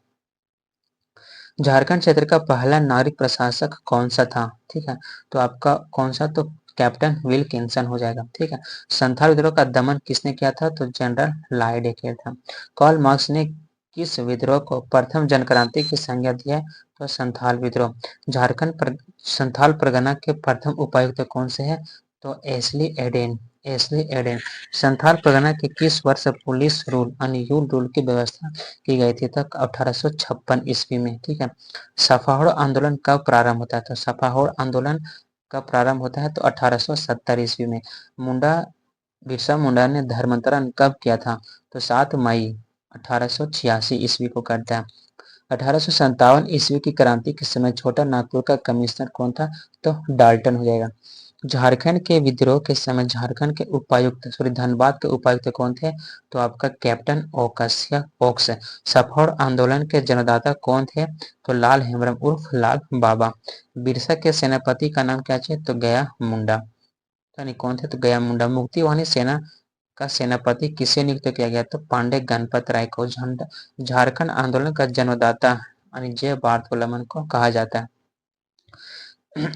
झारखंड क्षेत्र का पहला नागरिक प्रशासक कौन सा था? ठीक है, तो आपका कौन सा? तो कैप्टन विल्किंसन हो जाएगा। ठीक है। संथाल विद्रोह का दमन किसने किया था? तो जनरल लाइडे किया था। कार्ल मार्क्स ने किस विद्रोह को प्रथम जनक्रांति की संज्ञा दी है? तो संथाल विद्रोह। संथाल परगना के प्रथम उपायुक्त कौन से हैं? तो एस्ली एडेन। संथाल परगना के किस वर्ष पुलिस रूल यूल रूल की व्यवस्था की गई थी? तक 1856 ईस्वी में। ठीक है। सफाहोड़ आंदोलन कब प्रारंभ होता है? तो सफाहोड़ आंदोलन कब प्रारंभ होता है? तो 1870 ईस्वी में। बिरसा मुंडा ने धर्मांतरण कब किया था? तो 7 मई 1886 ईस्वी को करता है। 1857 ईस्वी की क्रांति के समय छोटा नागपुर का कमिश्नर कौन था? तो डाल्टन हो जाएगा। झारखंड के विद्रोह के समय झारखंड के धनबाद के उपायुक्त कौन थे? तो आपका कैप्टन ओक्स। सफौड़ आंदोलन के जन्मदाता कौन थे? तो लाल हेम्ब्रम उर्फ लाल बाबा। बिरसा के सेनापति का नाम क्या है? तो गया मुंडा। यानी कौन थे? तो गया मुंडा। मुक्तिवाहिनी सेना का सेनापति किसे नियुक्त किया गया? तो पांडे गणपत राय को। झारखंड आंदोलन का जन्मदाता यानी जय बार्थोलमन को कहा जाता है।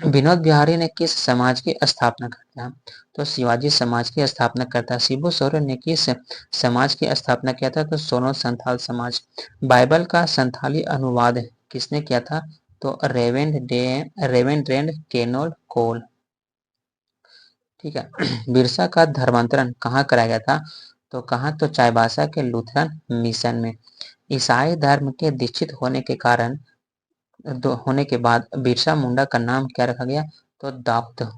विनोद बिहारी ने किस समाज की स्थापना करता है? तो शिवाजी समाज की स्थापना करता है। शिबू सोरेन ने किस समाज की स्थापना किया था? तो सोनो संथाल समाज। बाइबल का संथाली अनुवाद किसने किया था? तो रेवेंड्रेंड केनोल कोल। ठीक है। बिरसा का धर्मांतरण कहाँ कराया गया था? तो कहाँ? तो चाईबासा के लूथरन मिशन में। ईसाई धर्म के दीक्षित होने के बाद बिरसा मुंडा का नाम क्या रखा गया? तो दाऊद।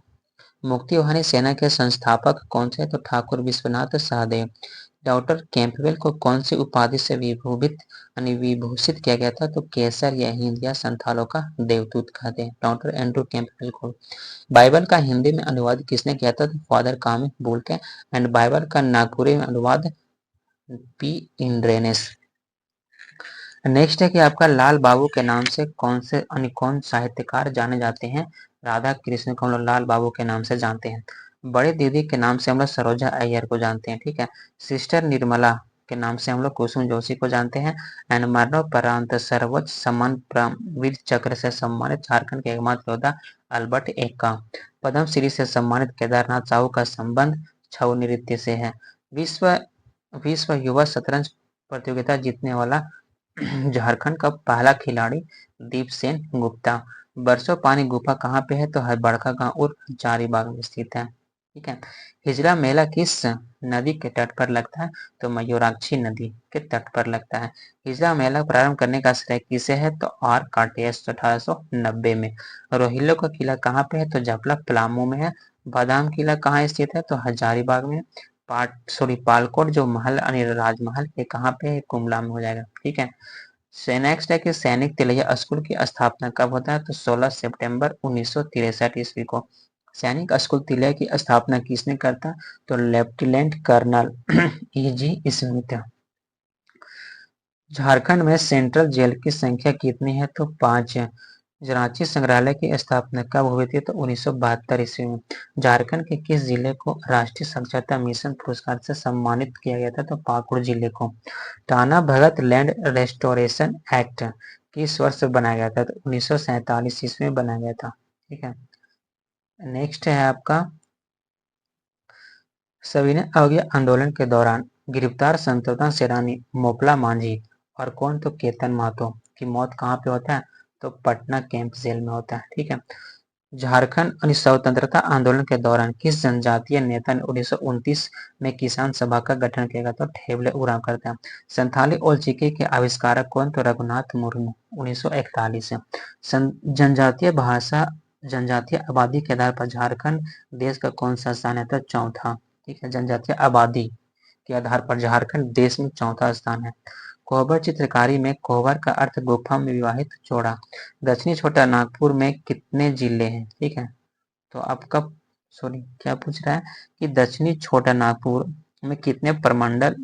मुक्तिवाहिनी सेना के संस्थापक कौन थे? तो ठाकुर विश्वनाथ सहदेव। डॉक्टर कैंपबेल को कौन सी उपाधि से विभूषित किया गया था? तो केसर या हिंद या संथालों का देवदूत कहते हैं डॉक्टर एंड्रू कैंपबेल को। बाइबल का हिंदी में अनुवाद किसने किया था? तो फादर कामिक बोलके। एंड बाइबल का नागपुरी में अनुवाद पी इंड्रेनेस। नेक्स्ट है कि आपका लाल बाबू के नाम से कौन साहित्यकार जाने जाते हैं? राधा कृष्ण को हम लोग लाल बाबू के नाम से जानते हैं। बड़े दीदी के नाम से हम लोग सरोजा अय्यर को जानते हैं। ठीक है। सिस्टर निर्मला के नाम से हम लोग कुसुम जोशी को जानते हैं। एंड मरणोपरांत सर्वोच्च सम्मान वीर चक्र से सम्मानित झारखंड के एकमात्र योद्धा अल्बर्ट एक्का। पद्मश्री से सम्मानित केदारनाथ साहू का संबंध छऊ नृत्य से है। विश्व विश्व युवा शतरंज प्रतियोगिता जीतने वाला झारखंड का पहला खिलाड़ी दीपसेन गुप्ता। बरसो पानी गुफा कहाँ पे है? तो है बड़का गांव और जारीबाग में स्थित है। ठीक है। हिजला मेला किस नदी के तट पर लगता है? तो मयूराक्षी नदी के तट पर लगता है। हिजला मेला प्रारंभ करने का श्रेय किसे है? तो आर काटेस 1890 में। रोहिल्लो का किला कहाँ पे है? तो जपला पलामू में है। बादाम किला कहाँ स्थित है? तो हजारीबाग में। पालकोट जो महल यानी राजमहल ये कहाँ पे है? कुमला में हो जाएगा। ठीक है। नेक्स्ट है कि सैनिक तिलैया स्कूल की स्थापना कब होता है? तो 16 सितंबर 1963 ईस्वी को। सैनिक स्कूल तिलैया की स्थापना किसने करता? तो lieutenant colonel E.G. Smith. Jharkhand में सेंट्रल जेल की संख्या कितनी है? तो 5 है। रांची संग्रहालय की स्थापना कब हुई थी? तो 1972 ईस्वी में। झारखंड के किस जिले को राष्ट्रीय साक्षरता मिशन पुरस्कार से सम्मानित किया गया था? तो पाकुड़ जिले को। टाना भगत लैंड रेस्टोरेशन एक्ट किस वर्ष बनाया गया था? तो 1947 ईस्वी में बनाया गया था। ठीक है, नेक्स्ट है आपका, सविनय अवज्ञा आंदोलन के दौरान गिरफ्तार स्वतंत्रता सेनानी मोपला मांझी और कौन? तो केतन महतो की मौत कहाँ पे होता है? तो पटना कैंप जेल में होता है। ठीक है, झारखंड स्वतंत्रता आंदोलन के दौरान किस जनजातीय नेता ने 1929 में किसान सभा का गठन किया? तो ठेबले उराव करते हैं। संथाली और चिकी के आविष्कारक कौन? तो रघुनाथ मुर्मू 1941 से। जनजातीय भाषा जनजातीय आबादी के आधार पर झारखंड देश का कौन सा स्थान है? तो चौथा। ठीक है, जनजातीय आबादी के आधार पर झारखंड देश में चौथा स्थान है। कोहबर चित्रकारी में कोहबर का अर्थ गुफा में विवाहित जोड़ा। दक्षिणी छोटा नागपुर में कितने जिले हैं? ठीक है, तो आपका सॉरी क्या पूछ रहा है कि दक्षिणी छोटा नागपुर में कितने प्रमंडल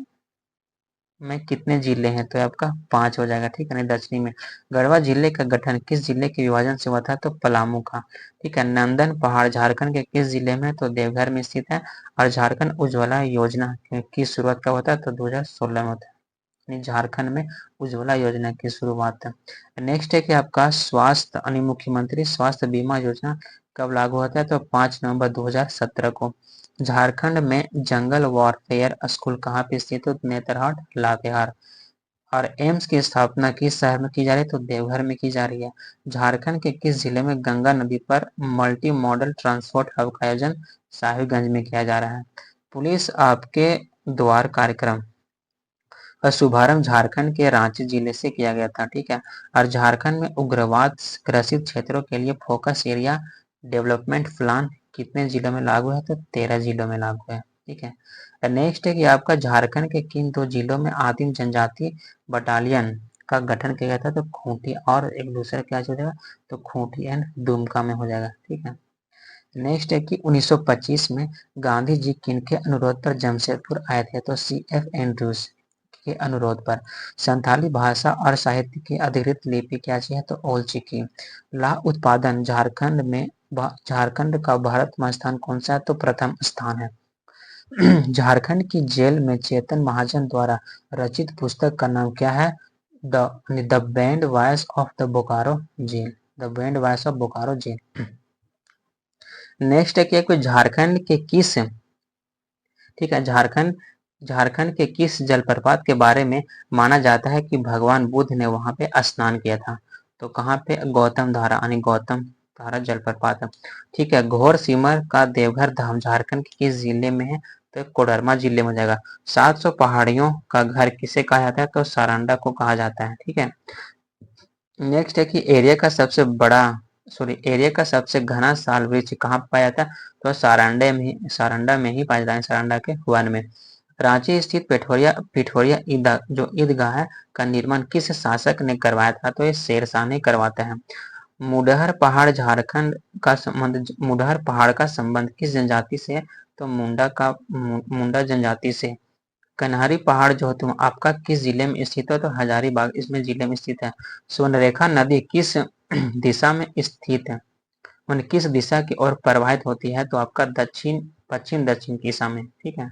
में कितने जिले हैं? तो आपका 5 हो जाएगा। ठीक है, नहीं दक्षिणी में। गढ़वा जिले का गठन किस जिले के विभाजन से हुआ था? तो पलामू का। ठीक है, नंदन पहाड़ झारखंड के किस जिले में? तो देवघर में स्थित है। और झारखंड उज्ज्वला योजना की शुरुआत कब होता है? तो 2016 में होता है। झारखंड में उज्ज्वला योजना की शुरुआत है। नेक्स्ट है कि आपका स्वास्थ्य मुख्यमंत्री स्वास्थ्य बीमा योजना कब लागू होता है? तो 5 नवंबर 2017 को। झारखंड में जंगल वॉरफेयर स्कूल कहाँ पे स्थित है? नेतरहाट लातेहार। और एम्स की स्थापना किस शहर में की जा रही है? तो देवघर में की जा रही है। झारखंड के किस जिले में गंगा नदी पर मल्टी मॉडल ट्रांसपोर्ट हब का आयोजन साहिबगंज में किया जा रहा है? पुलिस आपके द्वार कार्यक्रम का शुभारंभ झारखंड के रांची जिले से किया गया था। ठीक है, और झारखंड में उग्रवाद ग्रसित क्षेत्रों के लिए फोकस एरिया डेवलपमेंट प्लान कितने जिलों में लागू है? तो 13 जिलों में लागू है। ठीक है, नेक्स्ट है कि आपका झारखंड के किन 2 जिलों में आदिम जनजाति बटालियन का गठन किया गया था? तो खूंटी और एक दूसरा क्या हो जाएगा? तो खूंटी एंड दुमका में हो जाएगा। ठीक है, नेक्स्ट है कि 1925 में गांधी जी किनके अनुरोध पर जमशेदपुर आए थे? तो CF एंड्रूज के अनुरोध पर। संथाली भाषा और साहित्य की अधिकृत लिपि क्या है? तो ओल चिकी। ला उत्पादन झारखंड का भारत में स्थान कौन सा है? तो प्रथम स्थान है। झारखंड की जेल में चेतन महाजन द्वारा रचित पुस्तक का नाम क्या है? The band voice of the Bokaro jail. The band voice of Bokaro jail. Next है कि कोई झारखंड के किस ठीक है झारखंड झारखंड के किस जलप्रपात के बारे में माना जाता है कि भगवान बुद्ध ने वहां पे स्नान किया था? तो कहाँ पे? गौतम धारा यानी गौतम धारा जलप्रपात है। ठीक है, घोर सिमर का देवघर धाम झारखंड के किस जिले में है? तो कोडरमा जिले में हो जाएगा। 700 पहाड़ियों का घर किसे कहा जाता है? तो सारंडा को कहा जाता है। ठीक है, नेक्स्ट है कि एरिया का सबसे घना साल वृक्ष कहाँ पाया जाता है? तो सारंडा में ही पाया जाता है, सारंडा के वन में। रांची स्थित पिठोरिया ईदगाह है का निर्माण किस शासक ने करवाया था? तो ये शेरशाह ने करवाता है। मुडहर पहाड़ का संबंध किस जनजाति से है? तो मुंडा जनजाति से। कन्हारी पहाड़ जो है तुम आपका किस जिले में स्थित है? तो हजारीबाग इसमें जिले में स्थित है। स्वर्णरेखा नदी किस दिशा में स्थित है? किस दिशा की ओर प्रवाहित होती है? तो आपका पश्चिम दक्षिण दिशा में। ठीक है,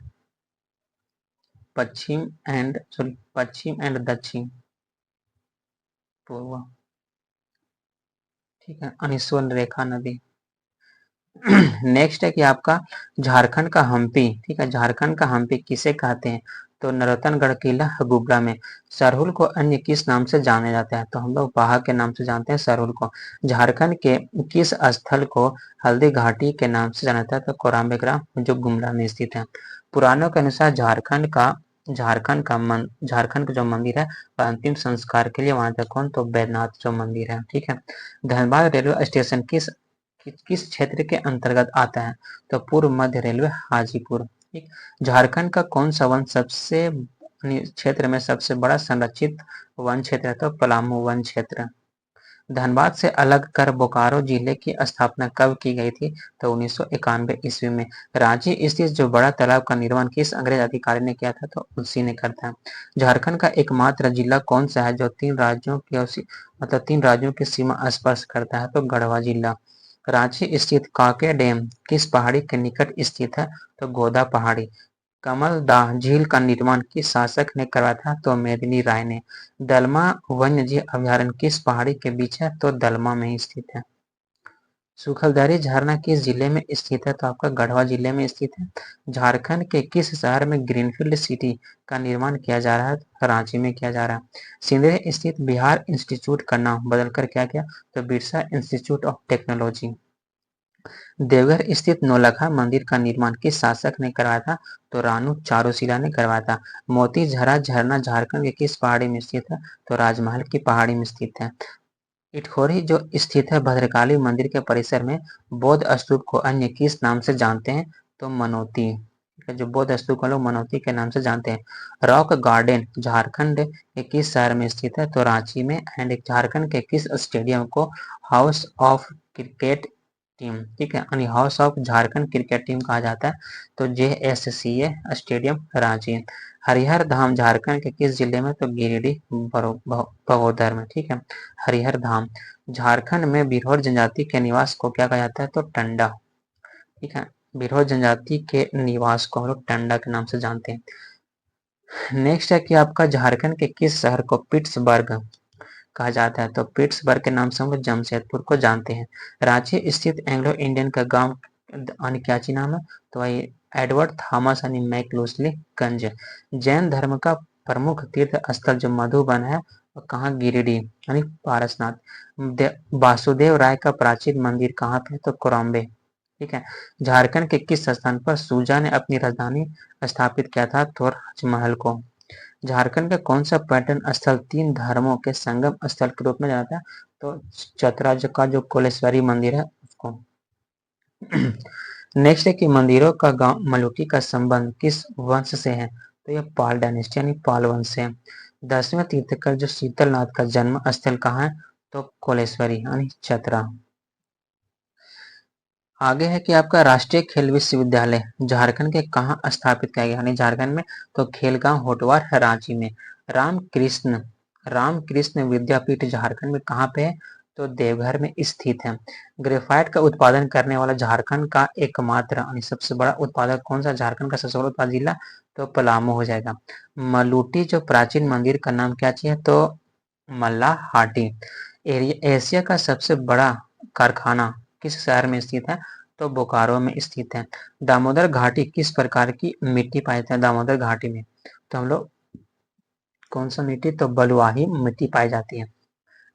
पश्चिम एंड दक्षिण पूर्व। ठीक है, स्वर्णरेखा नदी। नेक्स्ट है कि आपका झारखंड का हम्पी। ठीक है, झारखंड का हम्पी किसे कहते हैं? तो नरोत्तमगढ़ किला गुबला में। सरहुल को अन्य किस नाम से जाने जाते हैं? तो हम लोग बाहा के नाम से जानते हैं सरहुल को। झारखंड के किस स्थल को हल्दी घाटी के नाम से जाना जाता है? तो कोराम्बेग्राम जो गुमला में स्थित है। पुराणों के अनुसार झारखंड का जो मंदिर है अंतिम संस्कार के लिए वहां तक कौन? तो बैद्यनाथ जो मंदिर है। ठीक है, धनबाद रेलवे स्टेशन किस क्षेत्र के अंतर्गत आता है? तो पूर्व मध्य रेलवे हाजीपुर। ठीक, झारखंड का कौन सा वन सबसे क्षेत्र में सबसे बड़ा संरक्षित वन क्षेत्र है? तो पलामू वन क्षेत्र। धनबाद से अलग कर बोकारो जिले की स्थापना कब की गई थी? तो 1991 ईस्वी में। रांची स्थित जो बड़ा तालाब का निर्माण किस अंग्रेज अधिकारी ने किया था? तो उसी ने करता है। झारखंड का एकमात्र जिला कौन सा है जो तीन राज्यों की सीमा स्पर्श करता है? तो गढ़वा जिला। रांची स्थित कांके डैम किस पहाड़ी के निकट स्थित है? तो गोदा पहाड़ी। कमलदाह झील का निर्माण किस शासक ने करवाया था? तो मेदिनी राय ने। दलमा वन्यजीव अभयारण्य किस पहाड़ी के बीच है? तो दलमा में ही स्थित है। सुखलधारी झरना किस जिले में स्थित है? तो आपका गढ़वा जिले में स्थित है। झारखंड के किस शहर में ग्रीनफील्ड सिटी का निर्माण किया जा रहा है? रांची में किया जा रहा है। सिंदरी स्थित बिहार इंस्टीट्यूट का नाम बदलकर क्या किया? तो Birsa institute of technology. Deoghar स्थित नौलखा मंदिर का निर्माण किस शासक ने करवाया था? तो रानू चारूशिला ने करवाया था। मोतीझरा झरना झारखंड के किस पहाड़ी में स्थित है? तो राजमहल की पहाड़ी में स्थित है। इटखोरी जो स्थित है भद्रकाली मंदिर के परिसर में, बौद्ध स्तूप को अन्य किस नाम से जानते हैं? तो मनोती। जो बौद्ध स्तूप को लोग मनोती के नाम से जानते हैं। रॉक गार्डन झारखंड के किस शहर में स्थित है? तो रांची में। एंड झारखंड के किस स्टेडियम को हाउस ऑफ क्रिकेट टीम, ठीक है, यानी house of Jharkhand cricket team कहा जाता है? तो JSCA स्टेडियम रांची। हरिहर धाम झारखंड के किस जिले में? तो गिरिडीह बगोदर में, ठीक है। हरिहर धाम। झारखंड में बिरहोर जनजाति के निवास को क्या कहा जाता है? तो टंडा, ठीक है। बिरहोर जनजाति के निवास को हम लोग टंडा के नाम से जानते हैं। नेक्स्ट है कि आपका झारखंड के किस शहर को पिट्सबर्ग कहा जाता है? तो पिट्सबर्ग के नाम से हम लोग जमशेदपुर को जानते हैं। रांची स्थित एंग्लो इंडियन का गांव क्या ची नाम है? तो वही एडवर्ड थॉमस यानी मैक्लूसली गंज। जैन धर्म का प्रमुख तीर्थ स्थल जो मधुबन है और कहाँ? गिरिडीह यानी पारसनाथ। वासुदेव राय का प्राचीन मंदिर कहाँ पे? तो कोरम्बे, ठीक है। झारखंड के किस स्थान पर सुजा ने अपनी राजधानी स्थापित किया था? तो राजमहल को। झारखंड का कौन सा पर्यटन स्थल तीन धर्मों के संगम स्थल के रूप में जाना जाता है? तो चतरा का जो कोलेश्वरी मंदिर है उसको। नेक्स्ट है कि मंदिरों का गांव मलुटी का संबंध किस वंश से है? तो यह पाल डायनेस्टी यानी पाल वंश से है। 10वें तीर्थंकर जो शीतलनाथ का जन्म स्थल कहाँ है? तो कोलेश्वरी यानी चतरा। आगे है कि आपका राष्ट्रीय खेल विश्वविद्यालय झारखंड के कहाँ स्थापित किया गया? यानी झारखंड में। तो खेलगांव होटवार है रांची में। रामकृष्ण रामकृष्ण विद्यापीठ झारखंड में कहाँ पे है? तो देवघर में स्थित है। ग्रेफाइट का उत्पादन करने वाला झारखंड का एकमात्र यानी सबसे बड़ा उत्पादक कौन सा? झारखंड का सबसे बड़ा उत्पादक जिला तो पलामू हो जाएगा। मलुटी जो प्राचीन मंदिर का नाम क्या चाहिए? तो मल्लाहाटी। एशिया का सबसे बड़ा कारखाना किस शहर में स्थित है? तो बोकारो में स्थित है। दामोदर घाटी किस प्रकार की मिट्टी पाई जाती है? दामोदर घाटी में तो हम लोग कौन सा मिट्टी? तो बलुआही मिट्टी पाई जाती है।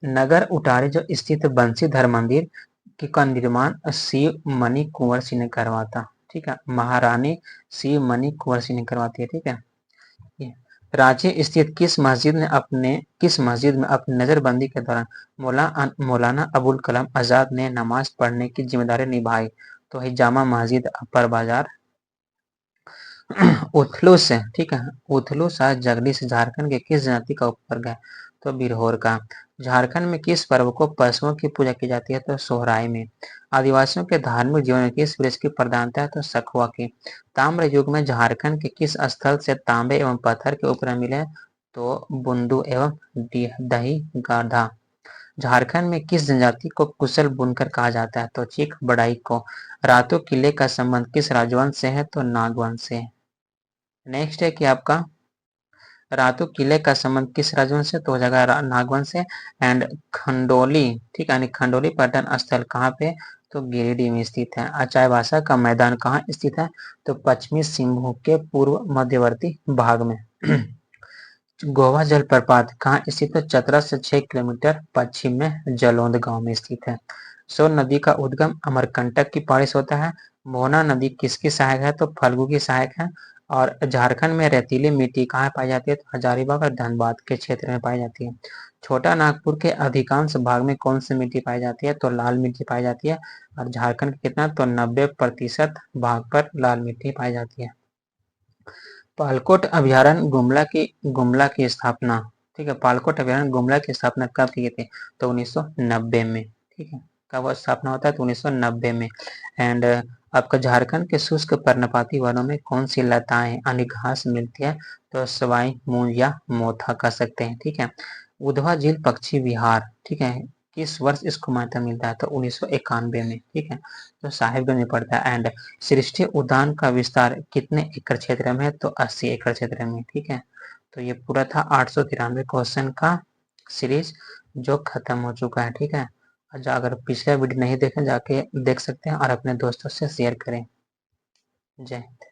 नगर उटारी जो स्थित बंशीधर मंदिर का निर्माण शिव मणि कुंवर सिंह ने करवाता, ठीक है। महारानी शिव मणि कुंवर सिंह ने करवाती है, ठीक है। रांची स्थित किस मस्जिद में अपनी नजरबंदी के दौरान मौलाना अबुल कलाम आजाद ने नमाज पढ़ने की जिम्मेदारी निभाई? तो वही जामा मस्जिद अपर बाजार उथलुस, ठीक है। उथलुस आज जगदीश झारखंड के किस जाति का उपवर्ग है? तो बिरहोर का। झारखंड में किस पर्व को पशुओं की पूजा की जाती है? तो सोहराय में। आदिवासियों के धार्मिक जीवन में किस वृक्ष की प्रधानता है? तो सखुआ की। ताम्र युग में झारखंड के किस स्थल से तांबे एवं पत्थर के उपकरण मिले? तो बुंदू एवं दही गाधा। झारखंड में किस जनजाति को कुशल बुनकर कहा जाता है? तो चीख बड़ाई को। रातू किले का संबंध किस राजवंश से है? तो नागवंश से। नेक्स्ट है कि आपका रातू किले का संबंध किस राजवंश से? तो हो जाएगा नागवंश से। एंड खंडोली, ठीक है, खंडोली पर्यटन स्थल कहाँ पे? तो गिरिडीह में स्थित है। चाईबासा का मैदान कहाँ स्थित है? तो पश्चिमी सिंहभूम के पूर्व मध्यवर्ती भाग में। गोवा जलप्रपात कहाँ स्थित है? चतरा से 6 किलोमीटर पश्चिम में जलौंध गांव में स्थित है। सोन नदी का उद्गम अमरकंटक की पहाड़ी से होता है। मोहना नदी किसकी सहायक है? तो फल्गु की सहायक है। और झारखंड में रेतीली मिट्टी कहाँ पाई जाती है? तो हजारीबाग और धनबाद के क्षेत्र में पाई जाती है। छोटा नागपुर के अधिकांश भाग में कौन सी मिट्टी पाई जाती है? तो लाल मिट्टी पाई जाती है। और झारखंड के कितना? तो 90% भाग पर लाल मिट्टी पाई जाती है। पालकोट अभयारण्य गुमला की स्थापना, ठीक है। पालकोट अभयारण्य गुमला की स्थापना कब की गई थी? तो 1990 में। ठीक है, कब स्थापना होता है? तो 1990 में। एंड आपका झारखंड के शुष्क पर्णपाती वनों में कौन सी लताएं यानी घास मिलती है? तो सवाई मूंज या मोथा कह सकते हैं। ठीक है। उधवा झील पक्षी विहार, ठीक है, किस वर्ष इसको मान्यता मिलता है? तो 1991 में। ठीक है, तो साहिबगंज में पड़ता है। एंड सृष्टि उद्यान का विस्तार कितने एकड़ क्षेत्र में है? तो 80 एकड़ क्षेत्र में। ठीक है, तो ये पूरा था 893 क्वेश्चन का सीरीज जो खत्म हो चुका है। ठीक है, अगर पिछला वीडियो नहीं देखें जाके देख सकते हैं और अपने दोस्तों से शेयर करें। जय हिंद।